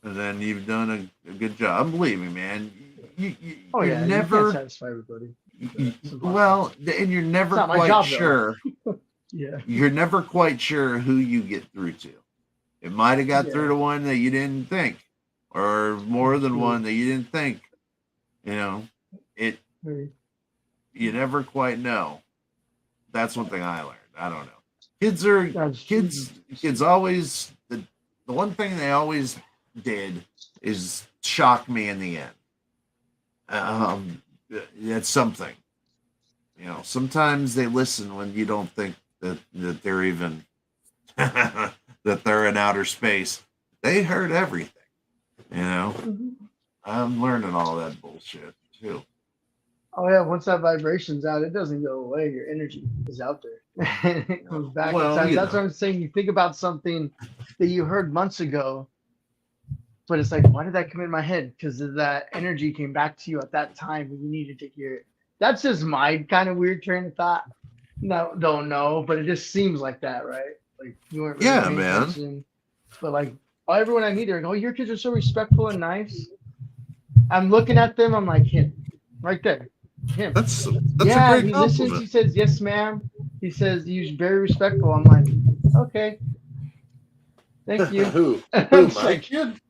and then you've done a good job. Believe me, man. You're You never can't satisfy everybody. well, and you're never It's not my quite job, though. sure. Yeah. You're never quite sure who you get through to. It might have got through to one that you didn't think, or more than one that you didn't think. You know, you never quite know. That's one thing I learned. I don't know. Kids always, the one thing they always did is shock me in the end. That's something. You know, sometimes they listen when you don't think that they're even that they're in outer space. They heard everything. You know, I'm learning all that bullshit too. Oh yeah, once that vibration's out, it doesn't go away. Your energy is out there. It comes back. Well, That's what I'm saying. You think about something that you heard months ago, but it's like, why did that come in my head? Because that energy came back to you at that time when you needed to hear it. That's just my kind of weird train of thought. No, don't know, but it just seems like that, right? Like you weren't really paying attention. But like everyone I meet, they're like, "Oh, your kids are so respectful and nice." I'm looking at them. I'm like, him, right there, him. That's yeah. a great He compliment. listens. He says, "Yes, ma'am." He says, "You're very respectful." I'm like, okay, thank you. Who? It's My like, kid?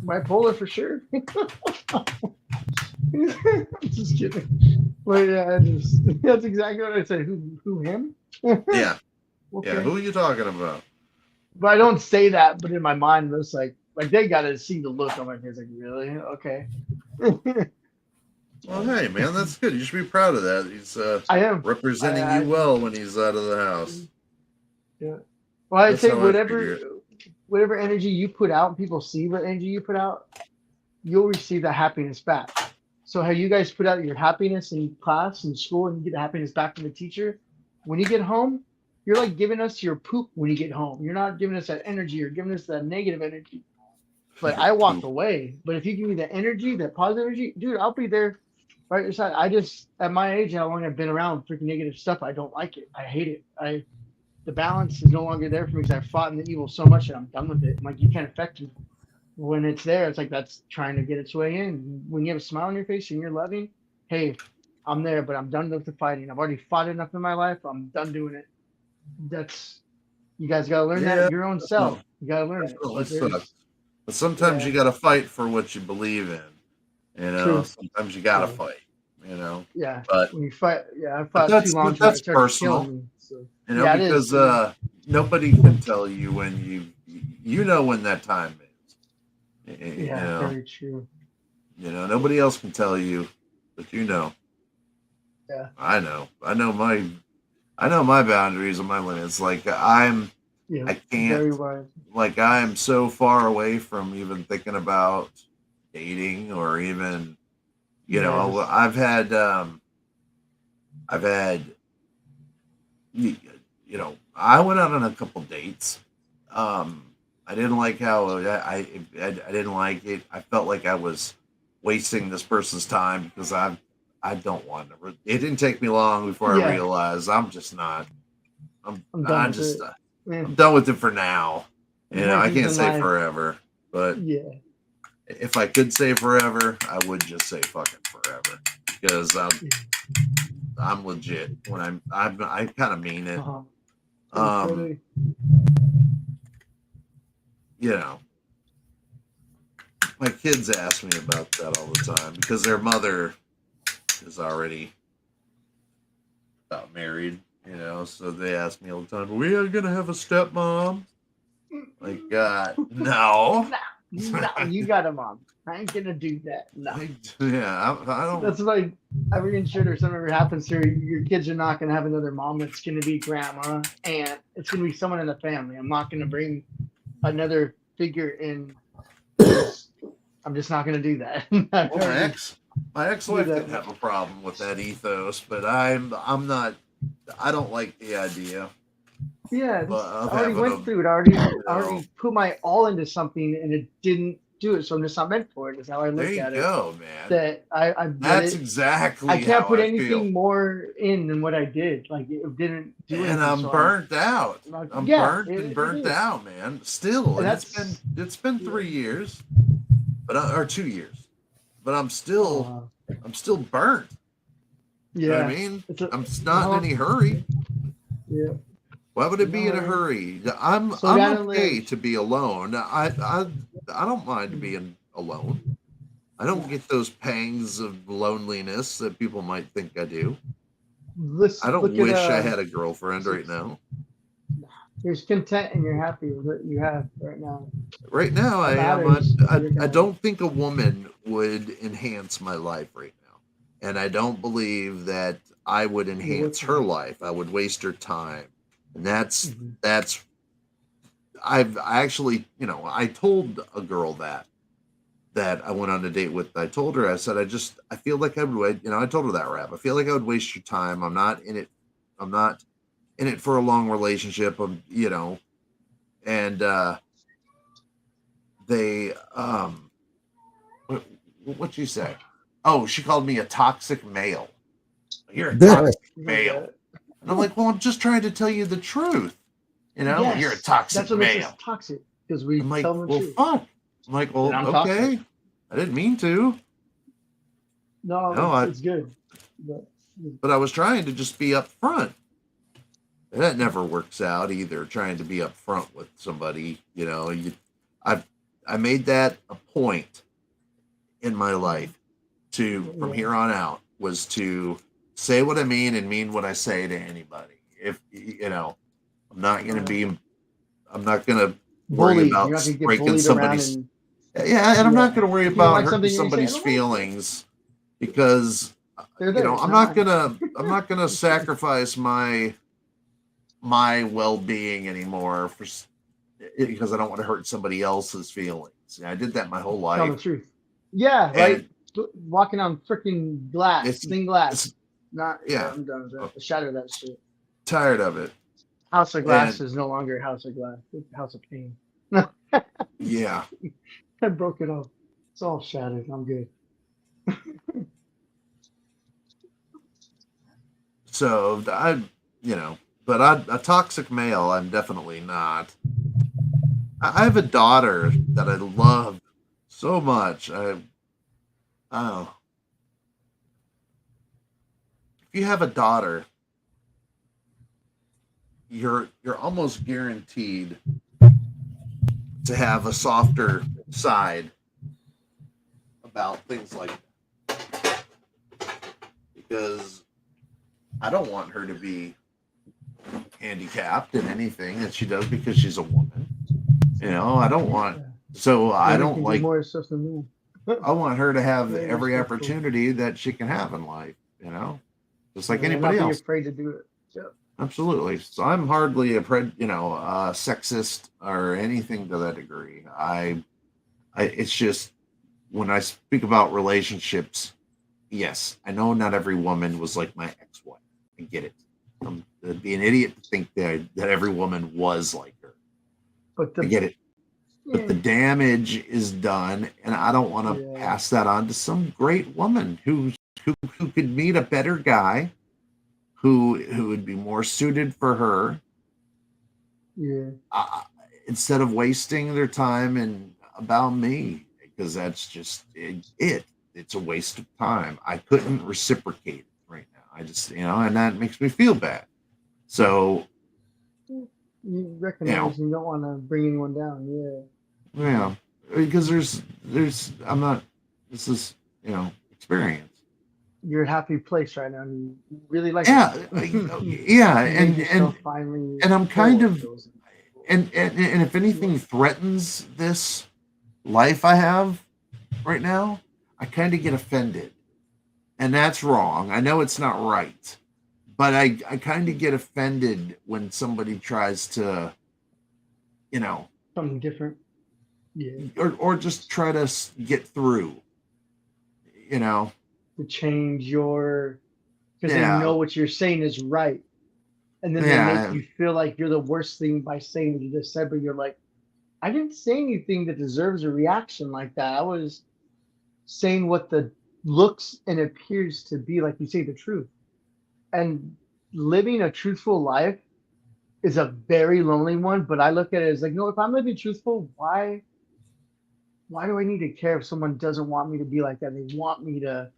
Bipolar for sure. Just kidding. But yeah, that's exactly what I said. Who him? Yeah. Okay. Yeah. Who are you talking about? But I don't say that. But in my mind, it's like they got to see the look on my face. Like, really? Okay. Well, hey, man, that's good. You should be proud of that. He's I am representing you well when he's out of the house. Yeah. Well, I'd That's say how I figure it. whatever energy you put out, and people see what energy you put out, you'll receive that happiness back. So how you guys put out your happiness in class and school, and you get the happiness back from the teacher, when you get home, you're like giving us your poop when you get home. You're not giving us that energy. You're giving us that negative energy. But I walk away. But if you give me the energy, that positive energy, dude, I'll be there right at your side. I just, at my age, how long I've been around freaking negative stuff, I don't like it. I hate it. The balance is no longer there for me because I've fought in the evil so much that I'm done with it. I'm like, you can't affect me. When it's there, it's like that's trying to get its way in. When you have a smile on your face and you're loving, hey, I'm there, but I'm done with the fighting. I've already fought enough in my life. I'm done doing it. That's you guys gotta learn that your own self. You gotta learn it. But sometimes you gotta fight for what you believe in. You know, True. sometimes you gotta fight. You know. Yeah. But when you fight, I fought too long. That's personal. Me, so. You know, because nobody can tell you when you know when that time is. Yeah, very true. You know, nobody else can tell you, but you know. Yeah. I know my boundaries and my limits. Like I can't. Like I am so far away from even thinking about dating or even, you know, I've had, you know, I went out on a couple dates. I didn't like how I didn't like it. I felt like I was wasting this person's time because I don't want to. It didn't take me long before I realized I'm just not. I'm done with it for now. You know, I can't say forever, but if I could say forever, I would just say fucking forever because I'm legit when I kind of mean it. You know, my kids ask me about that all the time because their mother is already about married, you know, so they ask me all the time, are we going to have a stepmom? Like, no. No, you got a mom. I ain't going to do that. No. Yeah, I don't. That's like, every insured or something ever happens to your kids are not going to have another mom. It's going to be grandma, and it's going to be someone in the family. I'm not going to bring another figure in. I'm just not going to do that. Well, my ex-wife didn't have a problem with that ethos, but I'm not. I don't like the idea. Yeah, I already having went through it. I already put my all into something, and it didn't do it. So I'm just not meant for it. Is how I look There you at it. go, man. That I That's exactly I can't how put I anything feel. more in than what I did. Like it didn't do anything. And I'm so burnt out. I'm burnt is. out, man. Still, And and it's been 3 years, but or 2 years, but I'm still burnt. You know what I mean? I'm not in any hurry. Yeah. Why would it be in a hurry? I'm okay to be alone. I don't mind being alone. I don't get those pangs of loneliness that people might think I do. I don't wish I had a girlfriend right now. You're content and you're happy with what you have right now. Right now, I am. I don't think a woman would enhance my life right now, and I don't believe that I would enhance her life. I would waste her time, and that's. I actually, I told a girl that I went on a date with. I told her, I said, I feel like I would, I told her that rap. I feel like I would waste your time. I'm not in it for a long relationship. And they, what'd you say? Oh, she called me a toxic male. You're a toxic male. And I'm like, well, I'm just trying to tell you the truth. Yes, you're a toxic that's what male. makes us toxic because we I'm like, tell them the well, truth. fuck. I'm like, well, I'm okay. toxic. I didn't mean to. No, it's good. But I was trying to just be up front. And that never works out either, trying to be up front with somebody. I made that a point in my life from here on out, was to say what I mean and mean what I say to anybody. If, I'm not going to worry about breaking somebody's. Yeah, and I'm not going to worry about hurting somebody's feelings because I'm not gonna sacrifice my well-being anymore because I don't want to hurt somebody else's feelings. I did that my whole life. Tell the truth. Yeah, right. Walking on freaking glass, stained glass. I'm done with that. Shatter that shit. Tired of it. House of Glass is no longer a House of Glass. It's a House of Pain. Yeah. I broke it off. It's all shattered. I'm good. So but a toxic male, I'm definitely not. I have a daughter that I love so much. If you have a daughter, you're almost guaranteed to have a softer side about things like that. Because I don't want her to be handicapped in anything that she does because she's a woman. I don't want. So I don't like. More stuff than me. I want her to have every opportunity that she can have in life. Just like anybody else. Not be afraid to do it. Yeah. Absolutely. So I'm hardly sexist or anything to that degree. It's just when I speak about relationships. Yes, I know not every woman was like my ex-wife. I get it. I'd be an idiot to think that every woman was like her. I get it. But the damage is done, and I don't want to pass that on to some great woman who could meet a better guy, who would be more suited for her. Yeah. Instead of wasting their time about me, because that's just it. It's a waste of time. I couldn't reciprocate it right now. I just, and that makes me feel bad. So you recognize you don't want to bring anyone down. Yeah. Yeah, because this is, experience. You're a happy place right now. And you really like yeah, and I'm kind of, and if anything threatens this life I have right now, I kind of get offended, and that's wrong. I know it's not right, but I kind of get offended when somebody tries to, something different. or just try to get through. To change your, because they know what you're saying is right, and then they make you feel like you're the worst thing by saying what you just said, but you're like, I didn't say anything that deserves a reaction like that. I was saying what the looks and appears to be, like you say, the truth. And living a truthful life is a very lonely one, but I look at it as like, if I'm living truthful, why do I need to care if someone doesn't want me to be like that? They want me to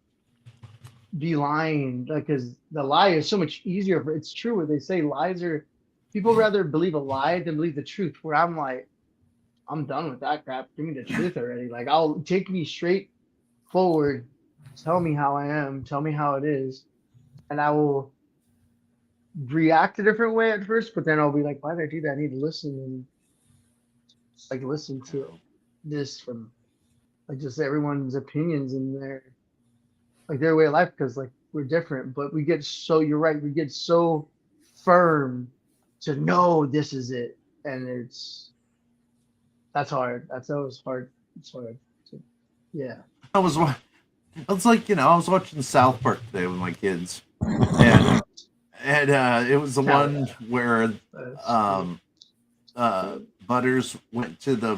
be lying, because the lie is so much easier. It's true what they say, people rather believe a lie than believe the truth, where I'm like, I'm done with that crap. Give me the truth already. Like, I'll take me straight forward. Tell me how I am. Tell me how it is. And I will react a different way at first, but then I'll be like, why did I do that? I need to listen and listen to this from just everyone's opinions and their way of life, because we're different, but we get so, you're right, we get so firm to know this is it. And that's hard. That's always hard. It's hard. Yeah. I was like, I was watching South Park today with my kids, and it was the one where Butters went to the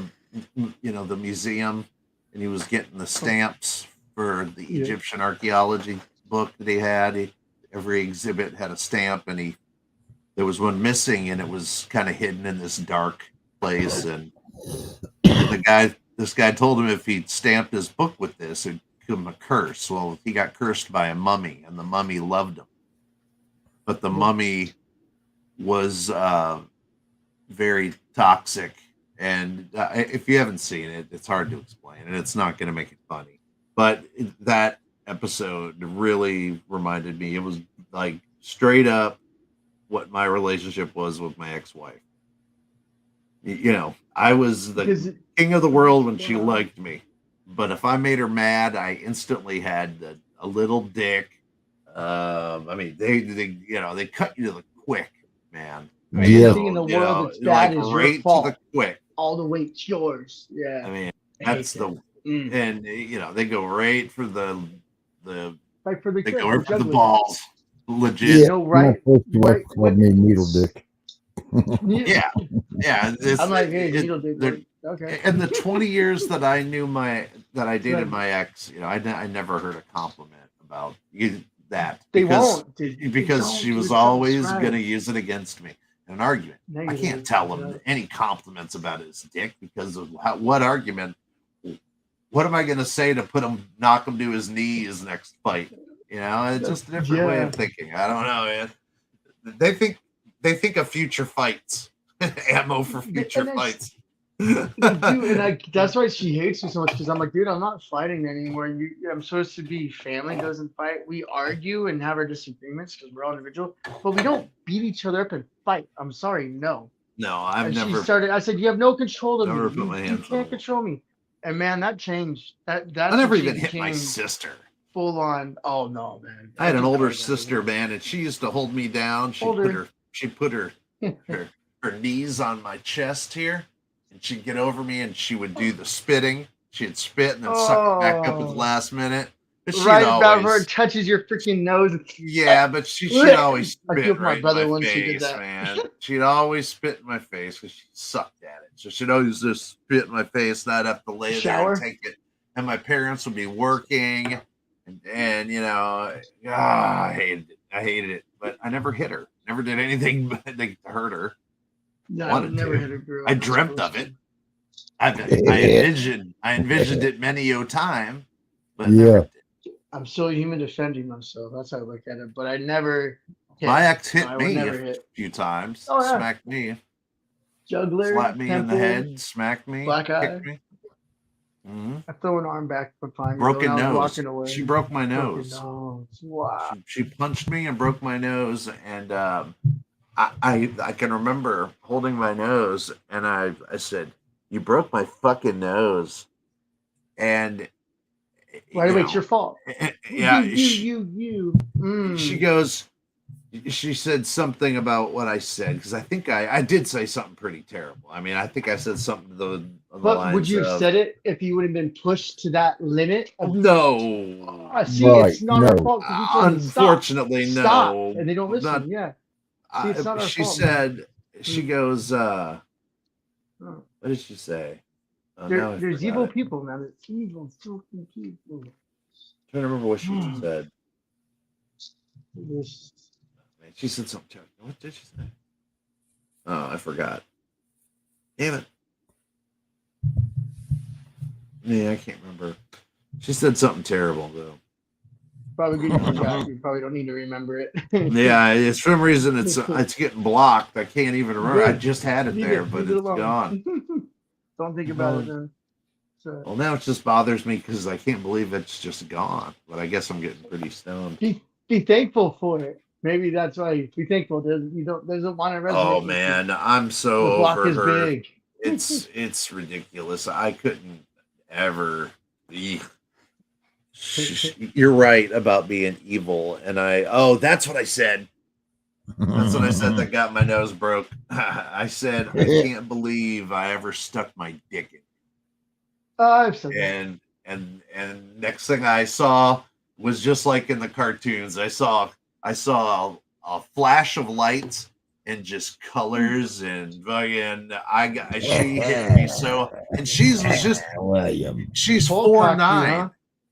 museum, and he was getting the stamps for the Egyptian archaeology book that he had. Every exhibit had a stamp, and there was one missing, and it was kind of hidden in this dark place, and this guy told him if he stamped his book with this, it'd become a curse. Well, he got cursed by a mummy, and the mummy loved him. But the mummy was very toxic. And if you haven't seen it, it's hard to explain, and it's not going to make it funny. But that episode really reminded me, it was like straight up what my relationship was with my ex-wife. I was the king of the world when she liked me, but if I made her mad, I instantly had a little dick. They cut you to the quick, man. Anything in the world that's bad is right your fault. To the quick. All the weight's yours. Yeah. That's and they go right for the right for the they go right for the balls. Legit. Yeah, my first wife called me needle dick. Yeah. I'm like, hey, needle dick. Okay. In the 20 years that I dated my ex, I never heard a compliment about that. Because she was always going to use it against me in an argument. I can't tell him any compliments about his dick, because of what argument? What am I going to say to knock him to his knees next fight? It's just a different way of thinking. I don't know, man. They think of future fights, ammo for future fights. That's why she hates me so much, because I'm like, dude, I'm not fighting anymore. I'm supposed to be family, doesn't fight. We argue and have our disagreements because we're all individual, but we don't beat each other up and fight. I'm sorry, no. No, I've never. She started. I said, you have no control of never me. Put my hands you can't control me. And man, that changed. I never even hit my sister. Full on. Oh no, man. I had an older sister, man, and she used to hold me down. She'd put her knees on my chest here, and she'd get over me, and she would do the spitting. She'd spit and then suck it back up at the last minute. But right about where it touches your freaking nose. Yeah, but she'd always spit right in my face, man. She'd always spit in my face because she sucked at it. So she'd always just spit in my face, and I'd have to lay there and take it. And my parents would be working, and I hated it. But I never hit her. Never did anything to hurt her. No, I never hit a girl. I dreamt of it. I envisioned it many a time, but never did. I'm so human defending myself. That's how I look at it. But I never hit. My ex hit me a few times. Oh, yeah. Smacked me. Juggler. Slapped me in the head. Smacked me. Black eye. Kicked me. Mm-hmm. I throw an arm back behind me. Broken nose. She broke my nose. Wow. She punched me and broke my nose, and I can remember holding my nose, and I said, "You broke my fucking nose," and right away, it's your fault. Yeah. You. She goes, she said something about what I said, because I think I did say something pretty terrible. I mean, I think I said something to the But lines would you have of, said it if you would have been pushed to that limit? no. See, it's not our fault because we told them to stop. Unfortunately, Stop, no. and they don't listen. Not, Yeah. See, it's not our she fault. said, she goes, what did she say? Oh, now I There's forgot evil it. people, man. There's evil fucking people. I'm trying to remember what she said. She said something terrible. What did she say? Oh, I forgot. Damn it. Yeah, I can't remember. She said something terrible, though. Probably good you forgot. You probably don't need to remember it. Yeah, it's for some reason it's getting blocked. I can't even remember. I just had it there, but it's gone. Don't think about it then. So, Well, now it just bothers me because I can't believe it's just gone. But I guess I'm getting pretty stoned. be thankful for it. Maybe that's why. Be thankful. Doesn't want to resonate. Oh with you. man, I'm so The block over is her. big. It's ridiculous. I couldn't ever. You're right about being evil, and that's what I said. That's what I said that got my nose broke. I said I can't believe I ever stuck my dick in. I've said that. And next thing I saw was just like in the cartoons. I saw a flash of lights and just colors and fucking she hit me so, and she's 4'9". Huh?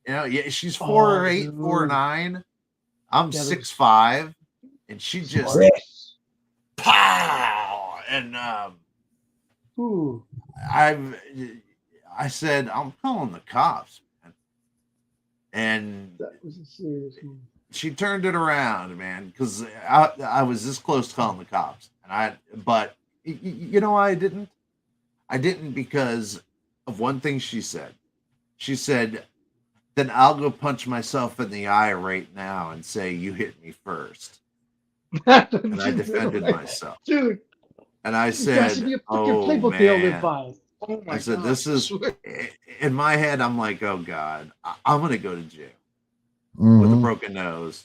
You know, yeah, she's 4'8", 4'9". I'm 6'5", and she just pow. And I said, I'm calling the cops, man. And that was a serious one. She turned it around, man, because I was this close to calling the cops, but you know why I didn't? I didn't because of one thing she said. She said, then I'll go punch myself in the eye right now and say you hit me first. And I defended myself, dude. And I said, "Oh man!" Oh I said, "This is." In my head, I'm like, "Oh God, I'm gonna go to jail with a broken nose."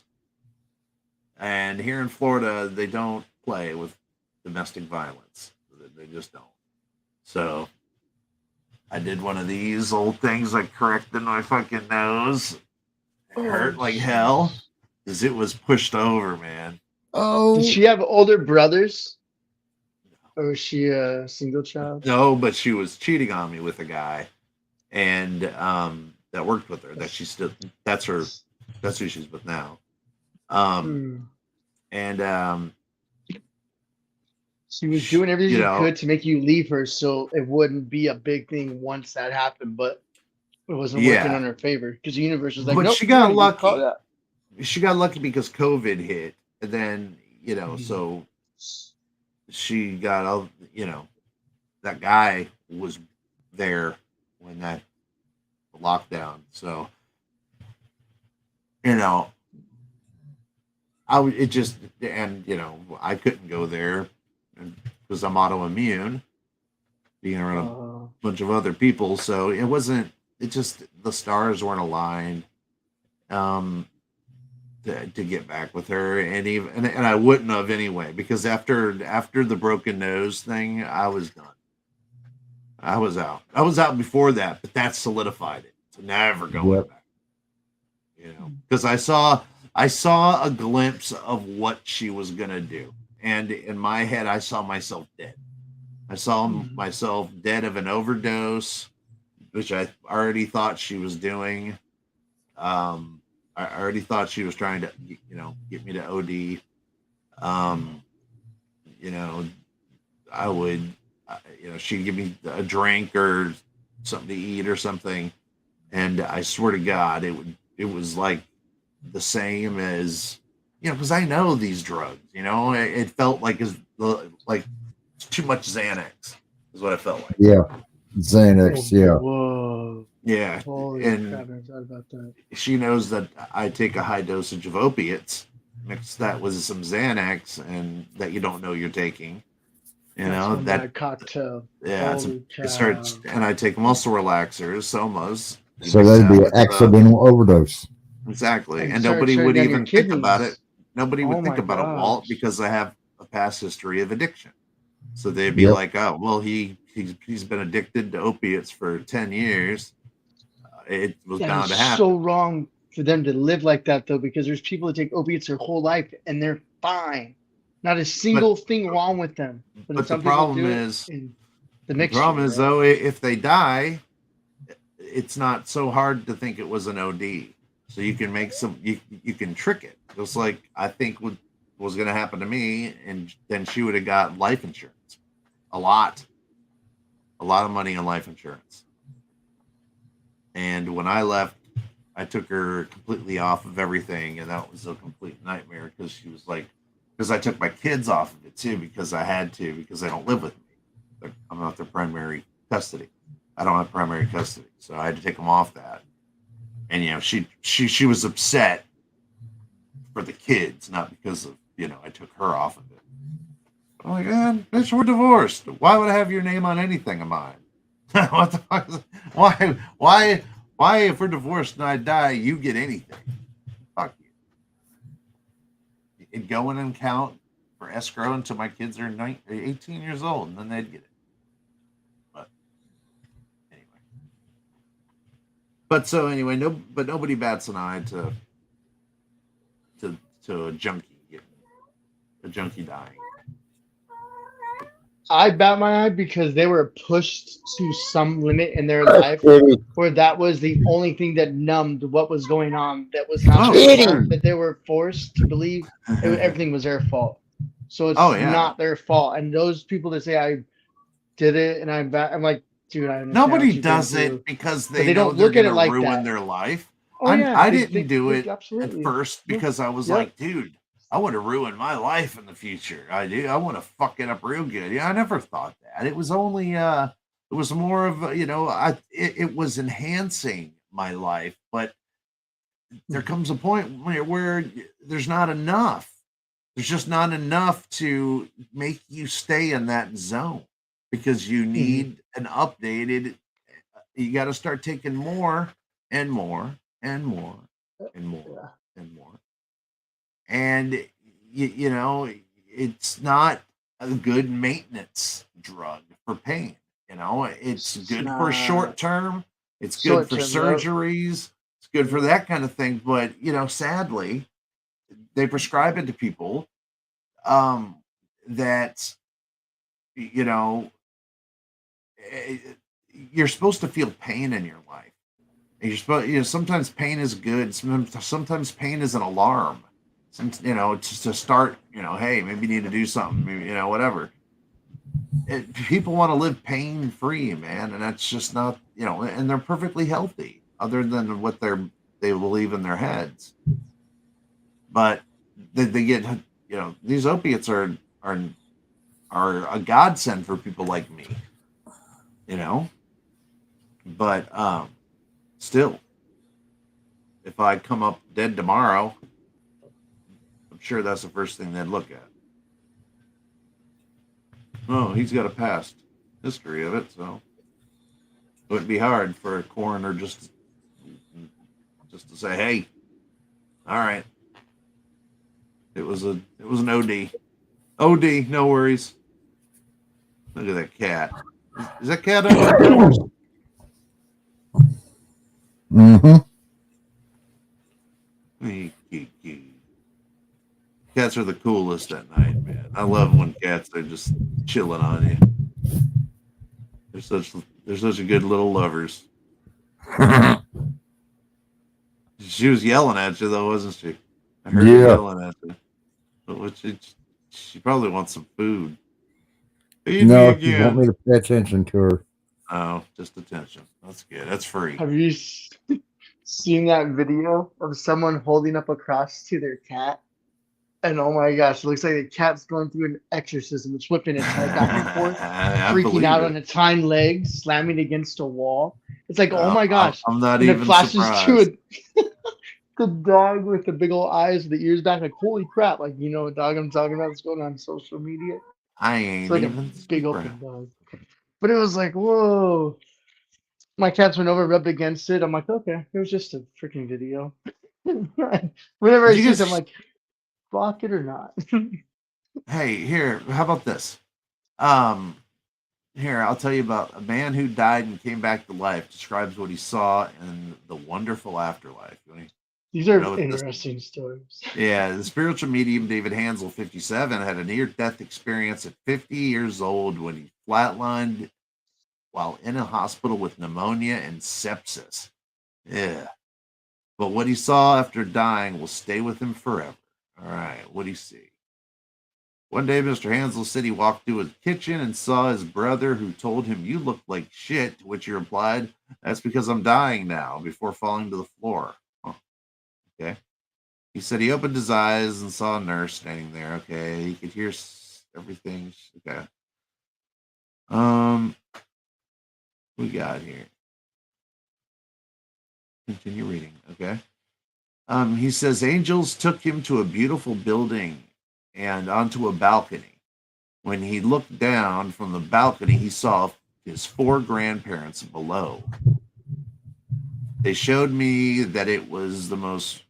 And here in Florida, they don't play with domestic violence. They just don't. So I did one of these old things. I corrected my fucking nose. It hurt like hell because it was pushed over, man. Oh, did she have older brothers? Or was she a single child? No, but she was cheating on me with a guy, and that worked with her. That's who she's with now. And she was doing everything she could to make you leave her, so it wouldn't be a big thing once that happened. But it wasn't working on her favor because the universe was like, but nope, she got lucky. She got lucky because COVID hit, and then so she got that guy was there when that lockdown. So I couldn't go there because I'm autoimmune, being around a bunch of other people. So the stars weren't aligned to get back with her, and I wouldn't have anyway, because after the broken nose thing, I was done. I was out. I was out before that, but that solidified it to never going back. Because I saw a glimpse of what she was gonna do, and in my head, I saw myself dead. I saw myself dead of an overdose, which I already thought she was doing. I already thought she was trying to, get me to OD. I would, she'd give me a drink or something to eat or something, and I swear to God, it was like the same as, because I know these drugs. It felt like too much Xanax is what it felt like. Yeah, Xanax. Yeah. Whoa. Yeah, Holy and crap, I thought about that. She knows that I take a high dosage of opiates, mix that with some Xanax, and that you don't know you're taking. That cocktail. Yeah, it starts, and I take muscle relaxers, somas. So that'd be an accidental overdose. Exactly, and nobody would even think about it. nobody Oh would think my about it, Walt, gosh. because I have a past history of addiction. So they'd be like, "Oh, well, he's been addicted to opiates for 10 years. It was That bound is to happen." so wrong for them to live like that, though, because there's people that take opiates their whole life and they're fine. Not a single thing wrong with them. But then But the some people problem do it is, in the mixture, right? though, if they die, it's not so hard to think it was an OD. So you can make you can trick it. Just like I think what was going to happen to me, and then she would have got life insurance, a lot of money on life insurance. And when I left, I took her completely off of everything, and that was a complete nightmare because she was like, because I took my kids off of it too because I had to, because they don't live with me. I'm not their primary custody. I don't have primary custody, so I had to take them off that. And she was upset for the kids, not because of I took her off of it. I'm like, man, bitch, we're divorced. Why would I have your name on anything of mine? What the fuck? Why? If we're divorced and I die, you get anything? Fuck you. It'd go in and count for escrow until my kids are 18 years old, and then they'd get it. But anyway, nobody bats an eye to a junkie dying. I bat my eye because they were pushed to some limit in their life where that was the only thing that numbed what was going on. That was not their fault, that they were forced to believe everything was their fault. So it's not their fault. And those people that say I did it and I'm like, dude, I understand. Nobody does it because they know don't they're look at it going to like ruin that. their life. Oh, yeah, I didn't do it absolutely. at first because I was like, dude, I want to ruin my life in the future. I do. I want to fuck it up real good. Yeah, I never thought that. It was only it was more of it was enhancing my life, but there comes a point where there's not enough. There's just not enough to make you stay in that zone because you need an updated. You got to start taking more and more and more and more and more. And it's not a good maintenance drug for pain. It's good for short term. It's good for surgeries. It's good for that kind of thing. But sadly, they prescribe it to people that you're supposed to feel pain in your life. And you're supposed, sometimes pain is good. Sometimes pain is an alarm. Just to start, hey, maybe you need to do something, maybe, whatever. People want to live pain free, man, and that's just not, and they're perfectly healthy, other than what they believe in their heads. But they get, these opiates are a godsend for people like me, But still, if I come up dead tomorrow, I'm sure that's the first thing they'd look at. Oh, he's got a past history of it, so it wouldn't be hard for a coroner just to say, "Hey, all right, it was an OD. OD, no worries." Look at that cat. Is that cat under the covers? Mm-hmm. Cats are the coolest at night, man. I love when cats are just chilling on you. They're such a good little lovers. She was yelling at you though, wasn't she? I heard her yelling at you. But she probably wants some food. Feed me No, she want again. me to pay attention to her. Oh, just attention. That's good. That's free. Have you seen that video of someone holding up a cross to their cat? And oh my gosh, it looks like the cat's going through an exorcism. It's whipping its head back and forth, freaking out on its hind legs, slamming against a wall. It's like, oh my gosh. I'm not and even it flashes surprised. to the dog with the big old eyes, the ears back, like, holy crap. Like, what dog I'm talking about? It's going on social media. I ain't It's like even a big open dog. But it was like, whoa. My cats went over, rubbed against it. I'm like, okay, it was just a freaking video. Whenever I see it, I'm like, block it or not? Hey, here, how about this? Here, I'll tell you about a man who died and came back to life. Describes what he saw in the wonderful afterlife. These are what this- interesting stories. Yeah, the spiritual medium David Hansel, 57, had a near-death experience at 50 years old when he flatlined while in a hospital with pneumonia and sepsis. Yeah. But what he saw after dying will stay with him forever. All right, what'd he see? One day, Mr. Hansel said he walked to his kitchen and saw his brother, who told him, "You look like shit," to which he replied, "That's because I'm dying now," before falling to the floor. Huh. Okay. He said he opened his eyes and saw a nurse standing there. Okay. He could hear everything. Okay. We got here. Continue reading. Okay. He says angels took him to a beautiful building and onto a balcony. When he looked down from the balcony, he saw his 4 grandparents below. They showed me that it was the most...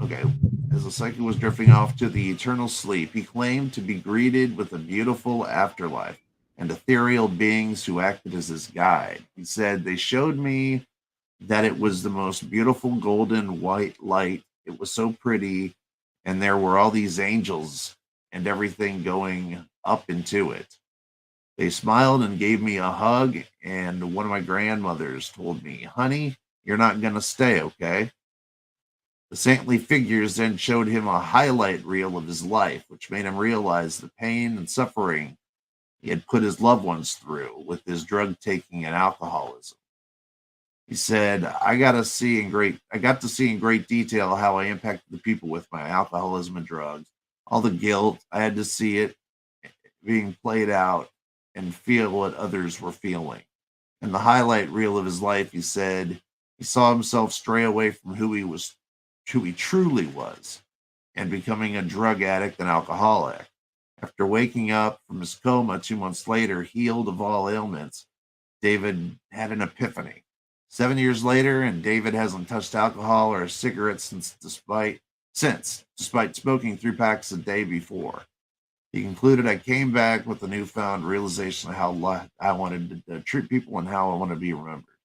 Okay, as the psychic was drifting off to the eternal sleep, he claimed to be greeted with a beautiful afterlife and ethereal beings who acted as his guide. He said, they showed me that it was the most beautiful golden white light. It was so pretty, and there were all these angels and everything going up into it. They smiled and gave me a hug, and one of my grandmothers told me, "Honey, you're not going to stay, okay?" The saintly figures then showed him a highlight reel of his life, which made him realize the pain and suffering he had put his loved ones through with his drug taking and alcoholism. He said, I got to see in great detail how I impacted the people with my alcoholism and drugs. All the guilt, I had to see it being played out and feel what others were feeling. In the highlight reel of his life, he said he saw himself stray away from who he truly was, and becoming a drug addict and alcoholic. After waking up from his coma 2 months later, healed of all ailments, David had an epiphany. 7 years later, and David hasn't touched alcohol or a cigarette despite smoking 3 packs a day before. He concluded, I came back with a newfound realization of how I wanted to treat people and how I want to be remembered.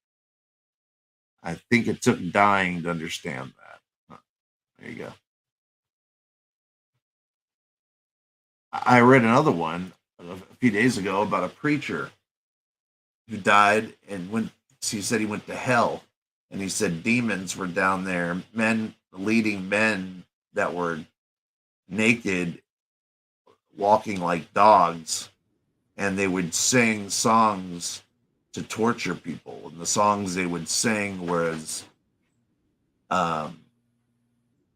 I think it took dying to understand that. There you go. I read another one a few days ago about a preacher who died and he said he went to hell, and he said demons were down there, leading men that were naked, walking like dogs, and they would sing songs to torture people. And the songs they would sing was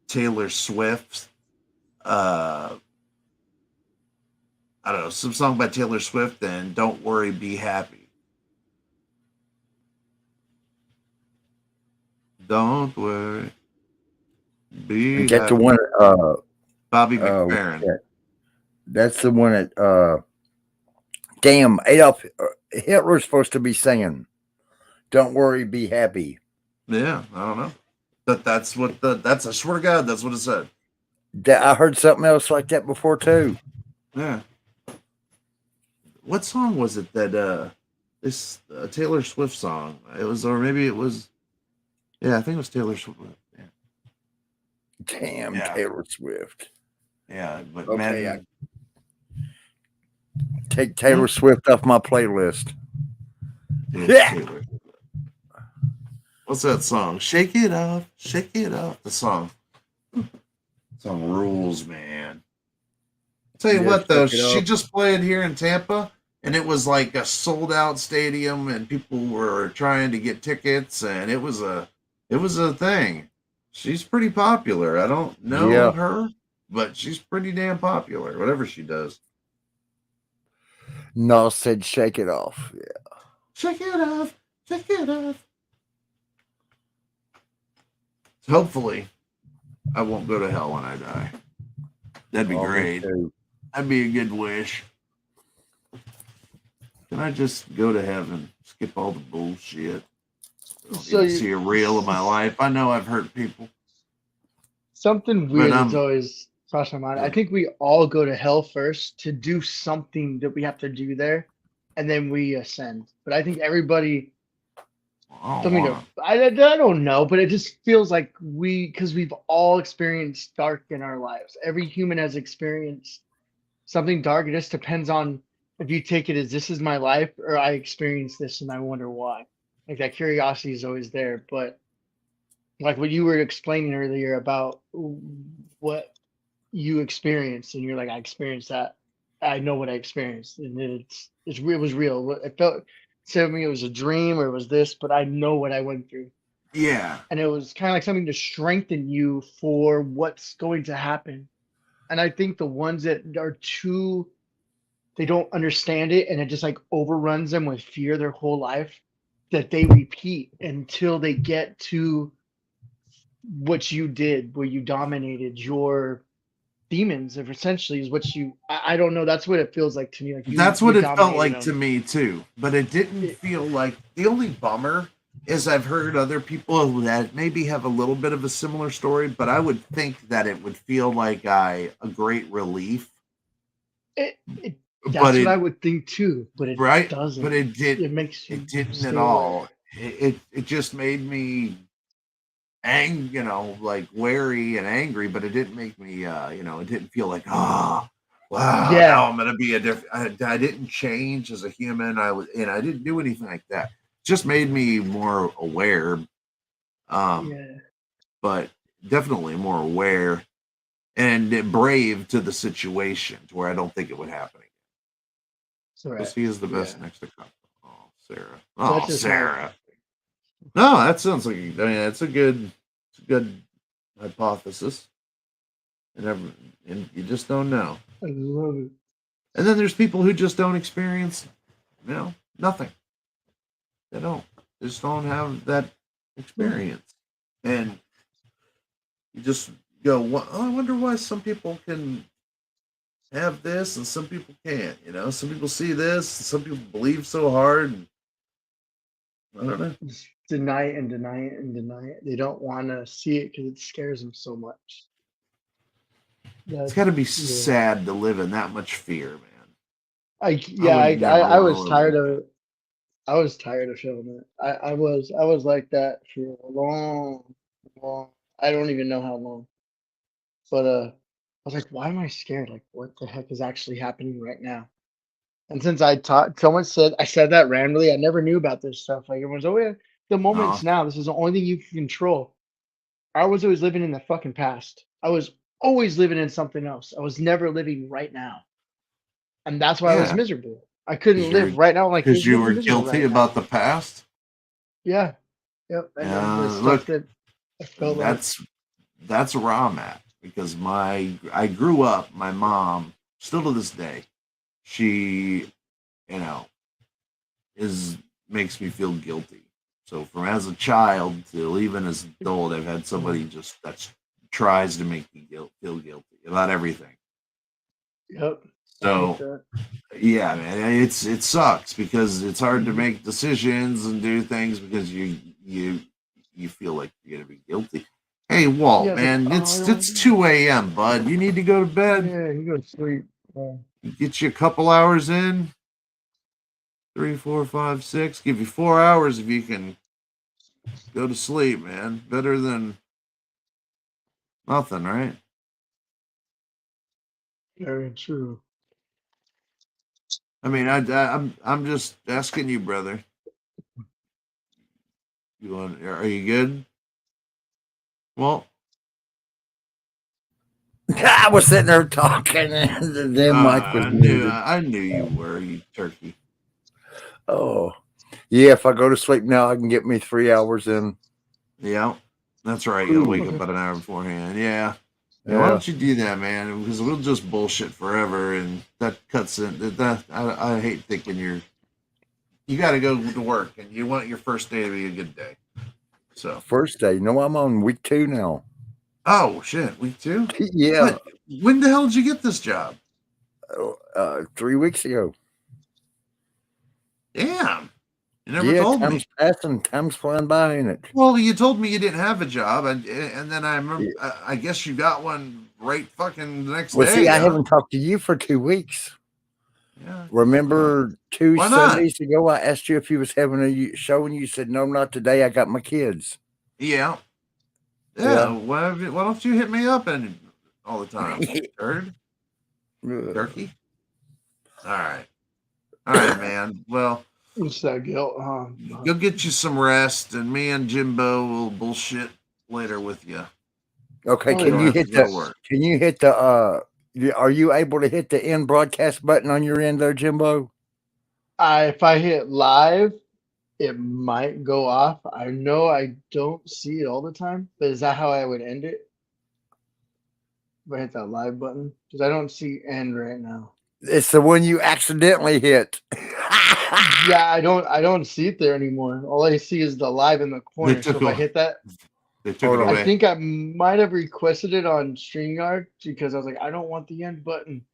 Taylor Swift, I don't know, some song by Taylor Swift, and Don't Worry, Be Happy. Don't worry, be Get happy. the one Bobby McFerrin. That's the one that damn, Adolf Hitler's supposed to be singing. Don't worry, be happy. Yeah, I don't know. But that's what I swear to God, that's what it said. I heard something else like that before too. Yeah. What song was it that this Taylor Swift song? It was, or maybe it was. Yeah, I think it was Taylor Swift. Yeah. Damn, yeah. Taylor Swift. Yeah, but okay, man, take Taylor Swift off my playlist. Yeah. Taylor. What's that song? Shake it off, shake it off. The song rules, man. Tell you what, though, she just played here in Tampa, and it was like a sold-out stadium, and people were trying to get tickets, and it was a thing. She's pretty popular. I don't know her, but she's pretty damn popular. Whatever she does. No, said shake it off. Yeah, shake it off, shake it off. So hopefully, I won't go to hell when I die. That'd be great. That'd be a good wish. Can I just go to heaven? Skip all the bullshit. So see a reel of my life. I know I've hurt people. Something weird is always cross my mind. I think we all go to hell first to do something that we have to do there, and then we ascend. But I think everybody. I don't know, but it just feels like because we've all experienced dark in our lives. Every human has experienced something dark. It just depends on if you take it as this is my life or I experienced this and I wonder why. Like that curiosity is always there, but like what you were explaining earlier about what you experienced, and you're like, I experienced that. I know what I experienced, and it was real. It felt to me it was a dream or it was this, but I know what I went through, Yeah. and it was kind of like something to strengthen you for what's going to happen. And I think the ones that are too, they don't understand it, and it just like overruns them with fear their whole life, that they repeat until they get to what you did, where you dominated your demons, if essentially is what you. I don't know. That's what it feels like to me. Like That's you what it felt dominated like them. to me too. But it didn't feel like the only bummer is I've heard other people that maybe have a little bit of a similar story, but I would think that it would feel like a great relief. That's what I would think too, but it doesn't. But it did. It makes you It didn't stay at aware. all. It just made me like wary and angry, but it didn't make me it didn't feel like wow, now I'm gonna be a different. I didn't change as a human. I didn't do anything like that. It just made me more aware. But definitely more aware and brave to the situation, to where I don't think it would happen again. Because he is the best next to Cup. Oh, Sarah. Oh, Sarah. No, that sounds like it's a good hypothesis. And you just don't know. I love it. And then there's people who just don't experience, nothing. They just don't have that experience. And you just go, well, I wonder why some people can have this and some people can't. Some people see this, and some people believe so hard. And I don't know. Just deny it and deny it and deny it. They don't want to see it because it scares them so much. It's got to be sad to live in that much fear, man. I was tired of it. I was tired of feeling it. I was like that for a long. I don't even know how long. But I was like, why am I scared? Like, what the heck is actually happening right now? And since I said that randomly, I never knew about this stuff. Like everyone's, oh yeah, the moment's now. This is the only thing you can control. I was always living in the fucking past. I was always living in something else. I was never living right now. And that's why I was miserable. I couldn't live right now. Like because you were guilty about the past. Yeah. Yep. And Look, that I felt that's where I'm at, because I grew up. My mom, still to this day, she, makes me feel guilty. So from as a child to even as an adult, I've had somebody that tries to make me feel guilty about everything. Yep. So yeah, man, it sucks because it's hard to make decisions and do things because you feel like you're gonna be guilty. Hey, Walt, man, it's 2 a.m., bud. You need to go to bed. Yeah, you go to sleep. Get you a couple hours in. 3, 4, 5, 6. Give you 4 hours if you can go to sleep, man. Better than nothing, right? Very true. I mean, I'm just asking you, brother. Are you good? Well, I was sitting there talking, and the damn mic was muted. I knew you were, you turkey. Oh, yeah. If I go to sleep now, I can get me 3 hours in. Yeah, that's right. You gotta wake up about an hour beforehand. Yeah. Why don't you do that, man? Because we'll just bullshit forever, and that cuts in. I hate thinking you got to go to work, and you want your first day to be a good day. So first day. I'm on week 2 now. Oh shit, week 2? Yeah. When the hell did you get this job? 3 weeks ago. Damn. You never told me. Time's passing, time's flying by, ain't it? Well, you told me you didn't have a job, and then I remember. I guess you got one right fucking the next Well, day. see, I haven't talked to you for 2 weeks. Yeah. Remember two Why not? Sundays ago, I asked you if you was having a show, and you said, no, not today. I got my kids. Yeah. Yeah. Why don't you hit me up and all the time, turd? Turkey. All right, man. Well, What's that guilt, huh? go get you some rest, and me and Jimbo will bullshit later with you. Okay, can you hit the are you able to hit the end broadcast button on your end there, Jimbo? If I hit live, it might go off. I know I don't see it all the time, but is that how I would end it? If I hit that live button? Because I don't see end right now. It's the one you accidentally hit. Yeah, I don't see it there anymore. All I see is the live in the corner. So if I hit that, they took it away. I think I might have requested it on StreamYard because I was like, I don't want the end button.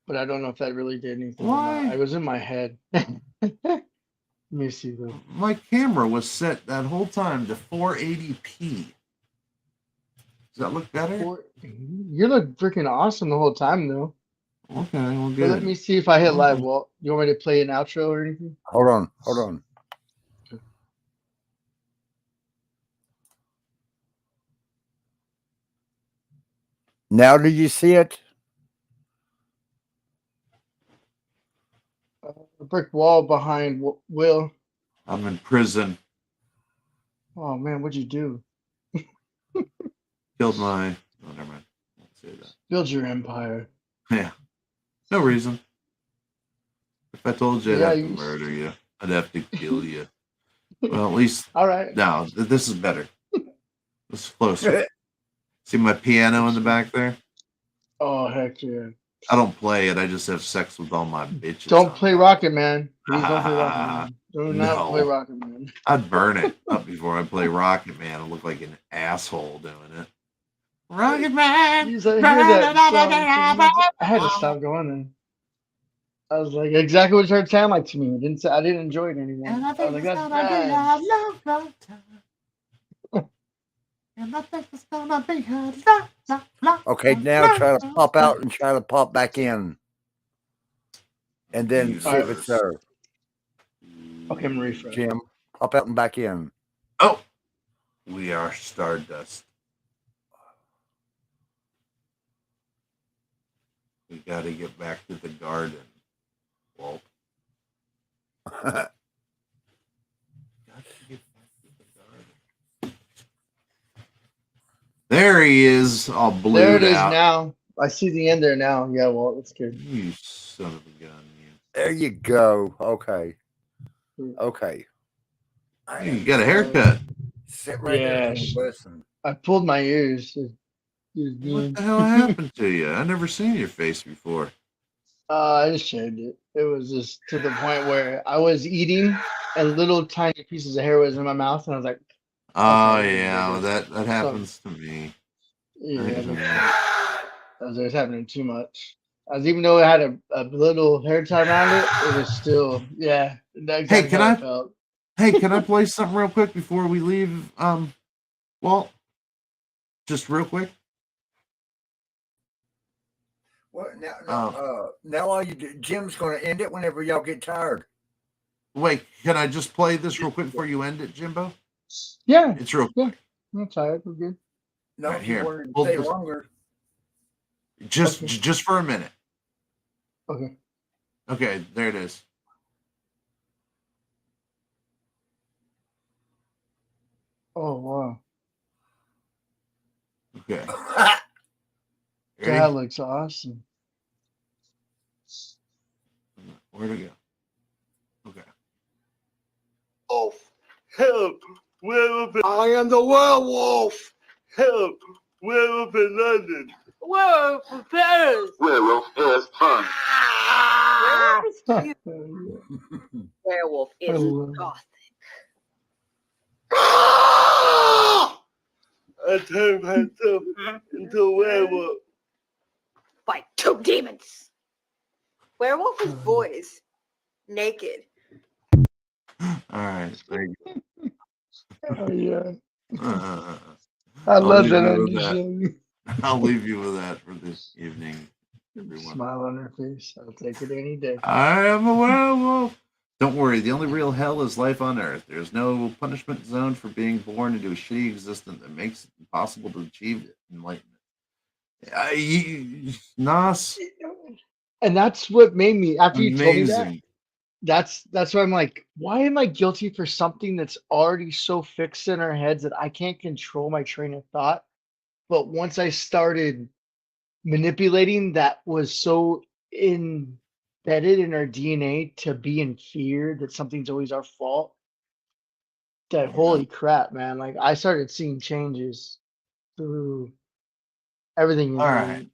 But I don't know if that really did anything. Why? I was in my head. Let me see though. My camera was set that whole time to 480p. Does that look better? You look freaking awesome the whole time though. Okay, well, But good. let me see if I hit live. Well, you want me to play an outro or anything? Hold on. Now do you see it? A brick wall behind Will. I'm in prison. Oh man, what'd you do? Killed my. Oh, never mind. I won't say that. Build your empire. Yeah. No reason. If I told you I'd have to murder you, I'd have to kill you. Well, at least. All right. No, this is better. This is closer. See my piano in the back there? Oh heck yeah. I don't play it. I just have sex with all my bitches. Don't play Rocket Man. Please don't play Rocket Man. Do not play Rocket Man. I'd burn it up before I play Rocket Man. I look like an asshole doing it. Rocket Man. I had to stop going there. I was like, exactly what it started sound like to me. I didn't enjoy it anymore. And I I think was like, it's that's gonna be bad. a long time. And I think it's gonna be a long. Okay, now try to pop out and try to pop back in. And then see if it's there. Okay, I'm refresh. Jim, pop out and back in. Oh, we are Stardust. We got to get back to the garden, Walt. There he is, all blued There it is out. now. I see the end there now. Yeah, well, that's good. You son of a gun, you. There you go. Okay. You got a haircut. Sit right there and Yes. listen. I pulled my ears. What the hell happened to you? I never seen your face before. I just shaved it. It was just to the point where I was eating and little tiny pieces of hair was in my mouth, and I was like, Oh yeah, well, that happens to me. yeah, it was happening too much. As even though it had a little hair tie around it, it was still That's Hey, exactly can how I? it felt. Hey, can I play something real quick before we leave? Walt, just real quick. What now all you do, Jim's going to end it whenever y'all get tired. Wait, can I just play this real quick before you end it, Jimbo? Yeah, it's real quick. I'm tired. We're good. No, Right if here. you wanted to We'll stay just- longer. Just for a minute. Okay. Okay, there it is. Oh wow, Okay. that looks awesome. Where'd it go? Okay. Oh, help! Werewolf! I am the werewolf! Help! Werewolf in London! Werewolf in Paris! Werewolf is fun! Werewolf is gothic. I turned myself into a werewolf. By two demons. Werewolf is boys. Naked. All right. There you Oh yeah. go. I love leave that you on with the that. show. I'll leave you with that for this evening, everyone. Smile on her face. I'll take it any day. I am a werewolf. Don't worry, the only real hell is life on Earth. There's no punishment zone for being born into a shitty existence that makes it impossible to achieve enlightenment. Nas, And that's what made me after you told me that. amazing. That's why I'm like, why am I guilty for something that's already so fixed in our heads that I can't control my train of thought? But once I started manipulating, that was so embedded in our DNA to be in fear that something's always our fault. That holy crap, man! Like I started seeing changes through everything, All right. and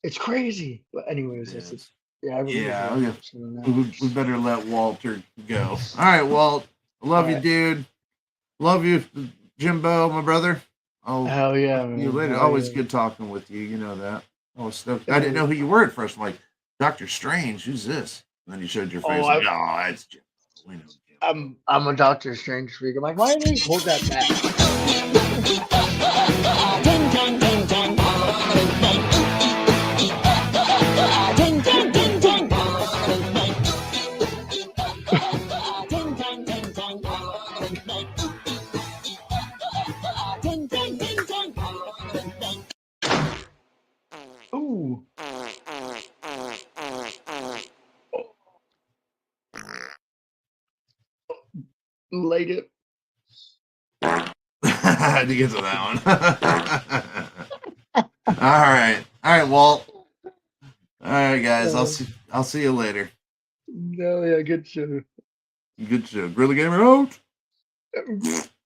it's crazy. But anyways, It that's it. is. Yeah, I really Yeah, love okay. watching that. We better let Walter go. All right, Walt. I love All you, right. dude. Love you, Jimbo, my brother. I'll Hell yeah, see you man. later. Hell Always yeah. good talking with you. You know that. I was stoked. I didn't know who you were at first. I'm like, Doctor Strange, who's this? And then you showed your face. Oh, Like, oh, it's Jim. We know Jim. I'm a Doctor Strange freak. I'm like, why didn't he hold that back? Ooh. Laid it. I had to get to that one. All right, Walt. All right, guys. I'll see you later. No, yeah, good show. Good show. Gorilla Gamer out.